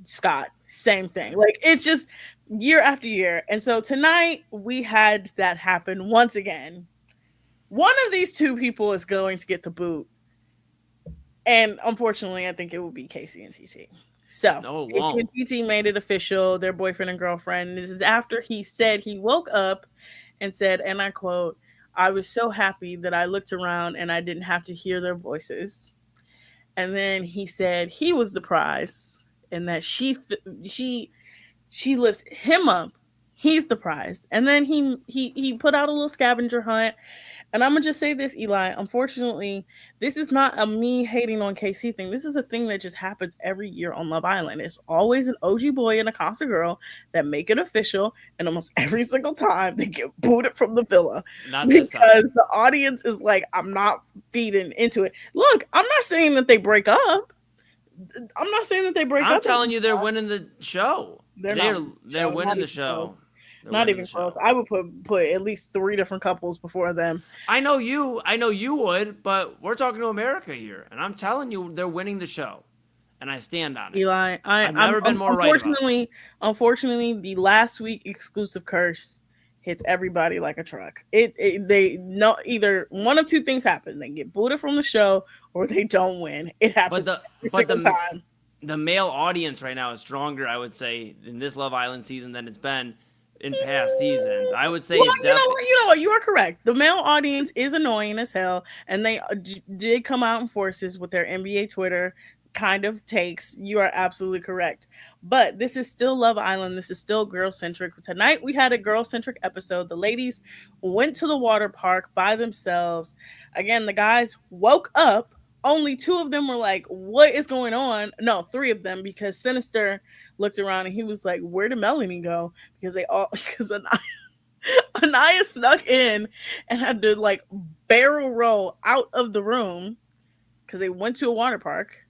Scott, same thing. Like, it's just year after year. And so tonight we had that happen once again. One of these 2 people is going to get the boot, and unfortunately, I think it will be Casey and TT. So, Casey and TT made it official. Their boyfriend and girlfriend. This is after he said he woke up and said, and I quote, "I was so happy that I looked around and I didn't have to hear their voices." And then he said he was the prize and that she lifts him up. He's the prize. And then he put out a little scavenger hunt. And I'm going to just say this, Eli. Unfortunately, this is not a me hating on KC thing. This is a thing that just happens every year on Love Island. It's always an OG boy and a Casa girl that make it official. And almost every single time they get booted from the villa. Because the audience is like, I'm not feeding into it. Look, I'm not saying that they break up. I'm telling you they're winning the show. They're winning the show. Not even close. I would put at least 3 different couples before them. I know you would, but we're talking to America here, and I'm telling you, they're winning the show, and I stand on it. Eli, I've never been more right about it. Unfortunately, the last week exclusive curse hits everybody like a truck. Either one of 2 things happen: they get booted from the show, or they don't win. It happens every single time. The male audience right now is stronger, I would say, in this Love Island season than it's been in past seasons. I would say it's definitely. You know what? You are correct. The male audience is annoying as hell, and they did come out in forces with their NBA Twitter kind of takes. You are absolutely correct. But this is still Love Island. This is still girl-centric. Tonight we had a girl-centric episode. The ladies went to the water park by themselves. Again, the guys woke up. Only 2 of them were like, what is going on? No, 3 of them, because Sinister looked around and he was like, where did Melanie go? Because Anaya snuck in and had to like barrel roll out of the room because they went to a water park.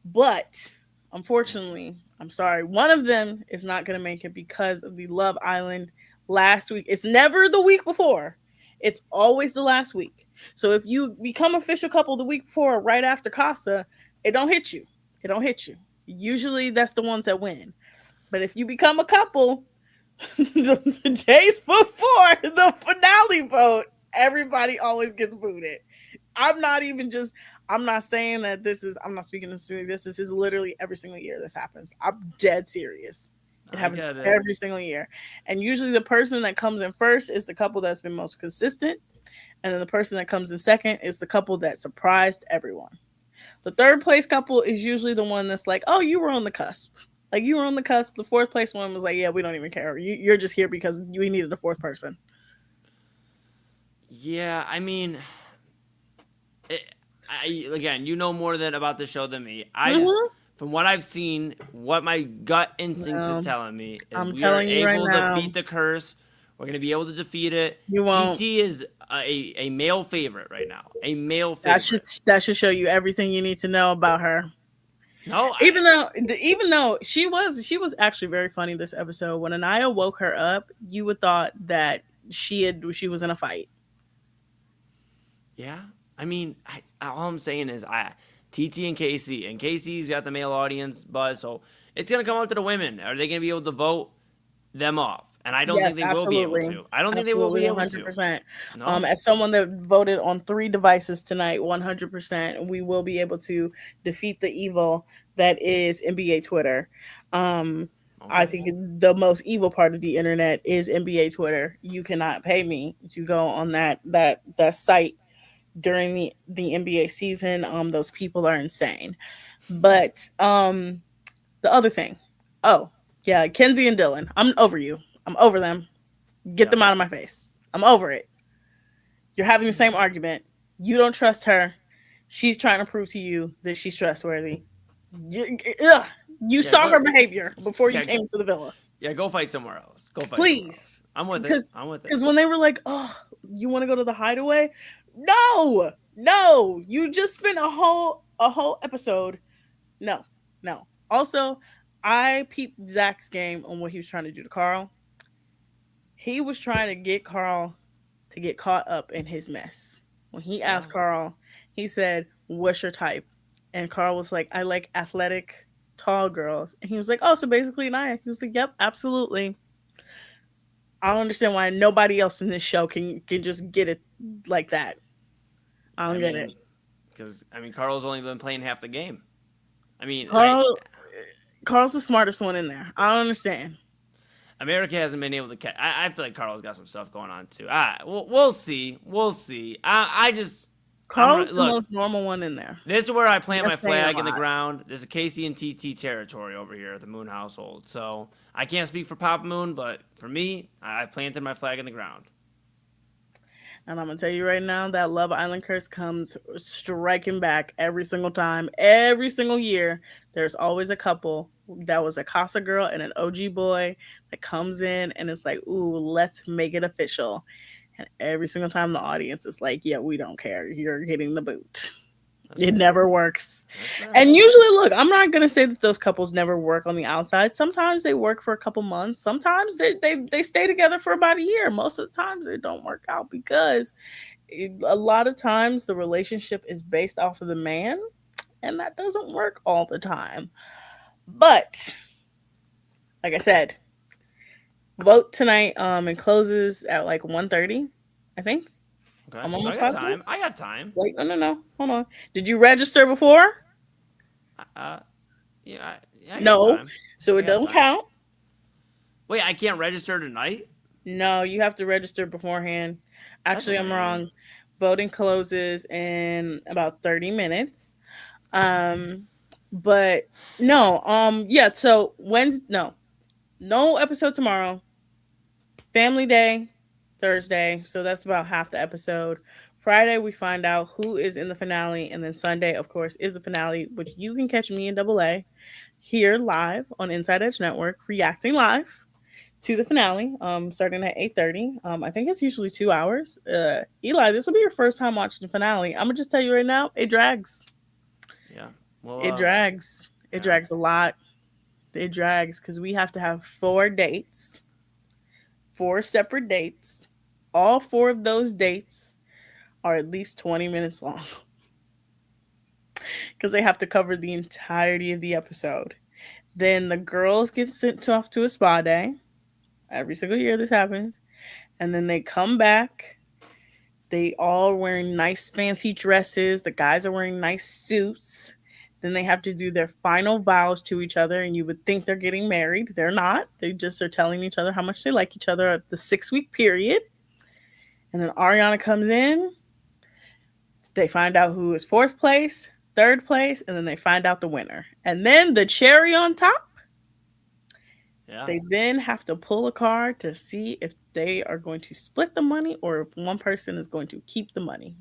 But unfortunately, I'm sorry, one of them is not going to make it because of the Love Island last week. It's never the week before. It's always the last week. So if you become official couple the week before, right after Casa, it don't hit you. It don't hit you. Usually that's the ones that win. But if you become a couple the days before the finale vote, everybody always gets booted. I'm not saying that I'm not speaking this is literally every single year this happens. I'm dead serious. It happens every single year. And usually the person that comes in first is the couple that's been most consistent. And then the person that comes in second is the couple that surprised everyone. The third place couple is usually the one that's like, oh, you were on the cusp. Like, you were on the cusp. The fourth place one was like, yeah, we don't even care. You're just here because we needed a 4th person. Yeah, I mean, again, you know more about the show than me. From what I've seen, what my gut instinct is telling me is we are able to beat the curse. We're going to be able to defeat it. You won't. TT is a male favorite right now. A male favorite. That should show you everything you need to know about her. No, even though she was actually very funny this episode. When Anaya woke her up, you would thought that she was in a fight. Yeah, I mean, all I'm saying is TT and Casey's got the male audience buzz, so it's gonna come up to the women. Are they gonna be able to vote them off? And I don't think they will be able to. I don't think they will be able 100%. To. No. As someone that voted on 3 devices tonight, 100%, we will be able to defeat the evil that is NBA Twitter. I think the most evil part of the internet is NBA Twitter. You cannot pay me to go on that site during the NBA season. Those people are insane. But the other thing, Kenzie and Dylan, I'm over you. I'm over them. Get them out of my face. I'm over it. You're having the same argument. You don't trust her. She's trying to prove to you that she's trustworthy. You saw her behavior before you came to the villa. Yeah, go fight somewhere else. Go fight. Please. I'm with it. I'm with it. Because when they were like, oh, you want to go to the hideaway? No. You just spent a whole episode. No. Also, I peeped Zach's game on what he was trying to do to Carl. He was trying to get Carl to get caught up in his mess. When he asked Carl, he said, what's your type? And Carl was like, I like athletic, tall girls. And he was like, oh, so basically Naya. He was like, yep, absolutely. I don't understand why nobody else in this show can just get it like that. I don't get it. Because, Carl's only been playing half the game. Carl's the smartest one in there. I don't understand. America hasn't been able to catch. I feel like Carl's got some stuff going on too. We'll see. Carl's the most normal one in there. This is where I plant my flag in the ground. There's a Casey and TT territory over here at the Moon household. So I can't speak for Papa Moon, but for me, I planted my flag in the ground. And I'm going to tell you right now, that Love Island curse comes striking back every single time. Every single year, there's always a couple that was a Casa girl and an OG boy that comes in and it's like, ooh, let's make it official. And every single time the audience is like, yeah, we don't care. You're getting the boot. It never works. And usually, look, I'm not gonna say that those couples never work on the outside. Sometimes they work for a couple months. Sometimes they stay together for about a year. Most of the times they don't work out because a lot of times the relationship is based off of the man, and that doesn't work all the time. But like I said, vote tonight and closes at like 1:30, I think. Okay. I'm almost positive. I got time. Wait, no. Hold on. Did you register before? Yeah. No. So it doesn't count. Wait, I can't register tonight? No, you have to register beforehand. Actually, I'm wrong. Voting closes in about 30 minutes. But no, yeah, so Wednesday, no episode tomorrow. Family Day, Thursday, so that's about half the episode. Friday, we find out who is in the finale, and then Sunday, of course, is the finale, which you can catch me and Double A here live on Inside Edge Network, reacting live to the finale, starting at 8:30. I think it's usually 2 hours. Eli, this will be your first time watching the finale. I'm gonna just tell you right now, it drags. Yeah, well, it drags. It drags a lot. It drags because we have to have 4 dates, 4 separate dates. All 4 of those dates are at least 20 minutes long because they have to cover the entirety of the episode. Then the girls get sent off to a spa day. Every single year this happens. And then they come back. They all wearing nice fancy dresses. The guys are wearing nice suits. Then they have to do their final vows to each other, and you would think they're getting married. They're not. They just are telling each other how much they like each other at the 6-week period. And then Ariana comes in. They find out who is 4th place, 3rd place, and then they find out the winner. And then the cherry on top, they then have to pull a card to see if they are going to split the money or if one person is going to keep the money.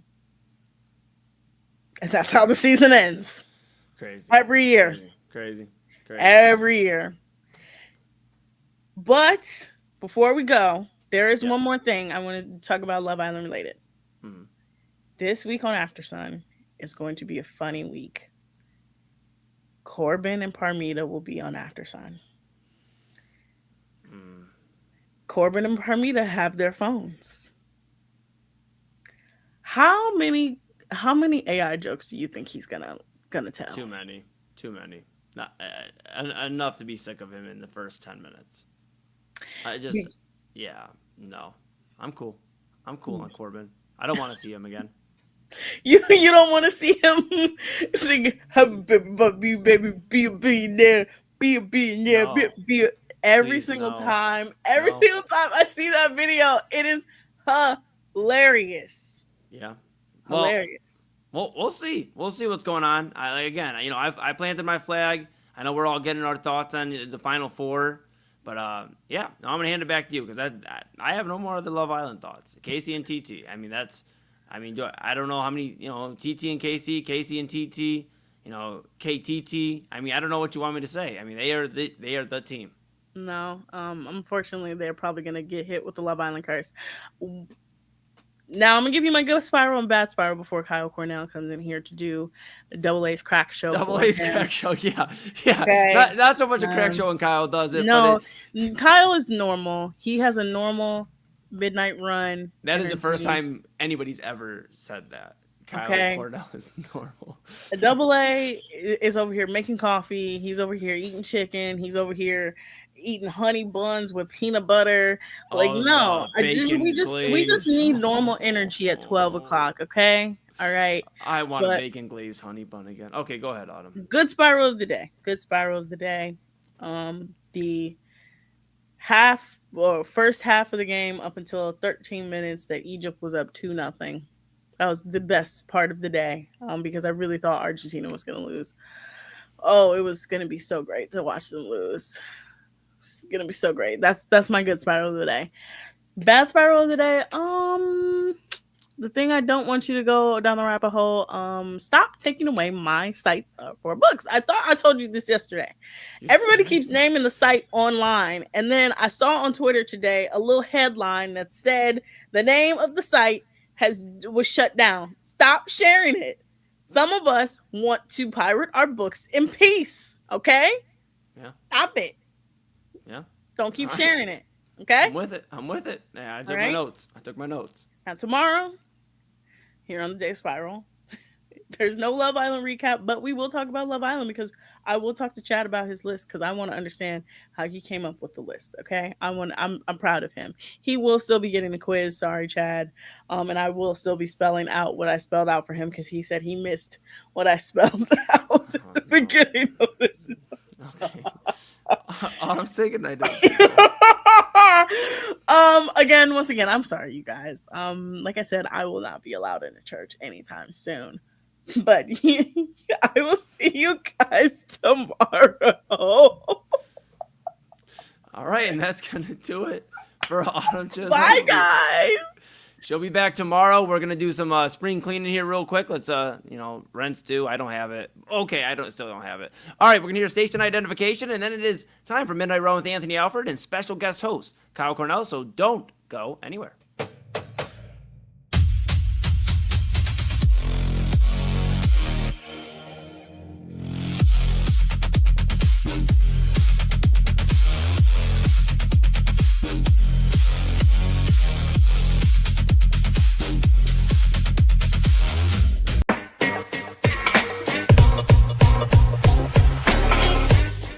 And that's how the season ends. Crazy. Every year. Crazy. Every year. But before we go, there is one more thing I want to talk about Love Island related. Mm-hmm. This week on After Sun is going to be a funny week. Corbin and Parmita will be on After Sun. Corbin and Parmita have their phones. How many AI jokes do you think he's gonna tell? Too many. Not enough to be sick of him in the first 10 minutes. No. I'm cool on Corbin. I don't want to see him again. You don't want to see him sing baby, be a billionaire, be a billionaire, be a every single time I see that video, it is hilarious. Yeah, hilarious. Well, we'll see what's going on. I planted my flag. I know we're all getting our thoughts on the final 4, but I'm gonna hand it back to you because I have no more of the Love Island thoughts. Casey and TT. I don't know how many TT and Casey and TT. KTT. I don't know what you want me to say. They are the team. No, unfortunately, they're probably gonna get hit with the Love Island curse. Now I'm gonna give you my good spiral and bad spiral before Kyle Cornell comes in here to do Double A's crack show. Double A's crack show, yeah. Okay. Not so much a crack show when Kyle does it. No, Kyle is normal. He has a normal midnight run. That is the first time anybody's ever said that. Kyle Cornell is normal. Double A is over here making coffee. He's over here eating chicken. He's over here eating honey buns with peanut butter. We just need normal energy at 12 o'clock. Okay. All right. I want a bacon glazed honey bun again. Okay, go ahead, Autumn. Good spiral of the day. The first half of the game up until 13 minutes that Egypt was up 2-0. That was the best part of the day because I really thought Argentina was going to lose. Oh, it was going to be so great to watch them lose. It's going to be so great. That's my good spiral of the day. Bad spiral of the day. The thing I don't want you to go down the rabbit hole. Stop taking away my sites for books. I thought I told you this yesterday. Everybody keeps naming the site online. And then I saw on Twitter today a little headline that said the name of the site was shut down. Stop sharing it. Some of us want to pirate our books in peace. Okay? Yeah. Stop it. Yeah. Don't keep sharing it. Okay? I'm with it. Yeah, I took my notes. Now, tomorrow, here on the Day Spiral, there's no Love Island recap, but we will talk about Love Island because I will talk to Chad about his list because I want to understand how he came up with the list. Okay, I'm proud of him. He will still be getting the quiz. Sorry, Chad. And I will still be spelling out what I spelled out for him because he said he missed what I spelled out at the beginning of this. Okay. I'm thinking I don't. Once again, I'm sorry, you guys. Like I said, I will not be allowed in a church anytime soon. But I will see you guys tomorrow. All right, and that's gonna do it for Autumn Chisholm. Bye, guys. She'll be back tomorrow. We're gonna do some spring cleaning here real quick. Let's rents due. I don't have it. Okay, still don't have it. All right, we're gonna hear station identification, and then it is time for Midnight Run with Anthony Alford and special guest host Kyle Cornell. So don't go anywhere.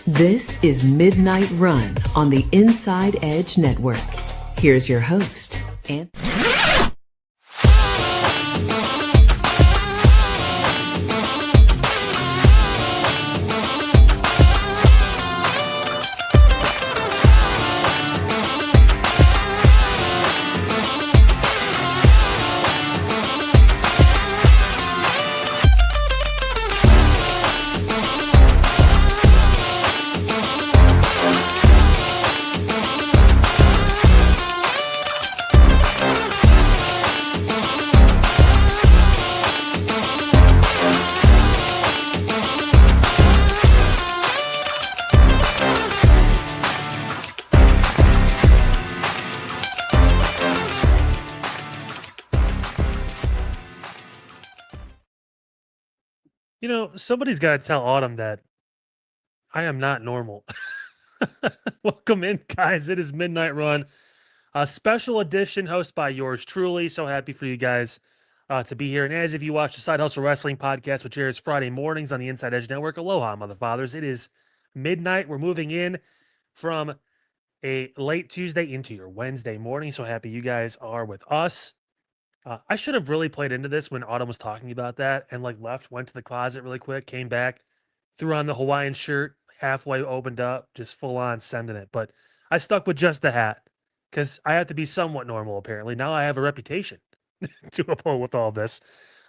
This is Midnight Run on the Inside Edge Network. Here's your host, Anthony. You know, somebody's got to tell Autumn that I am not normal. Welcome in, guys. It is Midnight Run, a special edition hosted by yours truly. So happy for you guys to be here. And as if you watch the Side Hustle Wrestling podcast, which airs Friday mornings on the Inside Edge Network, aloha, mother fathers. It is midnight. We're moving in from a late Tuesday into your Wednesday morning. So happy you guys are with us. I should have really played into this when Autumn was talking about that and left, went to the closet really quick, came back, threw on the Hawaiian shirt, halfway opened up, just full on sending it. But I stuck with just the hat because I have to be somewhat normal, apparently. Now I have a reputation to uphold with all this.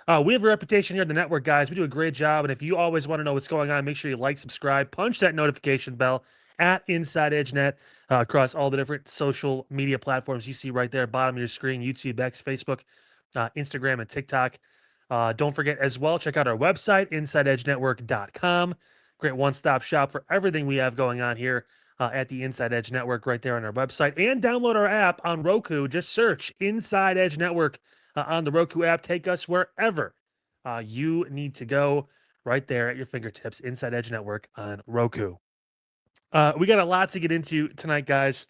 We have a reputation here at the network, guys. We do a great job. And if you always want to know what's going on, make sure you like, subscribe, punch that notification bell at Inside Edge Net across all the different social media platforms you see right there, bottom of your screen, YouTube, X, Facebook, Instagram, and TikTok. Don't forget as well, check out our website, InsideEdgeNetwork.com. Great one-stop shop for everything we have going on here at the Inside Edge Network right there on our website. And download our app on Roku. Just search Inside Edge Network on the Roku app. Take us wherever you need to go, right there at your fingertips. Inside Edge Network on Roku. We got a lot to get into tonight, guys.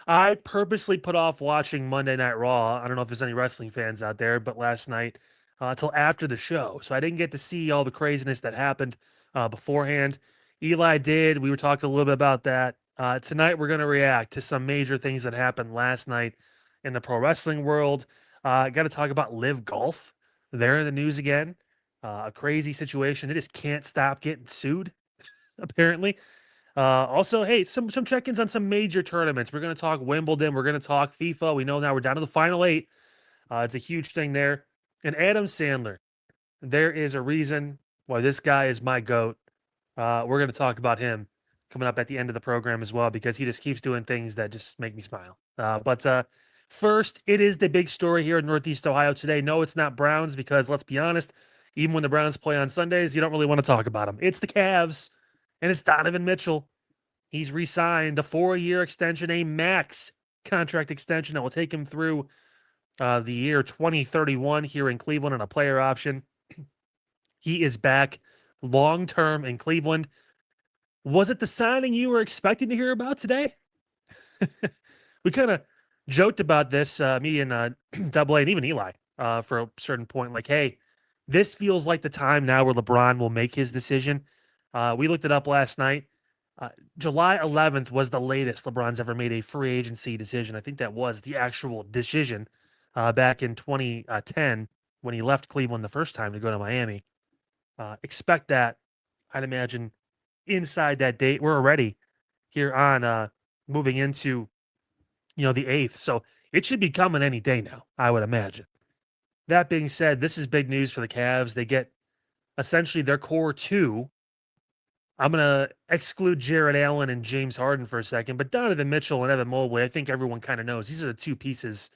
I purposely put off watching Monday Night Raw. I don't know if there's any wrestling fans out there, but last night until after the show. So I didn't get to see all the craziness that happened beforehand. Eli did. We were talking a little bit about that. Tonight, we're going to react to some major things that happened last night in the pro wrestling world. Got to talk about Live Golf. They're in the news again. A crazy situation. They just can't stop getting sued, apparently. Also, hey, some check-ins on some major tournaments. We're going to talk Wimbledon. We're going to talk FIFA. We know now we're down to the final 8. It's a huge thing there. And Adam Sandler, there is a reason why this guy is my GOAT. We're going to talk about him coming up at the end of the program as well, because he just keeps doing things that just make me smile. But first, it is the big story here in Northeast Ohio today. No, it's not Browns, because let's be honest, even when the Browns play on Sundays, you don't really want to talk about them. It's the Cavs. And it's Donovan Mitchell. He's re-signed a 4-year extension, a max contract extension that will take him through the year 2031 here in Cleveland on a player option. He is back long-term in Cleveland. Was it the signing you were expecting to hear about today? We kind of joked about this, me and Double A and even Eli, for a certain point. Like, hey, this feels like the time now where LeBron will make his decision. We looked it up last night. July 11th was the latest LeBron's ever made a free agency decision. I think that was the actual decision back in 2010 when he left Cleveland the first time to go to Miami. Expect that, I'd imagine, inside that date. We're already here on moving into the 8th. So it should be coming any day now, I would imagine. That being said, this is big news for the Cavs. They get essentially their core two. I'm going to exclude Jared Allen and James Harden for a second, but Donovan Mitchell and Evan Mobley, I think everyone kind of knows. These are the two pieces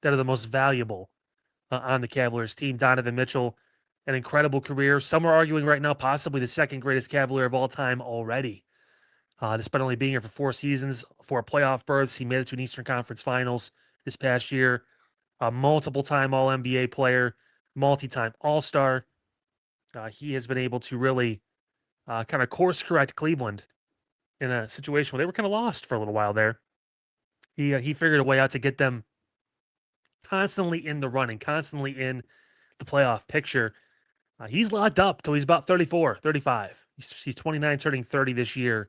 that are the most valuable on the Cavaliers team. Donovan Mitchell, an incredible career. Some are arguing right now possibly the second greatest Cavalier of all time already. Despite only being here for 4 seasons, 4 playoff berths, he made it to an Eastern Conference Finals this past year. A multiple-time All-NBA player, multi-time All-Star. He has been able to really kind of course-correct Cleveland in a situation where they were kind of lost for a little while there. He figured a way out to get them constantly in the running, constantly in the playoff picture. He's locked up till he's about 34, 35. He's 29, turning 30 this year.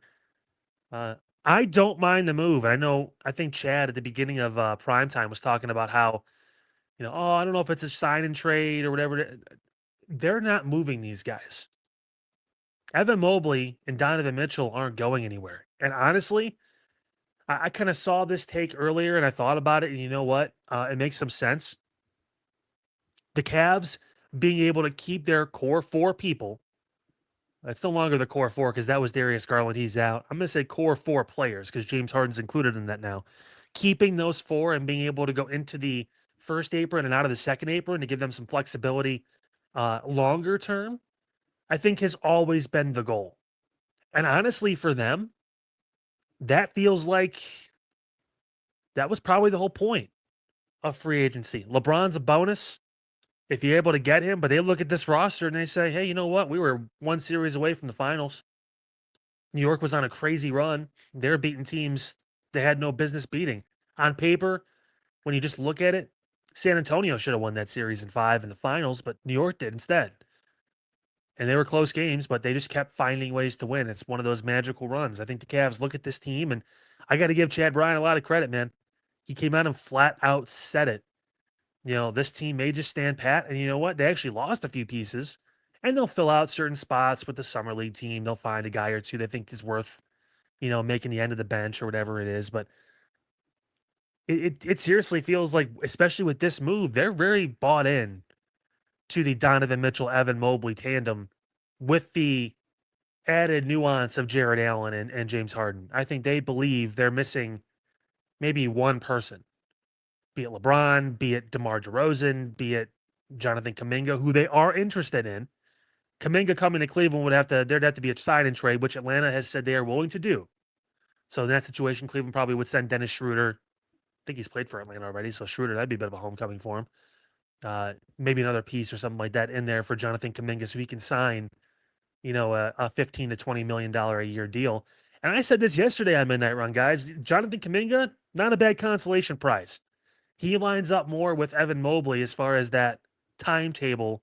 I don't mind the move. And I think Chad at the beginning of Primetime was talking about how, I don't know if it's a sign and trade or whatever. They're not moving these guys. Evan Mobley and Donovan Mitchell aren't going anywhere. And honestly, I kind of saw this take earlier and I thought about it. And you know what? It makes some sense. The Cavs being able to keep their core 4 people. It's no longer the core 4 because that was Darius Garland. He's out. I'm going to say core 4 players because James Harden's included in that now. Keeping those 4 and being able to go into the first apron and out of the second apron to give them some flexibility longer term, I think has always been the goal. And honestly, for them, that feels like that was probably the whole point of free agency. LeBron's a bonus if you're able to get him, but they look at this roster and they say, hey, you know what? We were 1 series away from the finals. New York was on a crazy run. They're beating teams they had no business beating. On paper, when you just look at it, San Antonio should have won that series in 5 in the finals, but New York did instead. And they were close games, but they just kept finding ways to win. It's one of those magical runs. I think the Cavs look at this team, and I got to give Chad Bryan a lot of credit, man. He came out and flat out said it. This team may just stand pat, and you know what? They actually lost a few pieces, and they'll fill out certain spots with the summer league team. They'll find a guy or two they think is worth, making the end of the bench or whatever it is. But it seriously feels like, especially with this move, they're very bought in to the Donovan Mitchell, Evan Mobley tandem with the added nuance of Jared Allen and James Harden. I think they believe they're missing maybe one person. Be it LeBron, be it DeMar DeRozan, be it Jonathan Kuminga, who they are interested in. Kuminga coming to Cleveland there'd have to be a sign and trade, which Atlanta has said they are willing to do. So in that situation, Cleveland probably would send Dennis Schroeder. I think he's played for Atlanta already, so Schroeder, that'd be a bit of a homecoming for him. Maybe another piece or something like that in there for Jonathan Kuminga so he can sign, a $15 to $20 million a year deal. And I said this yesterday on Midnight Run, guys. Jonathan Kuminga, not a bad consolation prize. He lines up more with Evan Mobley as far as that timetable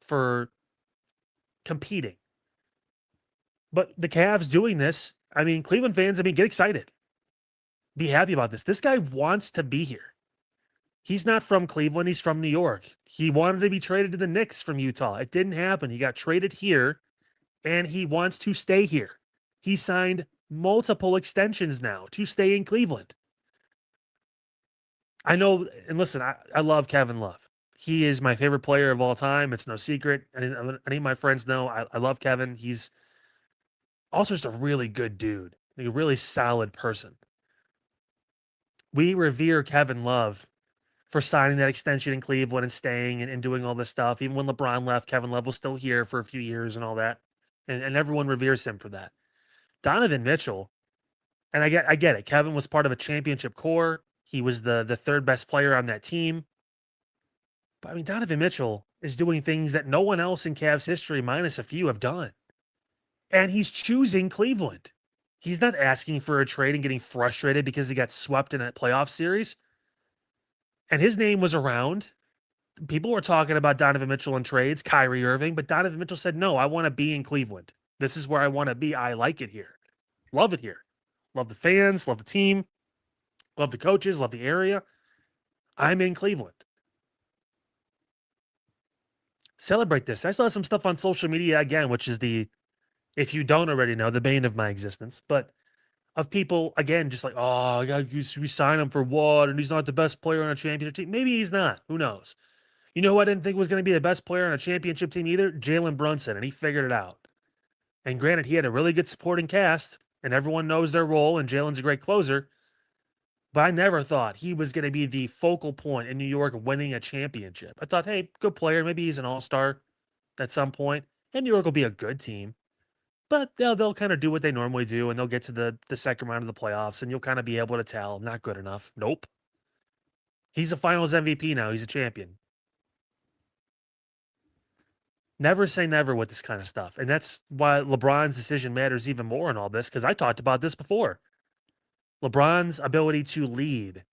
for competing. But the Cavs doing this, Cleveland fans, get excited. Be happy about this. This guy wants to be here. He's not from Cleveland. He's from New York. He wanted to be traded to the Knicks from Utah. It didn't happen. He got traded here, and he wants to stay here. He signed multiple extensions now to stay in Cleveland. I know, and listen, I love Kevin Love. He is my favorite player of all time. It's no secret. Any of my friends know I love Kevin. He's also just a really good dude, a really solid person. We revere Kevin Love for signing that extension in Cleveland and staying and doing all this stuff. Even when LeBron left, Kevin Love was still here for a few years and all that. And everyone reveres him for that. Donovan Mitchell, and I get it. Kevin was part of a championship core. He was the third best player on that team. But I mean, Donovan Mitchell is doing things that no one else in Cavs history, minus a few, have done. And he's choosing Cleveland. He's not asking for a trade and getting frustrated because he got swept in a playoff series. And his name was around. People were talking about Donovan Mitchell in trades, Kyrie Irving, but Donovan Mitchell said, no, I want to be in Cleveland. This is where I want to be. I like it here. Love it here. Love the fans, love the team, love the coaches, love the area. I'm in Cleveland. Celebrate this. I saw some stuff on social media again, which is if you don't already know, the bane of my existence, but of people, again, just like, oh, I got to resign him for what? And he's not the best player on a championship team. Maybe he's not. Who knows? You know who I didn't think was going to be the best player on a championship team either? Jalen Brunson, and he figured it out. And granted, he had a really good supporting cast, and everyone knows their role, and Jalen's a great closer. But I never thought he was going to be the focal point in New York winning a championship. I thought, hey, good player. Maybe he's an all-star at some point, and New York will be a good team. But they'll kind of do what they normally do, and they'll get to the second round of the playoffs, and you'll kind of be able to tell, not good enough. Nope. He's a finals MVP now. He's a champion. Never say never with this kind of stuff. And that's why LeBron's decision matters even more in all this, because I talked about this before. LeBron's ability to lead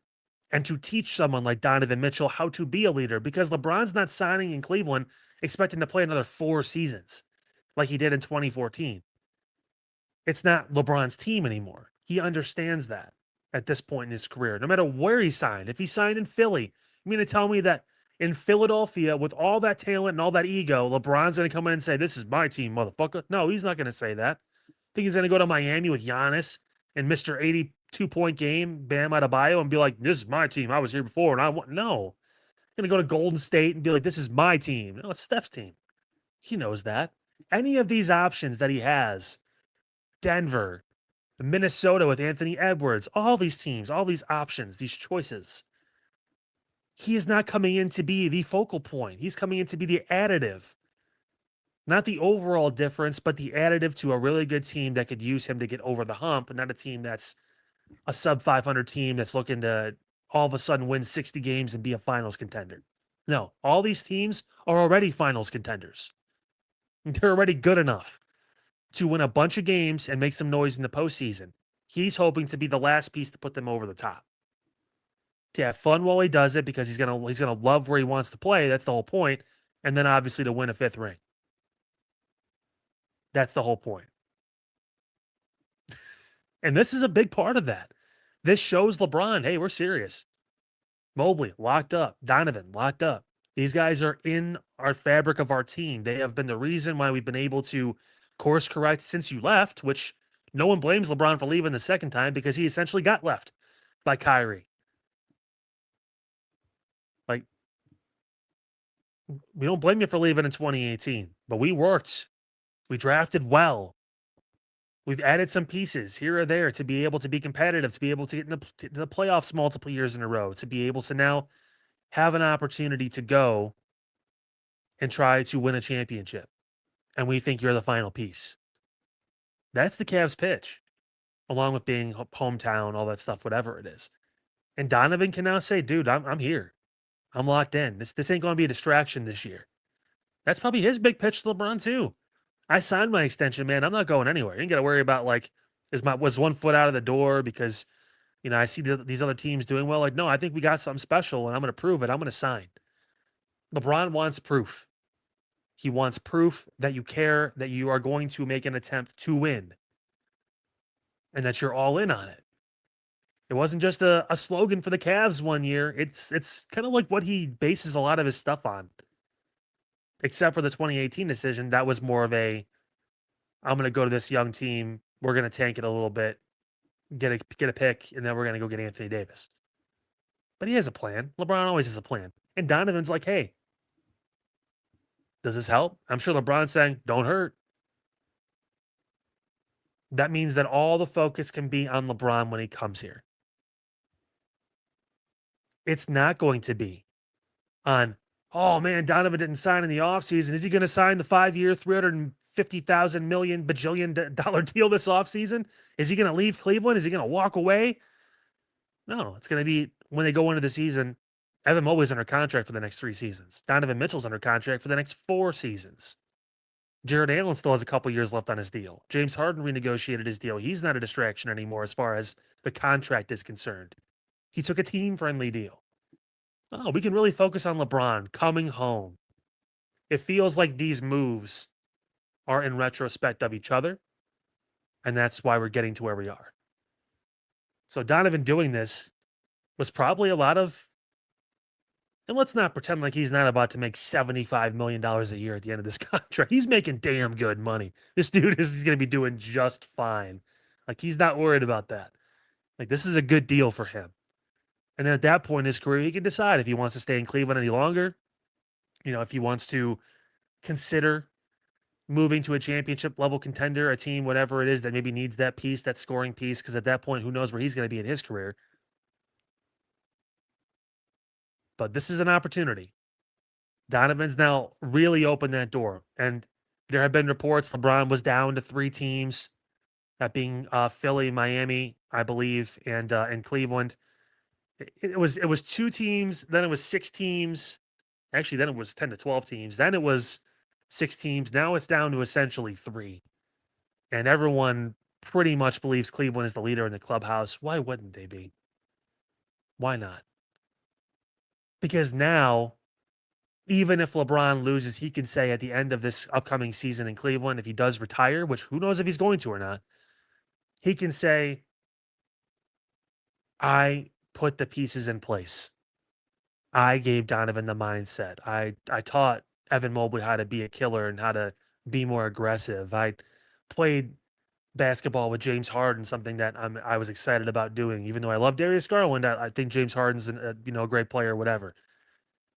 and to teach someone like Donovan Mitchell how to be a leader, because LeBron's not signing in Cleveland expecting to play another 4 seasons like he did in 2014. It's not LeBron's team anymore. He understands that at this point in his career, no matter where he signed. If he signed in Philly, you mean to tell me that in Philadelphia, with all that talent and all that ego, LeBron's going to come in and say, this is my team, motherfucker? No, he's not going to say that. I think he's going to go to Miami with Giannis and Mr. 82-point game, Bam Adebayo, and be like, this is my team. I was here before, and I want... No. Going to go to Golden State and be like, this is my team. No, it's Steph's team. He knows that. Any of these options that he has, Denver, Minnesota with Anthony Edwards, all these teams, all these options, these choices, he is not coming in to be the focal point. He's coming in to be the additive. Not the overall difference, but the additive to a really good team that could use him to get over the hump, and not a team that's a sub 500 team that's looking to all of a sudden win 60 games and be a finals contender. No, all these teams are already finals contenders. They're already good enough to win a bunch of games and make some noise in the postseason. He's hoping to be the last piece to put them over the top. To have fun while he does it, because he's gonna love where he wants to play. That's the whole point. And then obviously to win a 5th ring. That's the whole point. And this is a big part of that. This shows LeBron, hey, we're serious. Mobley, locked up. Donovan, locked up. These guys are in our fabric of our team. They have been the reason why we've been able to course correct since you left, which no one blames LeBron for leaving the second time, because he essentially got left by Kyrie. Like, we don't blame you for leaving in 2018, but we worked. We drafted well. We've added some pieces here or there to be able to be competitive, to be able to get in the playoffs multiple years in a row, to be able to now have an opportunity to go and try to win a championship. And we think you're the final piece. That's the Cavs pitch, along with being hometown, all that stuff, whatever it is. And Donovan can now say, dude, I'm here. I'm locked in. This ain't going to be a distraction this year. That's probably his big pitch to LeBron too. I signed my extension, man. I'm not going anywhere. You ain't got to worry about, like, was one foot out of the door because, you know, I see these other teams doing well. Like, no, I think we got something special, and I'm going to prove it. I'm going to sign. LeBron wants proof. He wants proof that you care, that you are going to make an attempt to win, and that you're all in on it. It wasn't just a slogan for the Cavs one year. It's kind of like what he bases a lot of his stuff on. Except for the 2018 decision, that was more of I'm going to go to this young team. We're going to tank it a little bit, get a pick, and then we're going to go get Anthony Davis. But he has a plan. LeBron always has a plan. And Donovan's like, hey, does this help? I'm sure LeBron's saying, don't hurt. That means that all the focus can be on LeBron when he comes here. It's not going to be on, oh man, Donovan didn't sign in the offseason. Is he going to sign the 5-year, $350,000 million bajillion dollar deal this offseason? Is he going to leave Cleveland? Is he going to walk away? No, it's going to be when they go into the season, Evan Mobley's under contract for the next 3 seasons. Donovan Mitchell's under contract for the next 4 seasons. Jared Allen still has a couple years left on his deal. James Harden renegotiated his deal. He's not a distraction anymore as far as the contract is concerned. He took a team-friendly deal. Oh, we can really focus on LeBron coming home. It feels like these moves are in retrospect of each other, and that's why we're getting to where we are. So Donovan doing this was probably a lot of, and let's not pretend like he's not about to make $75 million a year at the end of this contract. He's making damn good money. This dude is going to be doing just fine. Like, he's not worried about that. Like, this is a good deal for him. And then at that point in his career, he can decide if he wants to stay in Cleveland any longer. If he wants to consider moving to a championship level contender, a team, whatever it is that maybe needs that piece, that scoring piece, because at that point, who knows where he's going to be in his career. But this is an opportunity. Donovan's now really opened that door. And there have been reports LeBron was down to 3 teams, that being Philly, Miami, I believe, and Cleveland. It was 2 teams, then it was 6 teams. Actually, then it was 10 to 12 teams. Then it was 6 teams. Now it's down to essentially 3. And everyone pretty much believes Cleveland is the leader in the clubhouse. Why wouldn't they be? Why not? Because now, even if LeBron loses, he can say at the end of this upcoming season in Cleveland, if he does retire, which who knows if he's going to or not, he can say, I put the pieces in place. I gave Donovan the mindset. I taught Evan Mobley how to be a killer and how to be more aggressive. I played basketball with James Harden, something that I was excited about doing. Even though I love Darius Garland, I think James Harden's a great player, whatever.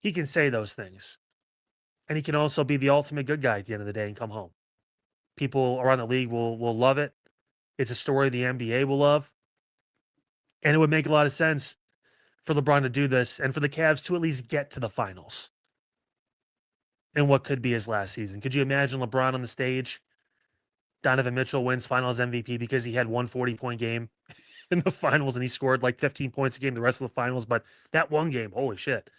He can say those things. And he can also be the ultimate good guy at the end of the day and come home. People around the league will love it. It's a story the NBA will love. And it would make a lot of sense for LeBron to do this and for the Cavs to at least get to the finals in what could be his last season. Could you imagine LeBron on the stage? Donovan Mitchell wins finals MVP because he had one 40-point game in the finals and he scored like 15 points a game the rest of the finals. But that one game, holy shit.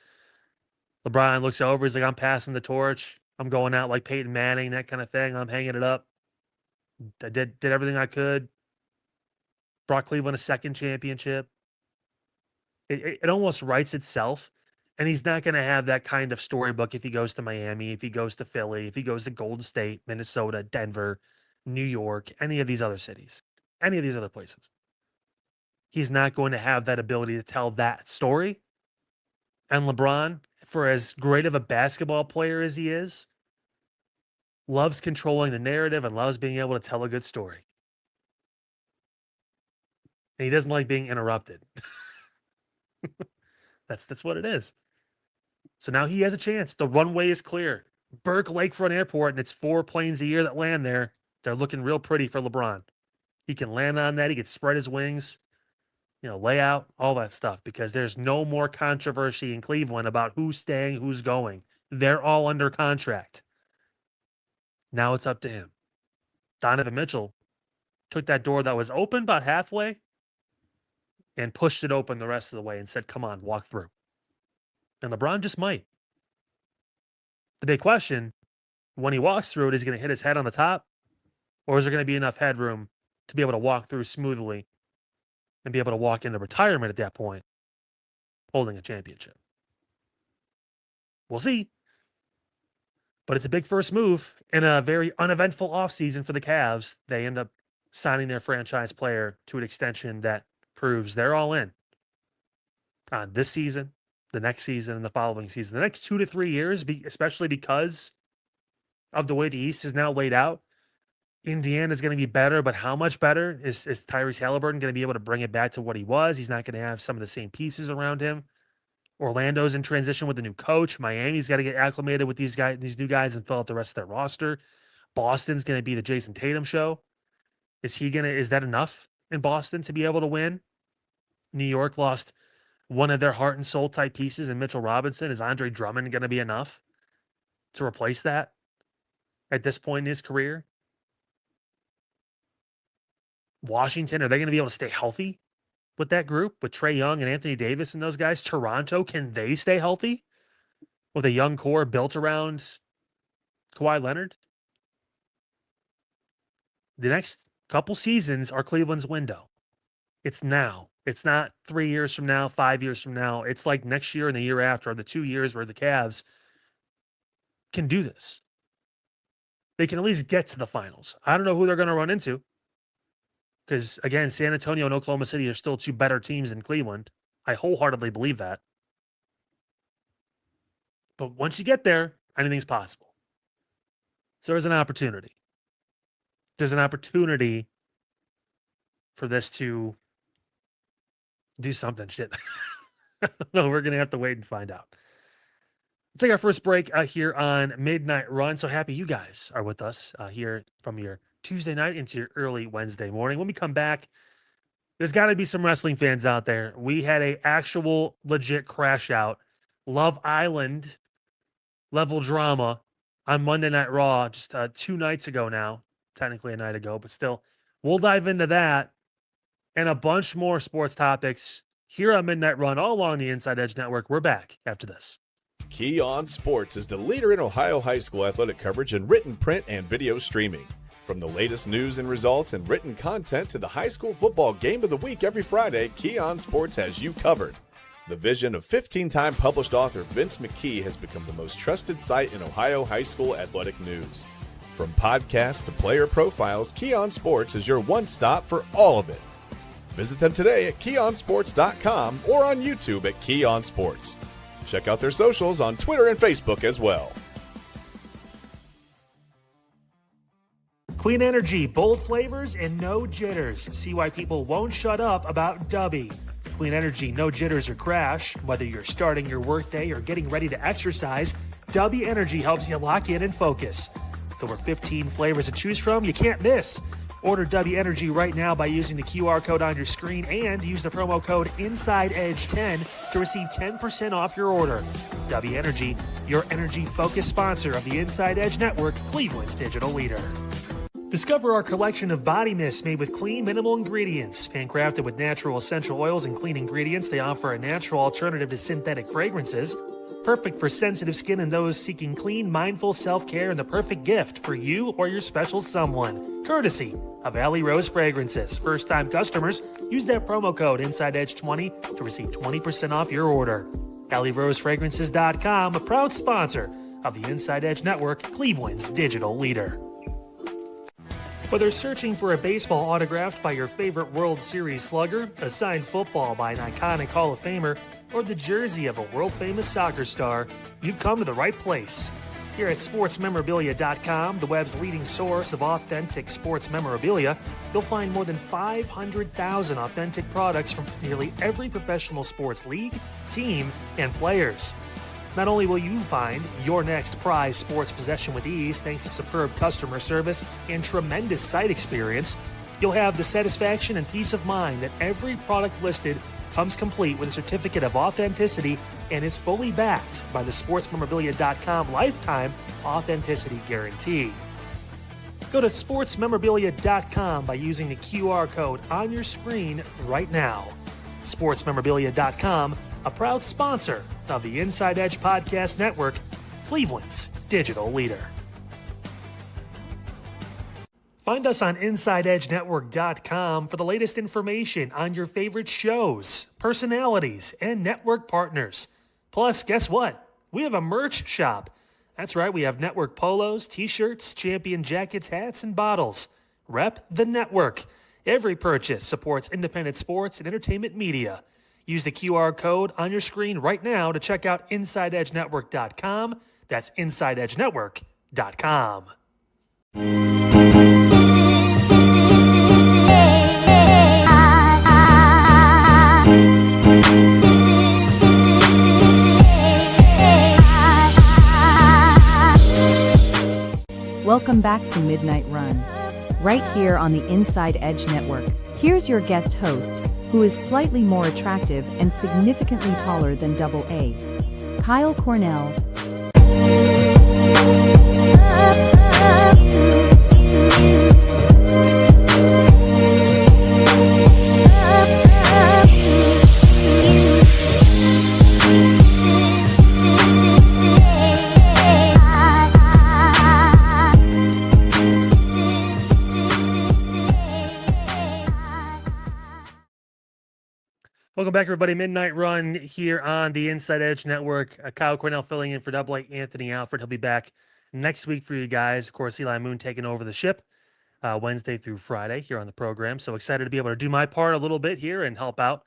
LeBron looks over. He's like, I'm passing the torch. I'm going out like Peyton Manning, that kind of thing. I'm hanging it up. I did everything I could. Brought Cleveland a second championship. It almost writes itself. And he's not going to have that kind of storybook if he goes to Miami, if he goes to Philly, if he goes to Golden State, Minnesota, Denver, New York, any of these other cities, any of these other places. He's not going to have that ability to tell that story. And LeBron, for as great of a basketball player as he is, loves controlling the narrative and loves being able to tell a good story. And he doesn't like being interrupted. That's what it is. So now he has a chance. The runway is clear. Burke Lakefront Airport, and it's 4 planes a year that land there. They're looking real pretty for LeBron. He can land on that. He can spread his wings, lay out, all that stuff, because there's no more controversy in Cleveland about who's staying, who's going. They're all under contract. Now it's up to him. Donovan Mitchell took that door that was open about halfway and pushed it open the rest of the way and said, come on, walk through. And LeBron just might. The big question, when he walks through it, is he going to hit his head on the top? Or is there going to be enough headroom to be able to walk through smoothly and be able to walk into retirement at that point, holding a championship? We'll see. But it's a big first move in a very uneventful offseason for the Cavs. They end up signing their franchise player to an extension that proves they're all in on this season, the next season, and the following season. The next 2 to 3 years, especially because of the way the East is now laid out. Indiana is going to be better, but how much better? Is Tyrese Halliburton going to be able to bring it back to what he was? He's not going to have some of the same pieces around him. Orlando's in transition with a new coach. Miami's got to get acclimated with these new guys, and fill out the rest of their roster. Boston's going to be the Jason Tatum show. Is that enough in Boston to be able to win? New York lost one of their heart and soul type pieces in Mitchell Robinson. Is Andre Drummond going to be enough to replace that at this point in his career? Washington, are they going to be able to stay healthy with that group, with Trae Young and Anthony Davis and those guys? Toronto, can they stay healthy with a young core built around Kawhi Leonard? The next couple seasons are Cleveland's window. It's now. It's not 3 years from now, 5 years from now. It's like next year and the year after, or the 2 years where the Cavs can do this. They can at least get to the finals. I don't know who they're going to run into. Because, again, San Antonio and Oklahoma City are still two better teams than Cleveland. I wholeheartedly believe that. But once you get there, anything's possible. So there's an opportunity. There's an opportunity for this to do something. Shit. No, we're going to have to wait and find out. Let's take our first break here on Midnight Run. So happy you guys are with us here from your Tuesday night into your early Wednesday morning. When we come back, there's got to be some wrestling fans out there. We had a actual legit crash out, Love Island level drama on Monday Night Raw just 2 nights ago now. Technically a night ago, but still. We'll dive into that and a bunch more sports topics here on Midnight Run, all along the Inside Edge Network. We're back after this. Key On Sports is the leader in Ohio high school athletic coverage in written, print, and video streaming. From the latest news and results and written content to the high school football game of the week every Friday, Key On Sports has you covered. The vision of 15-time published author Vince McKee has become the most trusted site in Ohio high school athletic news. From podcasts to player profiles, Key On Sports is your one-stop for all of it. Visit them today at keyonsports.com or on YouTube at Key On Sports. Check out their socials on Twitter and Facebook as well. Clean energy, bold flavors, and no jitters. See why people won't shut up about Dubby. Clean energy, no jitters or crash. Whether you're starting your workday or getting ready to exercise, Dubby Energy helps you lock in and focus. There were 15 flavors to choose from. You can't miss. Order Dubby Energy right now by using the QR code on your screen and use the promo code InsideEdge10 to receive 10% off your order. Dubby Energy, your energy-focused sponsor of the Inside Edge Network, Cleveland's digital leader. Discover our collection of body mists made with clean, minimal ingredients. Handcrafted with natural essential oils and clean ingredients, they offer a natural alternative to synthetic fragrances. Perfect for sensitive skin and those seeking clean, mindful self-care, and the perfect gift for you or your special someone. Courtesy of Alley Rose Fragrances. First-time customers, use that promo code InsideEdge20 to receive 20% off your order. AlleyRoseFragrances.com, a proud sponsor of the Inside Edge Network, Cleveland's digital leader. Whether searching for a baseball autographed by your favorite World Series slugger, a signed football by an iconic Hall of Famer, or the jersey of a world-famous soccer star, you've come to the right place. Here at sportsmemorabilia.com, the web's leading source of authentic sports memorabilia, you'll find more than 500,000 authentic products from nearly every professional sports league, team, and players. Not only will you find your next prized sports possession with ease thanks to superb customer service and tremendous site experience, you'll have the satisfaction and peace of mind that every product listed comes complete with a certificate of authenticity and is fully backed by the sportsmemorabilia.com lifetime authenticity guarantee. Go to sportsmemorabilia.com by using the QR code on your screen right now. Sportsmemorabilia.com, a proud sponsor of the Inside Edge Podcast Network, Cleveland's digital leader. Find us on InsideEdgeNetwork.com for the latest information on your favorite shows, personalities, and network partners. Plus, guess what? We have a merch shop. That's right, we have network polos, t-shirts, champion jackets, hats, and bottles. Rep the network. Every purchase supports independent sports and entertainment media. Use the QR code on your screen right now to check out InsideEdgeNetwork.com. That's InsideEdgeNetwork.com. Welcome back to Midnight Run, right here on the Inside Edge Network. Here's your guest host, who is slightly more attractive and significantly taller than Double A, Kyle Cornell. Welcome back, everybody. Midnight Run here on the Inside Edge Network. Kyle Cornell filling in for Double A Anthony Alfred. He'll be back next week for you guys. Of course, Eli Moon taking over the ship Wednesday through Friday here on the program. So excited to be able to do my part a little bit here and help out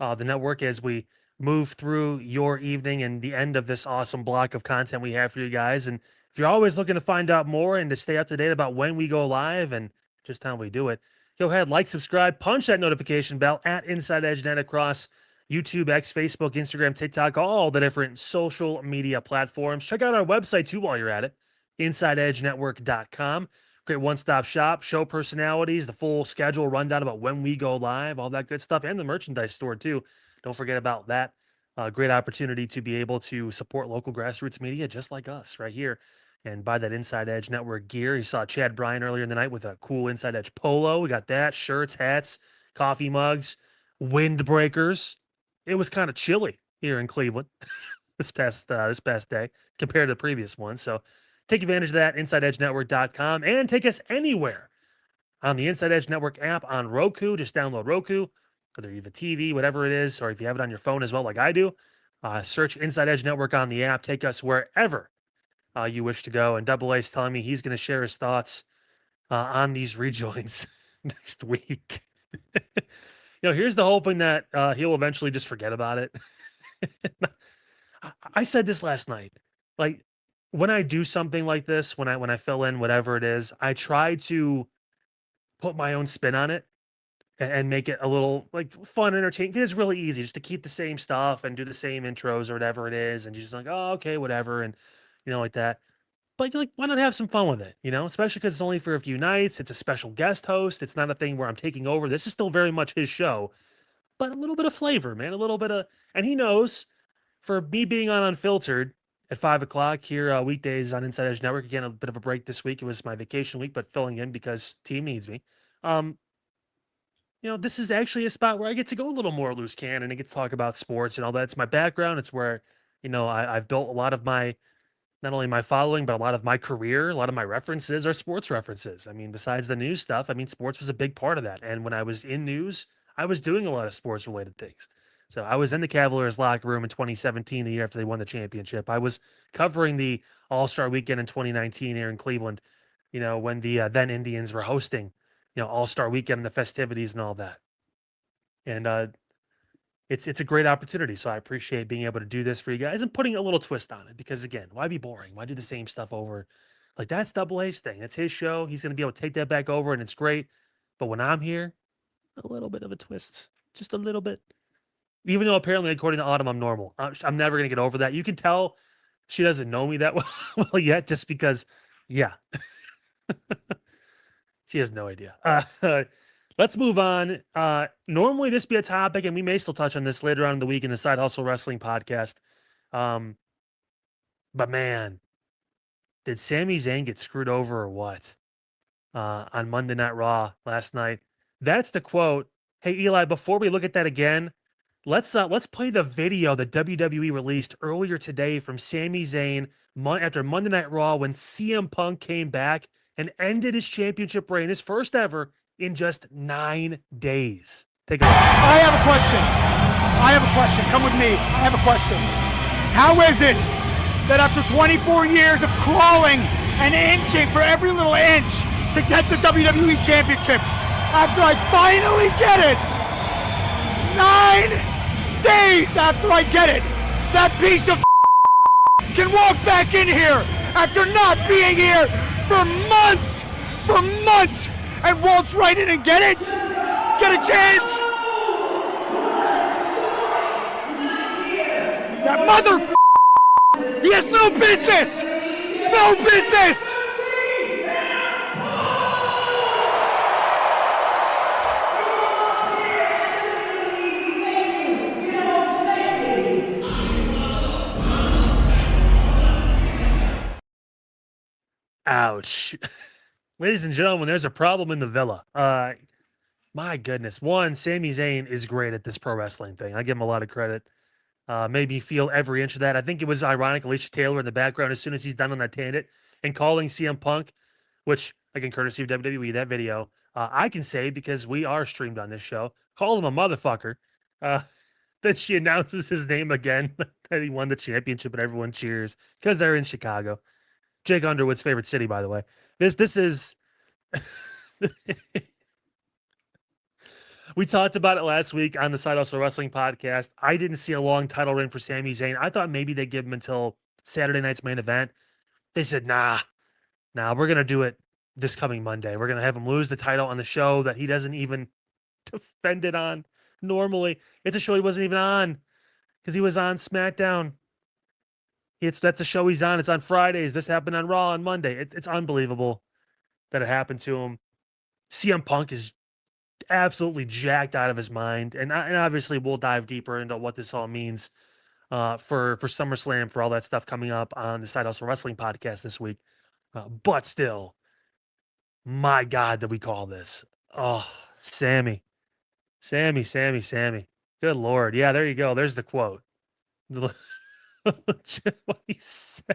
the network as we move through your evening and the end of this awesome block of content we have for you guys. And if you're always looking to find out more and to stay up to date about when we go live and just how we do it, go ahead, like, subscribe, punch that notification bell at Inside Edge Net across YouTube, X, Facebook, Instagram, TikTok, all the different social media platforms. Check out our website too while you're at it, InsideEdgeNetwork.com. Great one-stop shop, show personalities, the full schedule rundown about when we go live, all that good stuff, and the merchandise store too. Don't forget about that. Great opportunity to be able to support local grassroots media just like us right here and buy that Inside Edge Network gear. You saw Chad Bryan earlier in the night with a cool Inside Edge polo. We got that, shirts, hats, coffee mugs, windbreakers. It was kind of chilly here in Cleveland this past day compared to the previous one. So take advantage of that, InsideEdgeNetwork.com, and take us anywhere on the Inside Edge Network app on Roku. Just download Roku, whether you have a TV, whatever it is, or if you have it on your phone as well, like I do. Search Inside Edge Network on the app. Take us wherever you wish to go. And Double A's telling me he's going to share his thoughts on these rejoins next week. Here's the hoping that he'll eventually just forget about it. I said this last night. Like, when I do something like this, when I fill in whatever it is, I try to put my own spin on it and make it a little like fun, entertaining. It's really easy just to keep the same stuff and do the same intros or whatever it is, and you're just like, oh, okay, whatever, and like that. But like, why not have some fun with it? Especially because it's only for a few nights. It's a special guest host. It's not a thing where I'm taking over. This is still very much his show, but a little bit of flavor, man. A little bit of, and he knows, for me being on Unfiltered at 5:00 here weekdays on Inside Edge Network. Again, a bit of a break this week. It was my vacation week, but filling in because team needs me. This is actually a spot where I get to go a little more loose cannon and I get to talk about sports and all that. It's my background. It's where, I've built a lot of my, not only my following, but a lot of my career. A lot of my references are sports references. I mean, besides the news stuff, sports was a big part of that. And when I was in news, I was doing a lot of sports related things. So I was in the Cavaliers locker room in 2017, the year after they won the championship. I was covering the All-Star Weekend in 2019 here in Cleveland, when the then Indians were hosting, All-Star Weekend and the festivities and all that. And it's a great opportunity. So I appreciate being able to do this for you guys and putting a little twist on it because, again, why be boring? Why do the same stuff over? Like, that's Double A's thing. That's his show. He's going to be able to take that back over, and it's great. But when I'm here, a little bit of a twist, just a little bit. Even though apparently, according to Autumn, I'm normal. I'm never going to get over that. You can tell she doesn't know me that well yet just because, yeah. She has no idea. Let's move on. Normally, this be a topic, and we may still touch on this later on in the week in the Side Hustle Wrestling podcast. But man, did Sami Zayn get screwed over or what? On Monday Night Raw last night. That's the quote. Hey, Eli, before we look at that again, let's play the video that WWE released earlier today from Sami Zayn after Monday Night Raw when CM Punk came back and ended his championship reign, his first ever, in just 9 days. Take a listen. I have a question. Come with me. I have a question. How is it that after 24 years of crawling and inching for every little inch to get the WWE Championship, after I finally get it, 9 days after I get it, that piece of can walk back in here after not being here for months, and waltz right in and get it? Get a chance? That mother, he has no business! No business! Ouch. Ladies and gentlemen, there's a problem in the villa. My goodness. One, Sami Zayn is great at this pro wrestling thing. I give him a lot of credit. Made me feel every inch of that. I think it was ironic, Alicia Taylor in the background as soon as he's done on that tangent and calling CM Punk, which, again, courtesy of WWE, that video, I can say because we are streamed on this show, called him a motherfucker. Then she announces his name again, that he won the championship, and everyone cheers because they're in Chicago. Jake Underwood's favorite city, by the way. This is. We talked about it last week on the Side Hustle Wrestling podcast. I didn't see a long title reign for Sami Zayn. I thought maybe they'd give him until Saturday night's main event. They said, nah, we're going to do it this coming Monday. We're going to have him lose the title on the show that he doesn't even defend it on normally. It's a show he wasn't even on because he was on SmackDown. That's the show he's on. It's on Fridays. This happened on Raw on Monday. It's unbelievable that it happened to him. CM Punk is absolutely jacked out of his mind. And obviously we'll dive deeper into what this all means for SummerSlam, for all that stuff coming up on the Side Hustle Wrestling podcast this week. But still, my God, did we call this? Oh, Sami. Good Lord. Yeah, there you go. There's the quote. What he said.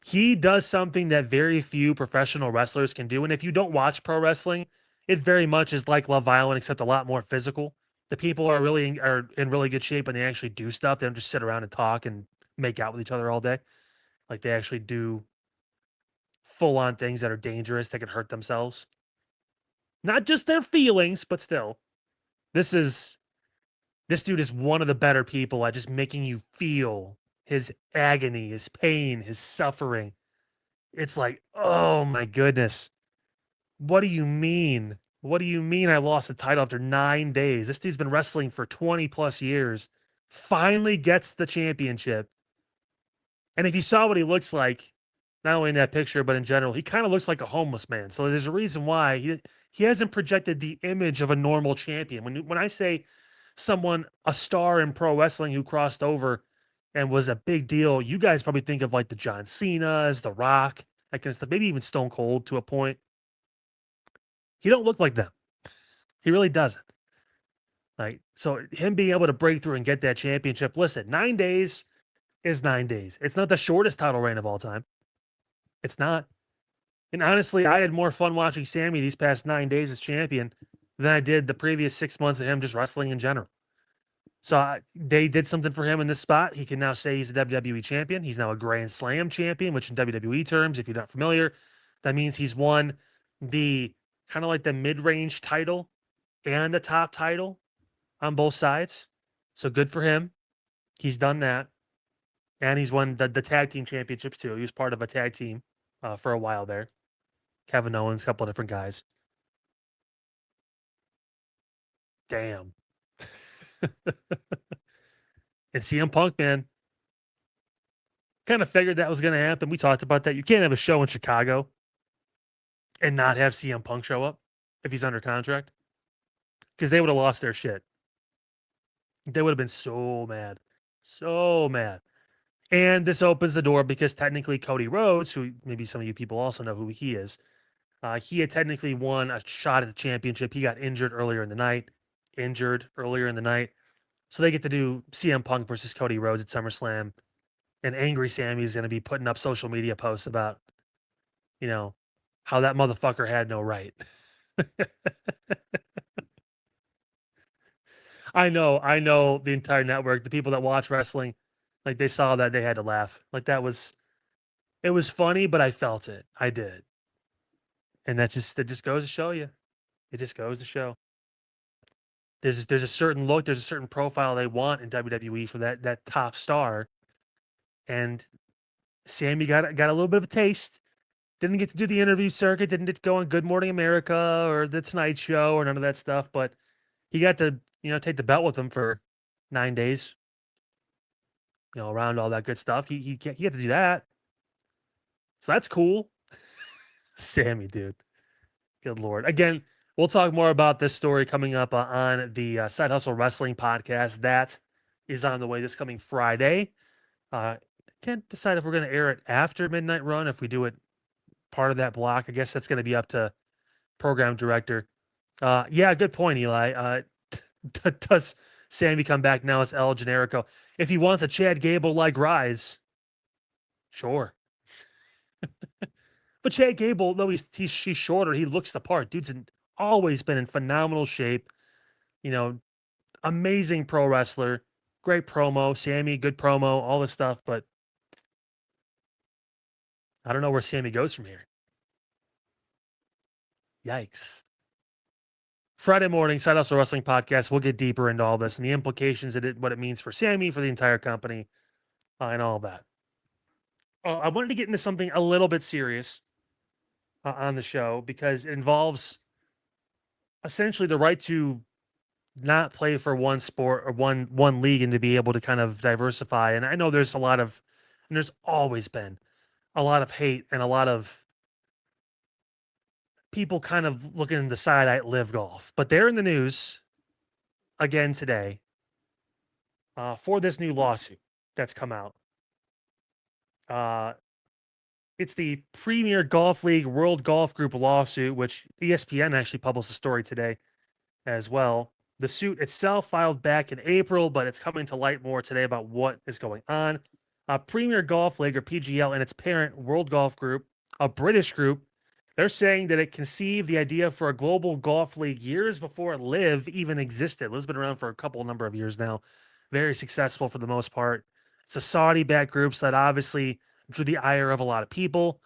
He does something that very few professional wrestlers can do. And if you don't watch pro wrestling, it very much is like Love Island, except a lot more physical. The people are in really good shape and they actually do stuff. They don't just sit around and talk and make out with each other all day. Like they actually do full on things that are dangerous that can hurt themselves. Not just their feelings, but still. This dude is one of the better people at just making you feel his agony, his pain, his suffering. It's like, oh my goodness. What do you mean? What do you mean I lost the title after 9 days? This dude's been wrestling for 20 plus years. Finally gets the championship. And if you saw what he looks like, not only in that picture, but in general, he kind of looks like a homeless man. So there's a reason why he hasn't projected the image of a normal champion. When I say someone, a star in pro wrestling who crossed over and was a big deal, you guys probably think of like the John Cena's, The Rock, that kind of stuff, maybe even Stone Cold to a point. He don't look like them. He really doesn't. Like, so him being able to break through and get that championship, listen, 9 days is 9 days. It's not the shortest title reign of all time. It's not. And honestly, I had more fun watching Sami these past 9 days as champion than I did the previous 6 months of him just wrestling in general. So they did something for him in this spot. He can now say he's a WWE champion. He's now a Grand Slam champion, which in WWE terms, if you're not familiar, that means he's won the kind of like the mid-range title and the top title on both sides. So good for him. He's done that. And he's won the tag team championships too. He was part of a tag team for a while there. Kevin Owens, a couple of different guys. Damn. And CM Punk, man, kind of figured that was going to happen. We talked about that. You can't have a show in Chicago and not have CM Punk show up if he's under contract, because they would have lost their shit. They would have been so mad. So mad. And this opens the door because technically Cody Rhodes, who maybe some of you people also know who he is, he had technically won a shot at the championship. He got injured earlier in the night. So they get to do CM Punk versus Cody Rhodes at SummerSlam. And angry Sami is going to be putting up social media posts about, how that motherfucker had no right. I know the entire network, the people that watch wrestling, like they saw that, they had to laugh. Like it was funny, but I felt it. I did. And that just goes to show you. It just goes to show. There's a certain look, there's a certain profile they want in WWE for that top star. And Sami got a little bit of a taste. Didn't get to do the interview circuit, didn't get to go on Good Morning America or The Tonight Show or none of that stuff, but he got to, take the belt with him for 9 days. Around all that good stuff. He got to do that. So that's cool. Sami, dude. Good Lord. Again, we'll talk more about this story coming up on the Side Hustle Wrestling podcast. That is on the way this coming Friday. Can't decide if we're going to air it after Midnight Run, if we do it part of that block. I guess that's going to be up to program director. Yeah, good point, Eli. Does Sami come back now as El Generico? If he wants a Chad Gable-like rise, sure. But Chad Gable, though she's shorter, he looks the part. Dude's always been in phenomenal shape. amazing pro wrestler, great promo. Sami, good promo, all this stuff. But I don't know where Sami goes from here. Yikes. Friday morning, Side Hustle Wrestling Podcast. We'll get deeper into all this and the implications of it, what it means for Sami, for the entire company, and all that. I wanted to get into something a little bit serious on the show because it involves essentially the right to not play for one sport or one league and to be able to kind of diversify. And I know there's and there's always been a lot of hate and a lot of people kind of looking in the side at Live Golf, but they're in the news again today for this new lawsuit that's come out. It's the Premier Golf League World Golf Group lawsuit, which ESPN actually published a story today as well. The suit itself filed back in April, but it's coming to light more today about what is going on. Premier Golf League, or PGL, and its parent World Golf Group, a British group, they're saying that it conceived the idea for a global golf league years before Live even existed. Liv's been around for a number of years now. Very successful for the most part. It's a Saudi-backed group, so that obviously drew the ire of a lot of people.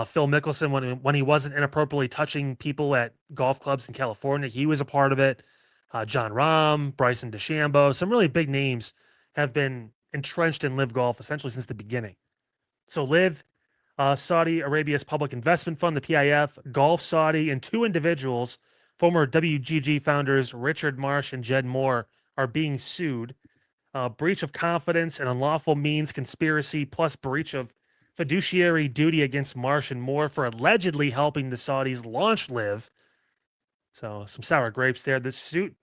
Phil Mickelson, when he wasn't inappropriately touching people at golf clubs in California, he was a part of it. John Rahm, Bryson DeChambeau, some really big names have been entrenched in Live Golf essentially since the beginning. So Live, Saudi Arabia's public investment fund, the PIF, Golf Saudi, and two individuals, former WGG founders Richard Marsh and Jed Moore, are being sued. Breach of confidence and unlawful means conspiracy, plus breach of fiduciary duty against Marsh and Moore for allegedly helping the Saudis launch Live. So some sour grapes there. The suit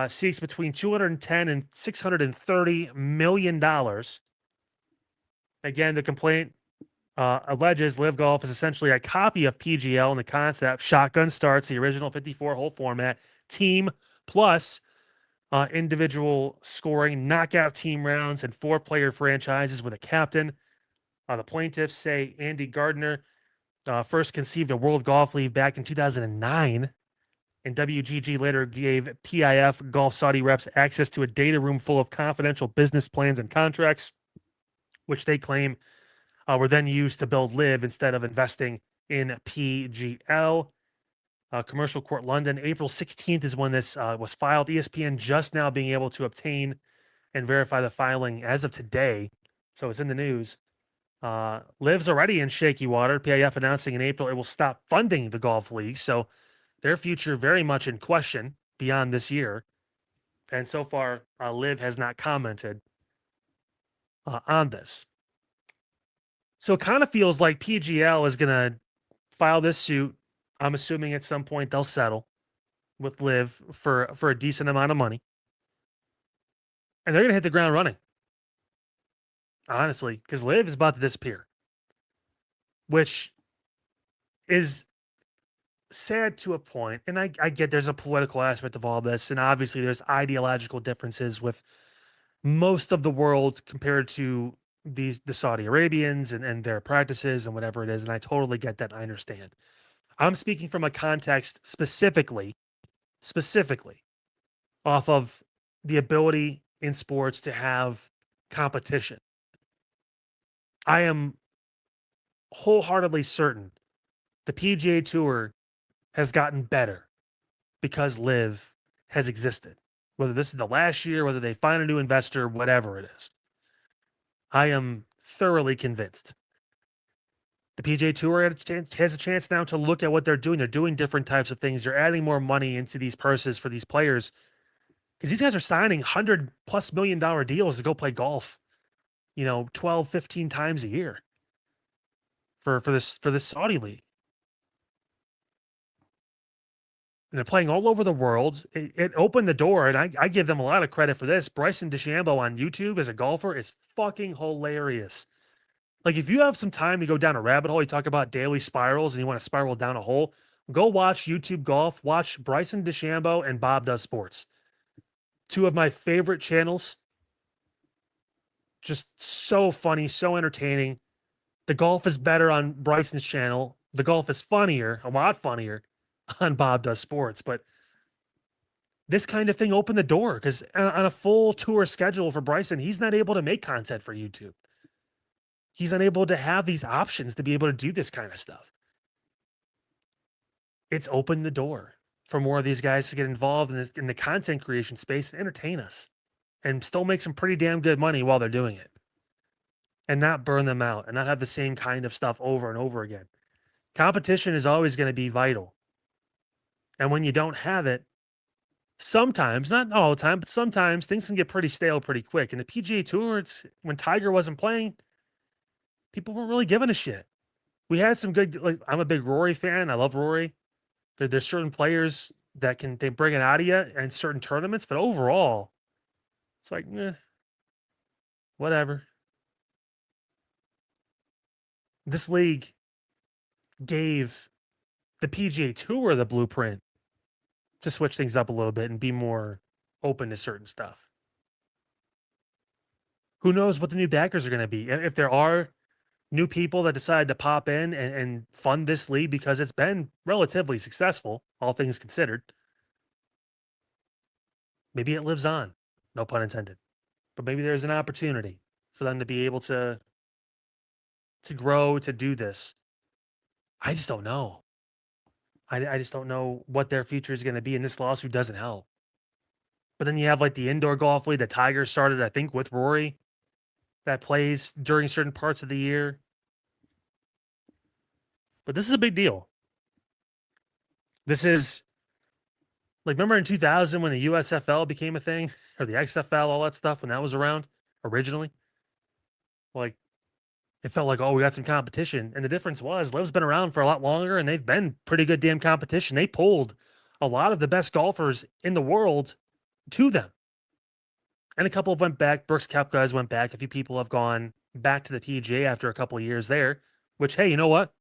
seeks between $210 and $630 million. Again, the complaint alleges Live Golf is essentially a copy of PGL in the concept. Shotgun starts, the original 54-hole format, team plus individual scoring, knockout team rounds, and 4-player franchises with a captain. The plaintiffs say Andy Gardner first conceived a World Golf League back in 2009, and WGG later gave PIF Golf Saudi reps access to a data room full of confidential business plans and contracts, which they claim were then used to build Live instead of investing in PGL. Commercial Court London, April 16th is when this was filed. ESPN just now being able to obtain and verify the filing as of today. So it's in the news. Live's already in shaky water. PIF announcing in April it will stop funding the golf league. So their future very much in question beyond this year. And so far, Live has not commented on this. So it kind of feels like PGL is going to file this suit. I'm assuming at some point they'll settle with Live for a decent amount of money. And they're going to hit the ground running. Honestly, because Live is about to disappear. Which is sad to a point. And I get there's a political aspect of all this. And obviously there's ideological differences with most of the world compared to the Saudi Arabians and their practices and whatever it is. And I totally get that. I understand. I'm speaking from a context specifically off of the ability in sports to have competition. I am wholeheartedly certain the PGA Tour has gotten better because Live has existed. Whether this is the last year, whether they find a new investor, whatever it is. I am thoroughly convinced. The PGA Tour has a chance now to look at what they're doing. They're doing different types of things. They're adding more money into these purses for these players because these guys are signing $100+ million deals to go play golf, 12, 15 times a year for this Saudi league. And they're playing all over the world. It opened the door, and I give them a lot of credit for this. Bryson DeChambeau on YouTube as a golfer is fucking hilarious. Like, if you have some time to go down a rabbit hole, you talk about daily spirals and you want to spiral down a hole, go watch YouTube Golf. Watch Bryson DeChambeau and Bob Does Sports. Two of my favorite channels. Just so funny, so entertaining. The golf is better on Bryson's channel. The golf is funnier, a lot funnier on Bob Does Sports. But this kind of thing opened the door, because on a full tour schedule for Bryson, he's not able to make content for YouTube. He's unable to have these options to be able to do this kind of stuff. It's opened the door for more of these guys to get involved in the content creation space and entertain us and still make some pretty damn good money while they're doing it, and not burn them out and not have the same kind of stuff over and over again. Competition is always going to be vital. And when you don't have it, sometimes, not all the time, but sometimes things can get pretty stale pretty quick. And the PGA Tour, when Tiger wasn't playing, people weren't really giving a shit. We had some good, like, I'm a big Rory fan. I love Rory. There's certain players that they bring it out of you in certain tournaments, but overall, it's like, whatever. This league gave the PGA Tour the blueprint to switch things up a little bit and be more open to certain stuff. Who knows what the new backers are going to be? If there are new people that decide to pop in and fund this league because it's been relatively successful, all things considered, maybe it lives on, no pun intended. But maybe there's an opportunity for them to be able to grow, to do this. I just don't know. I just don't know what their future is going to be, and this lawsuit doesn't help. But then you have like the indoor golf league that Tiger started, I think, with Rory, that plays during certain parts of the year. But this is a big deal. This is, like, remember in 2000 when the USFL became a thing, or the XFL, all that stuff, when that was around originally? Like, it felt like, oh, we got some competition. And the difference was LIV's been around for a lot longer, and they've been pretty good damn competition. They pulled a lot of the best golfers in the world to them. And a couple of went back. Brooks Koepka went back. A few people have gone back to the PGA after a couple of years there, which, hey, you know what?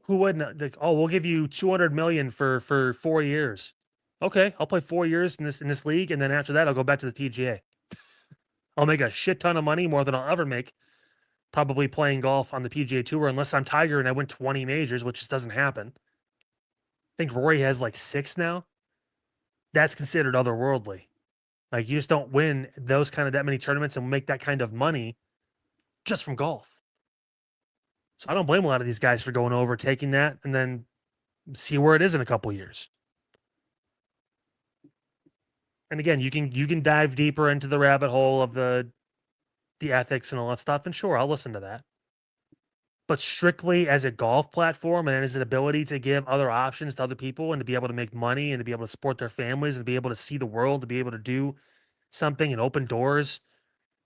Who wouldn't? Like, oh, we'll give you $200 million for 4 years. Okay, I'll play 4 years in this league, and then after that, I'll go back to the PGA. I'll make a shit ton of money, more than I'll ever make, probably playing golf on the PGA Tour, unless I'm Tiger and I win 20 majors, which just doesn't happen. I think Rory has like 6 now. That's considered otherworldly. Like, you just don't win that many tournaments and make that kind of money just from golf. So I don't blame a lot of these guys for going over, taking that, and then see where it is in a couple years. And again, you can dive deeper into the rabbit hole of the ethics and all that stuff, and sure, I'll listen to that. But strictly as a golf platform and as an ability to give other options to other people and to be able to make money and to be able to support their families and to be able to see the world, to be able to do something and open doors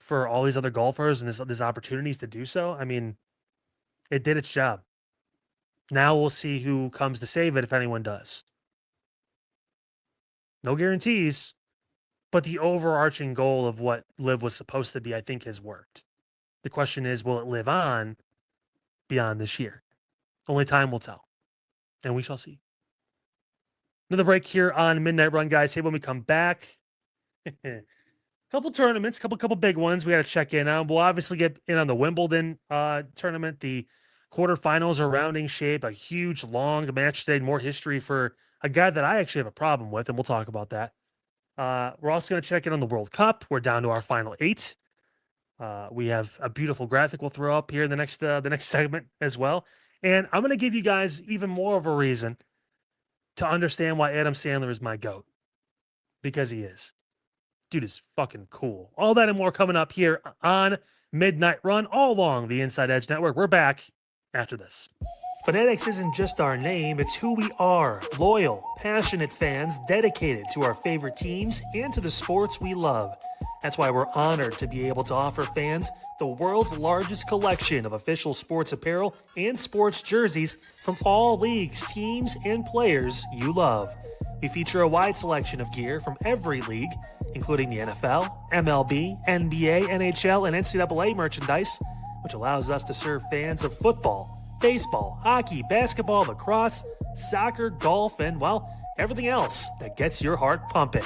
for all these other golfers and there's opportunities to do so, I mean, it did its job. Now we'll see who comes to save it, if anyone does. No guarantees, but the overarching goal of what LIV was supposed to be, I think, has worked. The question is, will it live on beyond this year? Only time will tell, and we shall see. Another break here on Midnight Run, guys. Hey, when we come back, couple tournaments, couple big ones we got to check in on. We'll obviously get in on the Wimbledon tournament. The quarterfinals are rounding shape. A huge, long match today. More history for a guy that I actually have a problem with, and we'll talk about that. We're also going to check in on the World Cup. We're down to our final 8. We have a beautiful graphic we'll throw up here in the next segment as well. And I'm going to give you guys even more of a reason to understand why Adam Sandler is my GOAT. Because he is. Dude is fucking cool. All that and more coming up here on Midnight Run, all along the Inside Edge Network. We're back after this. Fanatics isn't just our name, it's who we are. Loyal, passionate fans dedicated to our favorite teams and to the sports we love. That's why we're honored to be able to offer fans the world's largest collection of official sports apparel and sports jerseys from all leagues, teams, and players you love. We feature a wide selection of gear from every league, including the NFL, MLB, NBA, NHL, and NCAA merchandise, which allows us to serve fans of football, baseball, hockey, basketball, lacrosse, soccer, golf, and, well, everything else that gets your heart pumping.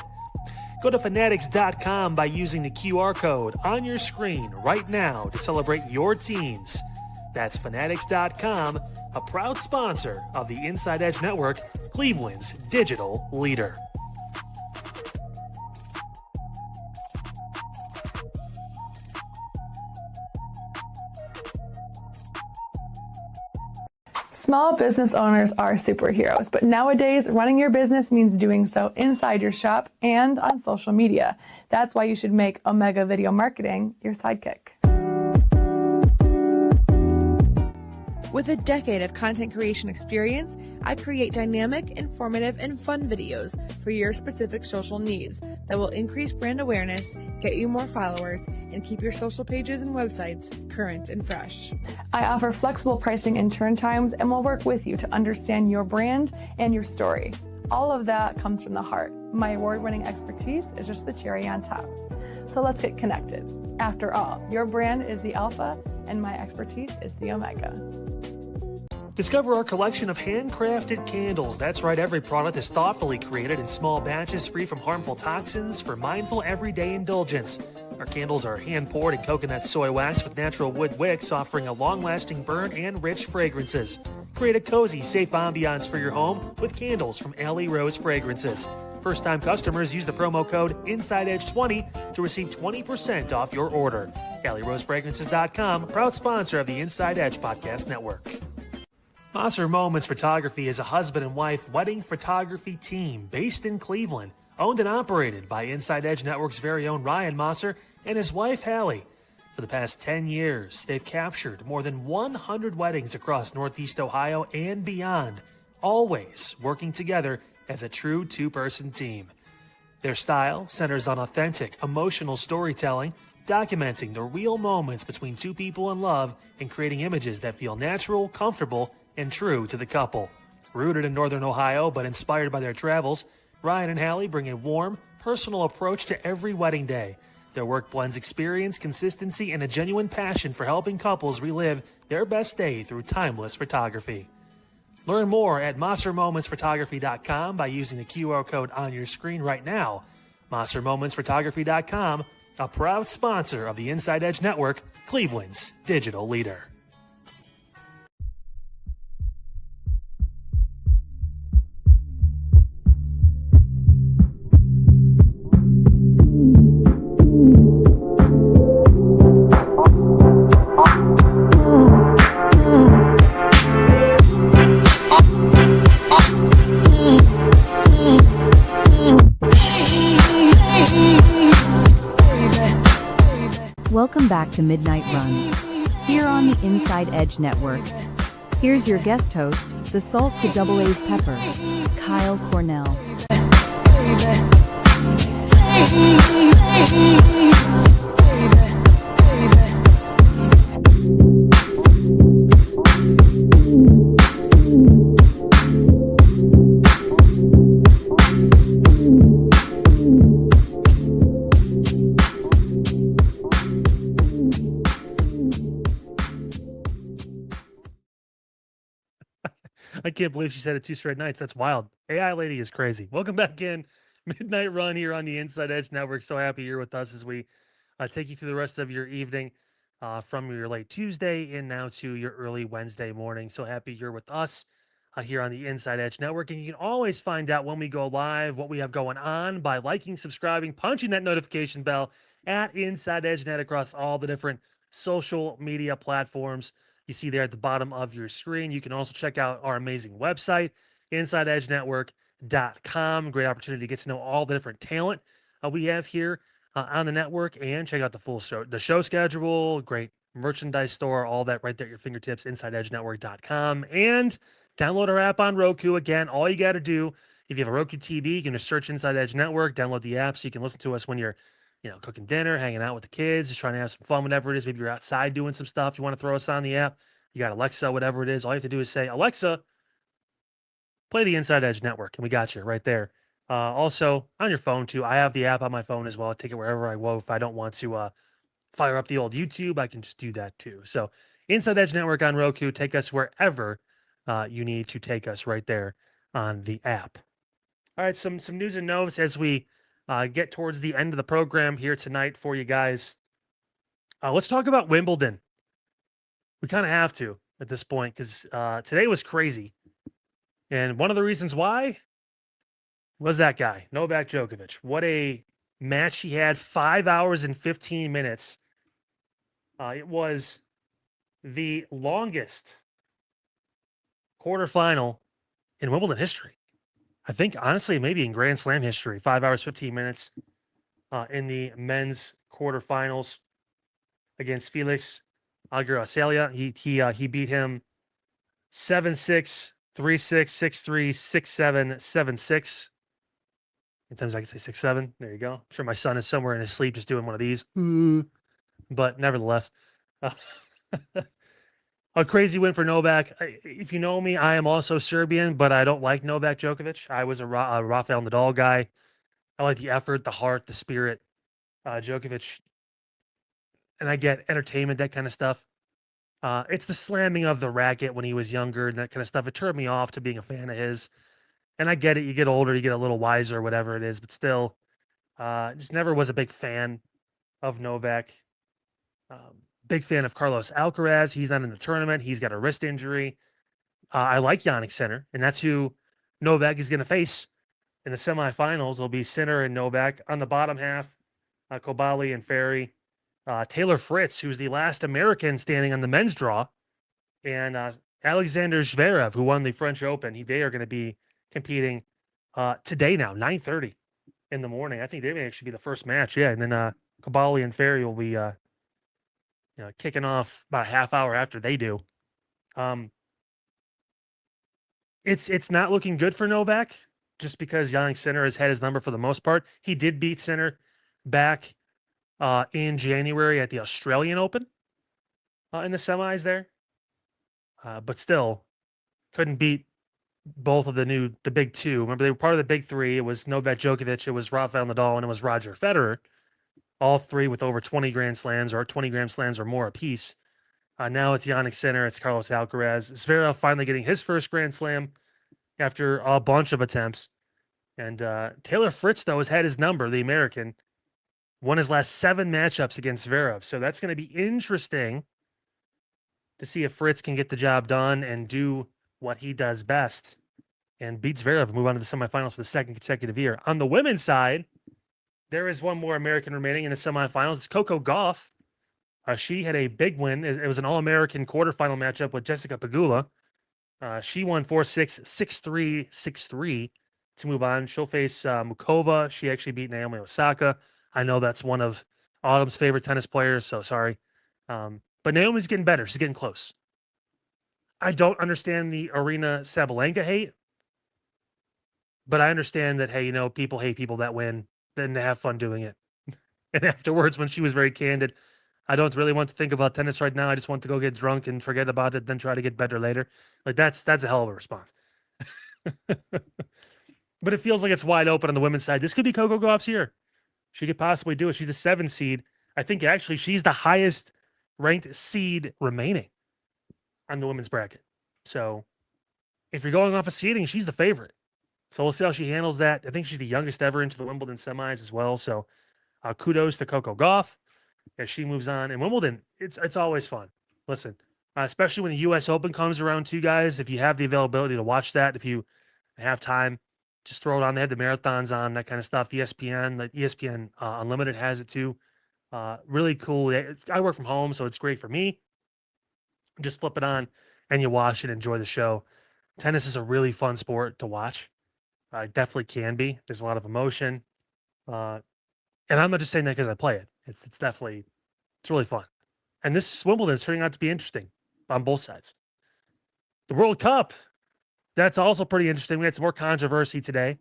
Go to fanatics.com by using the QR code on your screen right now to celebrate your teams. That's fanatics.com, a proud sponsor of the Inside Edge Network, Cleveland's digital leader. Small business owners are superheroes, but nowadays running your business means doing so inside your shop and on social media. That's why you should make Omega Video Marketing your sidekick. With a decade of content creation experience, I create dynamic, informative, and fun videos for your specific social needs that will increase brand awareness, get you more followers, and keep your social pages and websites current and fresh. I offer flexible pricing and turn times and will work with you to understand your brand and your story. All of that comes from the heart. My award-winning expertise is just the cherry on top. So let's get connected. After all, your brand is the alpha and my expertise is the omega. Discover our collection of handcrafted candles. That's right, every product is thoughtfully created in small batches free from harmful toxins for mindful everyday indulgence. Our candles are hand-poured in coconut soy wax with natural wood wicks, offering a long-lasting burn and rich fragrances. Create a cozy, safe ambiance for your home with candles from Alley Rose Fragrances. First-time customers use the promo code InsideEdge20 to receive 20% off your order. AlleyRoseFragrances.com, proud sponsor of the Inside Edge Podcast Network. Mosser Moments Photography is a husband and wife wedding photography team based in Cleveland, owned and operated by Inside Edge Network's very own Ryan Mosser and his wife Hallie. For the past 10 years, they've captured more than 100 weddings across Northeast Ohio and beyond, always working together as a true two-person team. Their style centers on authentic, emotional storytelling, documenting the real moments between two people in love and creating images that feel natural, comfortable, and true to the couple. Rooted in Northern Ohio but inspired by their travels, Ryan and Hallie bring a warm, personal approach to every wedding day. Their work blends experience, consistency, and a genuine passion for helping couples relive their best day through timeless photography. Learn more at MosserMomentsPhotography.com by using the QR code on your screen right now. MosserMomentsPhotography.com, a proud sponsor of the Inside Edge Network, Cleveland's digital leader. Welcome back to Midnight Run, here on the Inside Edge Network. Here's your guest host, the salt to double A's pepper, Kyle Cornell. I can't believe she said it 2 straight nights. That's wild. AI lady is crazy. Welcome back in. Midnight Run here on the Inside Edge Network. So happy you're with us as we take you through the rest of your evening from your late Tuesday and now to your early Wednesday morning. So happy you're with us here on the Inside Edge Network. And you can always find out when we go live, what we have going on by liking, subscribing, punching that notification bell at Inside Edge Net across all the different social media platforms you see there at the bottom of your screen. You can also check out our amazing website, InsideEdgeNetwork.com. Great opportunity to get to know all the different talent we have here on the network and check out the full show, the show schedule, great merchandise store, all that right there at your fingertips, InsideEdgeNetwork.com. And download our app on Roku. Again, all you got to do, if you have a Roku TV, you can just search Inside Edge Network, download the app so you can listen to us when you're cooking dinner, hanging out with the kids, just trying to have some fun, whatever it is. Maybe you're outside doing some stuff. You want to throw us on the app. You got Alexa, whatever it is. All you have to do is say, Alexa, play the Inside Edge Network, and we got you right there. Also, on your phone, too. I have the app on my phone as well. I take it wherever I go. If I don't want to fire up the old YouTube, I can just do that, too. So, Inside Edge Network on Roku. Take us wherever you need to take us right there on the app. All right, some news and notes as we get towards the end of the program here tonight for you guys. Let's talk about Wimbledon. We kind of have to at this point because today was crazy. And one of the reasons why was that guy, Novak Djokovic. What a match he had, 5 hours and 15 minutes. It was the longest quarterfinal in Wimbledon history. I think, honestly, maybe in Grand Slam history. 5 hours, 15 minutes in the men's quarterfinals against Felix Auger-Aliassime. He beat him 7-6, 3-6, 6-3, 6-7, 7-6. Sometimes I can say 6-7. There you go. I'm sure my son is somewhere in his sleep just doing one of these. But nevertheless, a crazy win for Novak. If you know me, I am also Serbian, but I don't like Novak Djokovic. I was a Rafael Nadal guy. I like the effort, the heart, the spirit. Djokovic, and I get entertainment, that kind of stuff. It's the slamming of the racket when he was younger and that kind of stuff. It turned me off to being a fan of his. And I get it. You get older, you get a little wiser, whatever it is, but still, just never was a big fan of Novak. Big fan of Carlos Alcaraz. He's not in the tournament. He's got a wrist injury. I like Jannik Sinner, and that's who Novak is going to face in the semifinals. It'll be Sinner and Novak. On the bottom half, Kobali and Ferry. Taylor Fritz, who's the last American standing on the men's draw, and Alexander Zverev, who won the French Open. They are going to be competing today now, 9:30 in the morning. I think they may actually be the first match. Yeah, and then Kobali and Ferry will be kicking off about a half hour after they do. It's not looking good for Novak just because Jannik Sinner has had his number for the most part. He did beat Sinner back in January at the Australian Open in the semis there. But still couldn't beat both of the big two. Remember, they were part of the big three. It was Novak Djokovic, it was Rafael Nadal, and it was Roger Federer. All three with over 20 Grand Slams or 20 Grand Slams or more apiece. Now it's Jannik Sinner, it's Carlos Alcaraz. Zverev finally getting his first Grand Slam after a bunch of attempts. And Taylor Fritz, though, has had his number, the American. Won his last 7 matchups against Zverev. So that's going to be interesting to see if Fritz can get the job done and do what he does best and beat Zverev and move on to the semifinals for the second consecutive year. On the women's side, there is one more American remaining in the semifinals. It's Coco Gauff. She had a big win. It was an All-American quarterfinal matchup with Jessica Pegula. She won 4-6, 6-3, 6-3 to move on. She'll face Mukova. She actually beat Naomi Osaka. I know that's one of Autumn's favorite tennis players, so sorry. But Naomi's getting better. She's getting close. I don't understand the Arena Sabalenka hate, but I understand that, hey, people hate people that win, then they have fun doing it. And afterwards, when she was very candid, I don't really want to think about tennis right now. I just want to go get drunk and forget about it, then try to get better later. Like, that's a hell of a response. But it feels like it's wide open on the women's side. This could be Coco Gauff's year. She could possibly do it. She's the 7th seed. I think actually she's the highest ranked seed remaining on the women's bracket. So if you're going off of seeding, she's the favorite. So we'll see how she handles that. I think she's the youngest ever into the Wimbledon semis as well. So kudos to Coco Gauff as she moves on. And Wimbledon, it's always fun. Listen, especially when the U.S. Open comes around too, guys. If you have the availability to watch that, if you have time, just throw it on. They have the marathons on, that kind of stuff. ESPN, the ESPN Unlimited has it too. Really cool. I work from home, so it's great for me. Just flip it on and you watch it, enjoy the show. Tennis is a really fun sport to watch. It definitely can be. There's a lot of emotion. And I'm not just saying that because I play it. It's definitely, it's really fun. And this Wimbledon is turning out to be interesting on both sides. The World Cup, that's also pretty interesting. We had some more controversy today,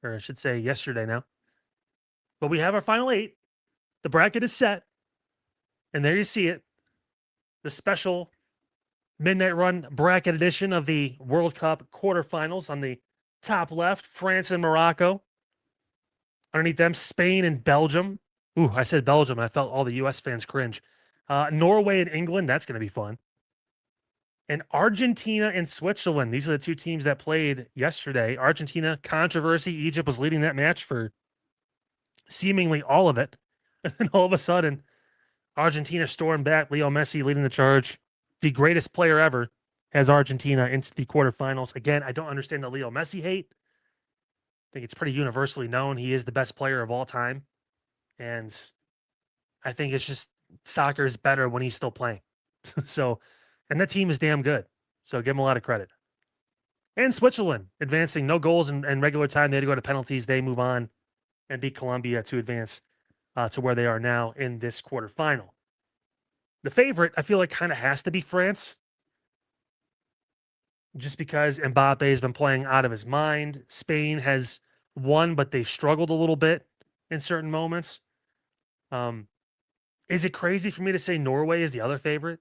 or I should say yesterday now. But we have our final 8. The bracket is set. And there you see it. The special Midnight Run bracket edition of the World Cup quarterfinals. On the top left, France and Morocco. Underneath them, Spain and Belgium. Ooh, I said Belgium. I felt all the U.S. fans cringe. Norway and England. That's going to be fun. And Argentina and Switzerland. These are the 2 teams that played yesterday. Argentina, controversy. Egypt was leading that match for seemingly all of it. And then all of a sudden, Argentina stormed back. Leo Messi leading the charge. The greatest player ever has Argentina into the quarterfinals. Again, I don't understand the Leo Messi hate. I think it's pretty universally known he is the best player of all time. And I think it's just soccer is better when he's still playing. So, and that team is damn good. So give him a lot of credit. And Switzerland advancing, no goals in regular time. They had to go to penalties. They move on and beat Colombia to advance to where they are now in this quarterfinal. The favorite, I feel like, kind of has to be France, just because Mbappe has been playing out of his mind. Spain has won, but they've struggled a little bit in certain moments. Is it crazy for me to say Norway is the other favorite?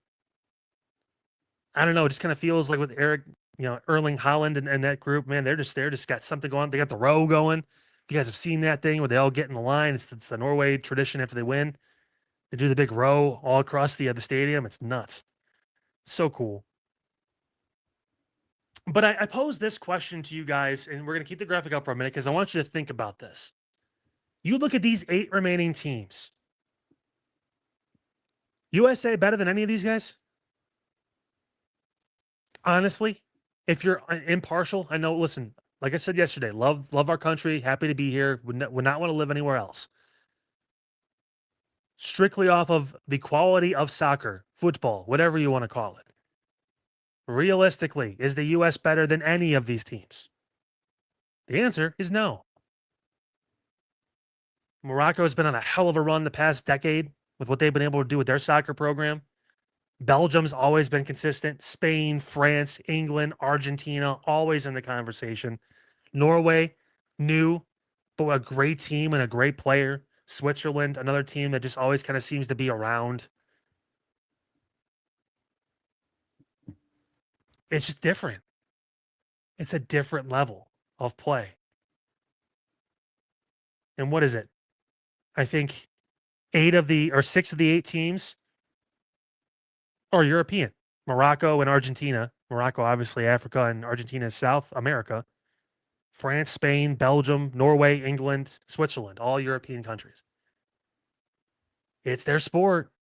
I don't know. It just kind of feels like with Erling Haaland and that group, man, they're just there, just got something going. They got the row going. If you guys have seen that thing where they all get in the line, it's the Norway tradition after they win. They do the big row all across the stadium. It's nuts. So cool. But I pose this question to you guys, and we're going to keep the graphic up for a minute because I want you to think about this. You look at these 8 remaining teams. USA better than any of these guys? Honestly, if you're impartial, I know, listen, like I said yesterday, love our country, happy to be here, would not want to live anywhere else. Strictly off of the quality of soccer, football, whatever you want to call it. Realistically, is the U.S. better than any of these teams? The answer is no. Morocco has been on a hell of a run the past decade with what they've been able to do with their soccer program. Belgium's always been consistent. Spain, France, England, Argentina, always in the conversation. Norway, new, but a great team and a great player. Switzerland, another team that just always kind of seems to be around. It's just different. It's a different level of play. And what is it? I think 6 of the 8 teams are European. Morocco and Argentina. Morocco, obviously, Africa, and Argentina is South America. France, Spain, Belgium, Norway, England, Switzerland, all European countries. It's their sport.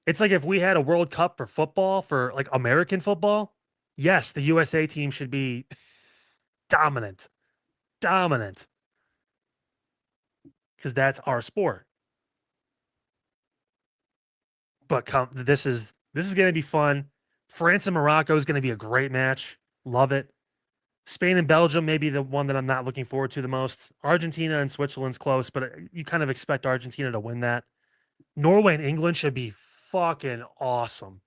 It's like if we had a World Cup for football, for like American football, yes, the USA team should be dominant. Dominant. Because that's our sport. But this is going to be fun. France and Morocco is going to be a great match. Love it. Spain and Belgium may be the one that I'm not looking forward to the most. Argentina and Switzerland's close, but you kind of expect Argentina to win that. Norway and England should be fucking awesome.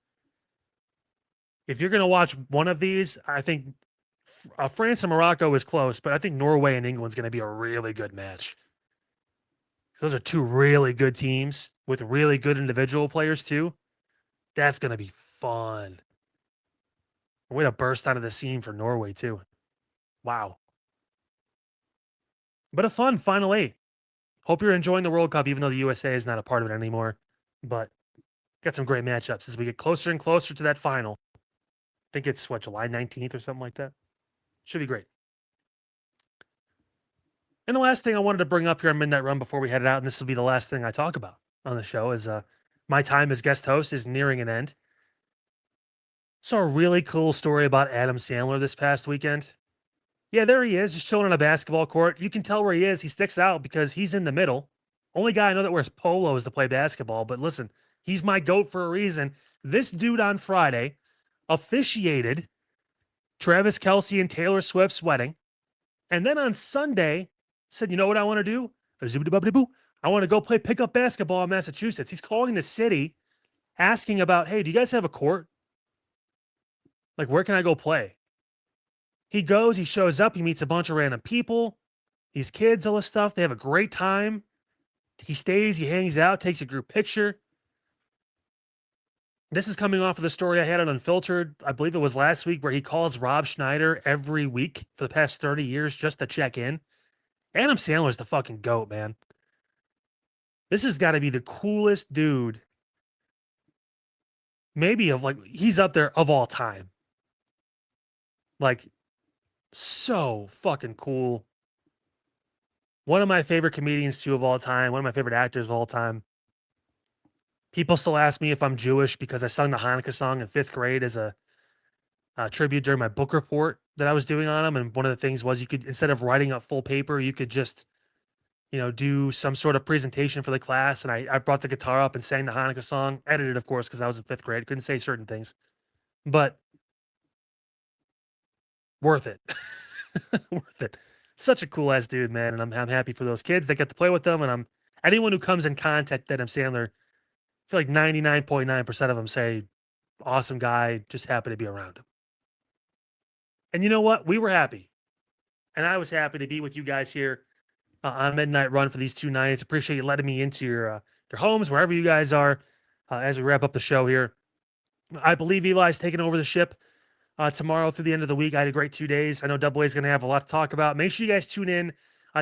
If you're going to watch one of these, I think France and Morocco is close, but I think Norway and England's going to be a really good match. Those are 2 really good teams with really good individual players too. That's going to be fun. Way to burst out of the scene for Norway too. Wow. But a fun final 8. Hope you're enjoying the World Cup, even though the USA is not a part of it anymore. But got some great matchups as we get closer and closer to that final. I think it's, July 19th or something like that? Should be great. And the last thing I wanted to bring up here on Midnight Run before we head out, and this will be the last thing I talk about on the show, is my time as guest host is nearing an end. Saw a really cool story about Adam Sandler this past weekend. Yeah, there he is, just chilling on a basketball court. You can tell where he is. He sticks out because he's in the middle. Only guy I know that wears polos to play basketball, but listen, he's my GOAT for a reason. This dude on Friday officiated Travis Kelce and Taylor Swift's wedding. And then on Sunday said, you know what I want to do? I want to go play pickup basketball in Massachusetts. He's calling the city asking about, hey, do you guys have a court? Like, where can I go play? He goes, he shows up, he meets a bunch of random people, these kids, all this stuff. They have a great time. He stays, he hangs out, takes a group picture. This is coming off of the story I had on Unfiltered. I believe it was last week, where he calls Rob Schneider every week for the past 30 years just to check in. Adam Sandler's the fucking GOAT, man. This has got to be the coolest dude. Maybe he's up there of all time. Like, so fucking cool. One of my favorite comedians too of all time. One of my favorite actors of all time. People still ask me if I'm Jewish because I sung the Hanukkah song in 5th grade as a tribute during my book report that I was doing on him. And one of the things was, you could, instead of writing up full paper, you could just, do some sort of presentation for the class. And I brought the guitar up and sang the Hanukkah song, edited, of course, because I was in 5th grade. Couldn't say certain things. But worth it. Worth it. Such a cool ass dude, man. And I'm happy for those kids that get to play with them. And anyone who comes in contact with Adam Sandler, I feel like 99.9% of them say, awesome guy, just happy to be around him. And you know what? We were happy. And I was happy to be with you guys here on Midnight Run for these 2 nights. Appreciate you letting me into your homes, wherever you guys are, as we wrap up the show here. I believe Eli's taking over the ship tomorrow through the end of the week. I had a great 2 days. I know Double A is going to have a lot to talk about. Make sure you guys tune in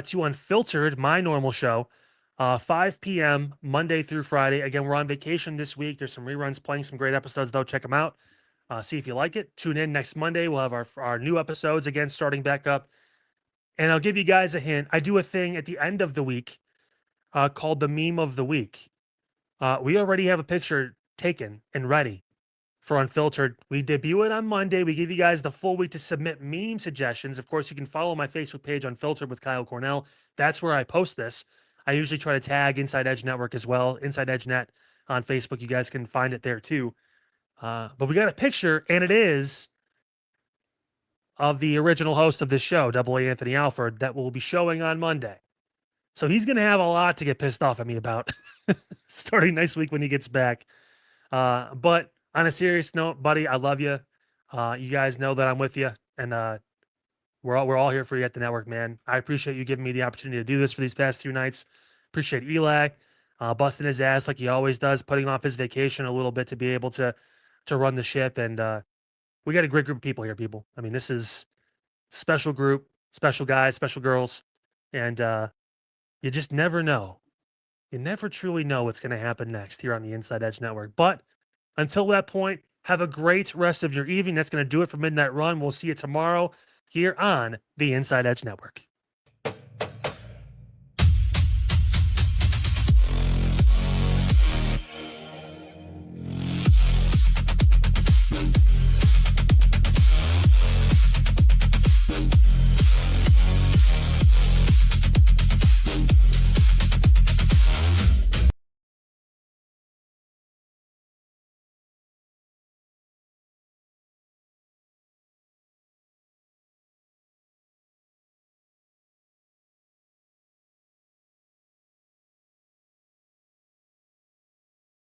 to Unfiltered, my normal show, 5 p.m. Monday through Friday. Again, we're on vacation this week. There's some reruns playing some great episodes, though. Check them out. See if you like it. Tune in next Monday. We'll have our new episodes again starting back up. And I'll give you guys a hint. I do a thing at the end of the week called the Meme of the Week. We already have a picture taken and ready for Unfiltered. We debut it on Monday. We give you guys the full week to submit meme suggestions. Of course, you can follow my Facebook page, Unfiltered with Kyle Cornell. That's where I post this. I usually try to tag Inside Edge Network as well, Inside Edge Net on Facebook. You guys can find it there too. But we got a picture, and it is of the original host of this show, Double A Anthony Alford, that will be showing on Monday. So he's going to have a lot to get pissed off at me about starting next week when he gets back. But on a serious note, buddy, I love you. You guys know that I'm with you, and we're all here for you at the network, man. I appreciate you giving me the opportunity to do this for these past 2 nights. Appreciate Eli busting his ass like he always does, putting off his vacation a little bit to be able to run the ship. And we got a great group of people here, people. I mean, this is special group, special guys, special girls, and you just never know. You never truly know what's going to happen next here on the Inside Edge Network. But until that point, have a great rest of your evening. That's going to do it for Midnight Run. We'll see you tomorrow here on the Inside Edge Network.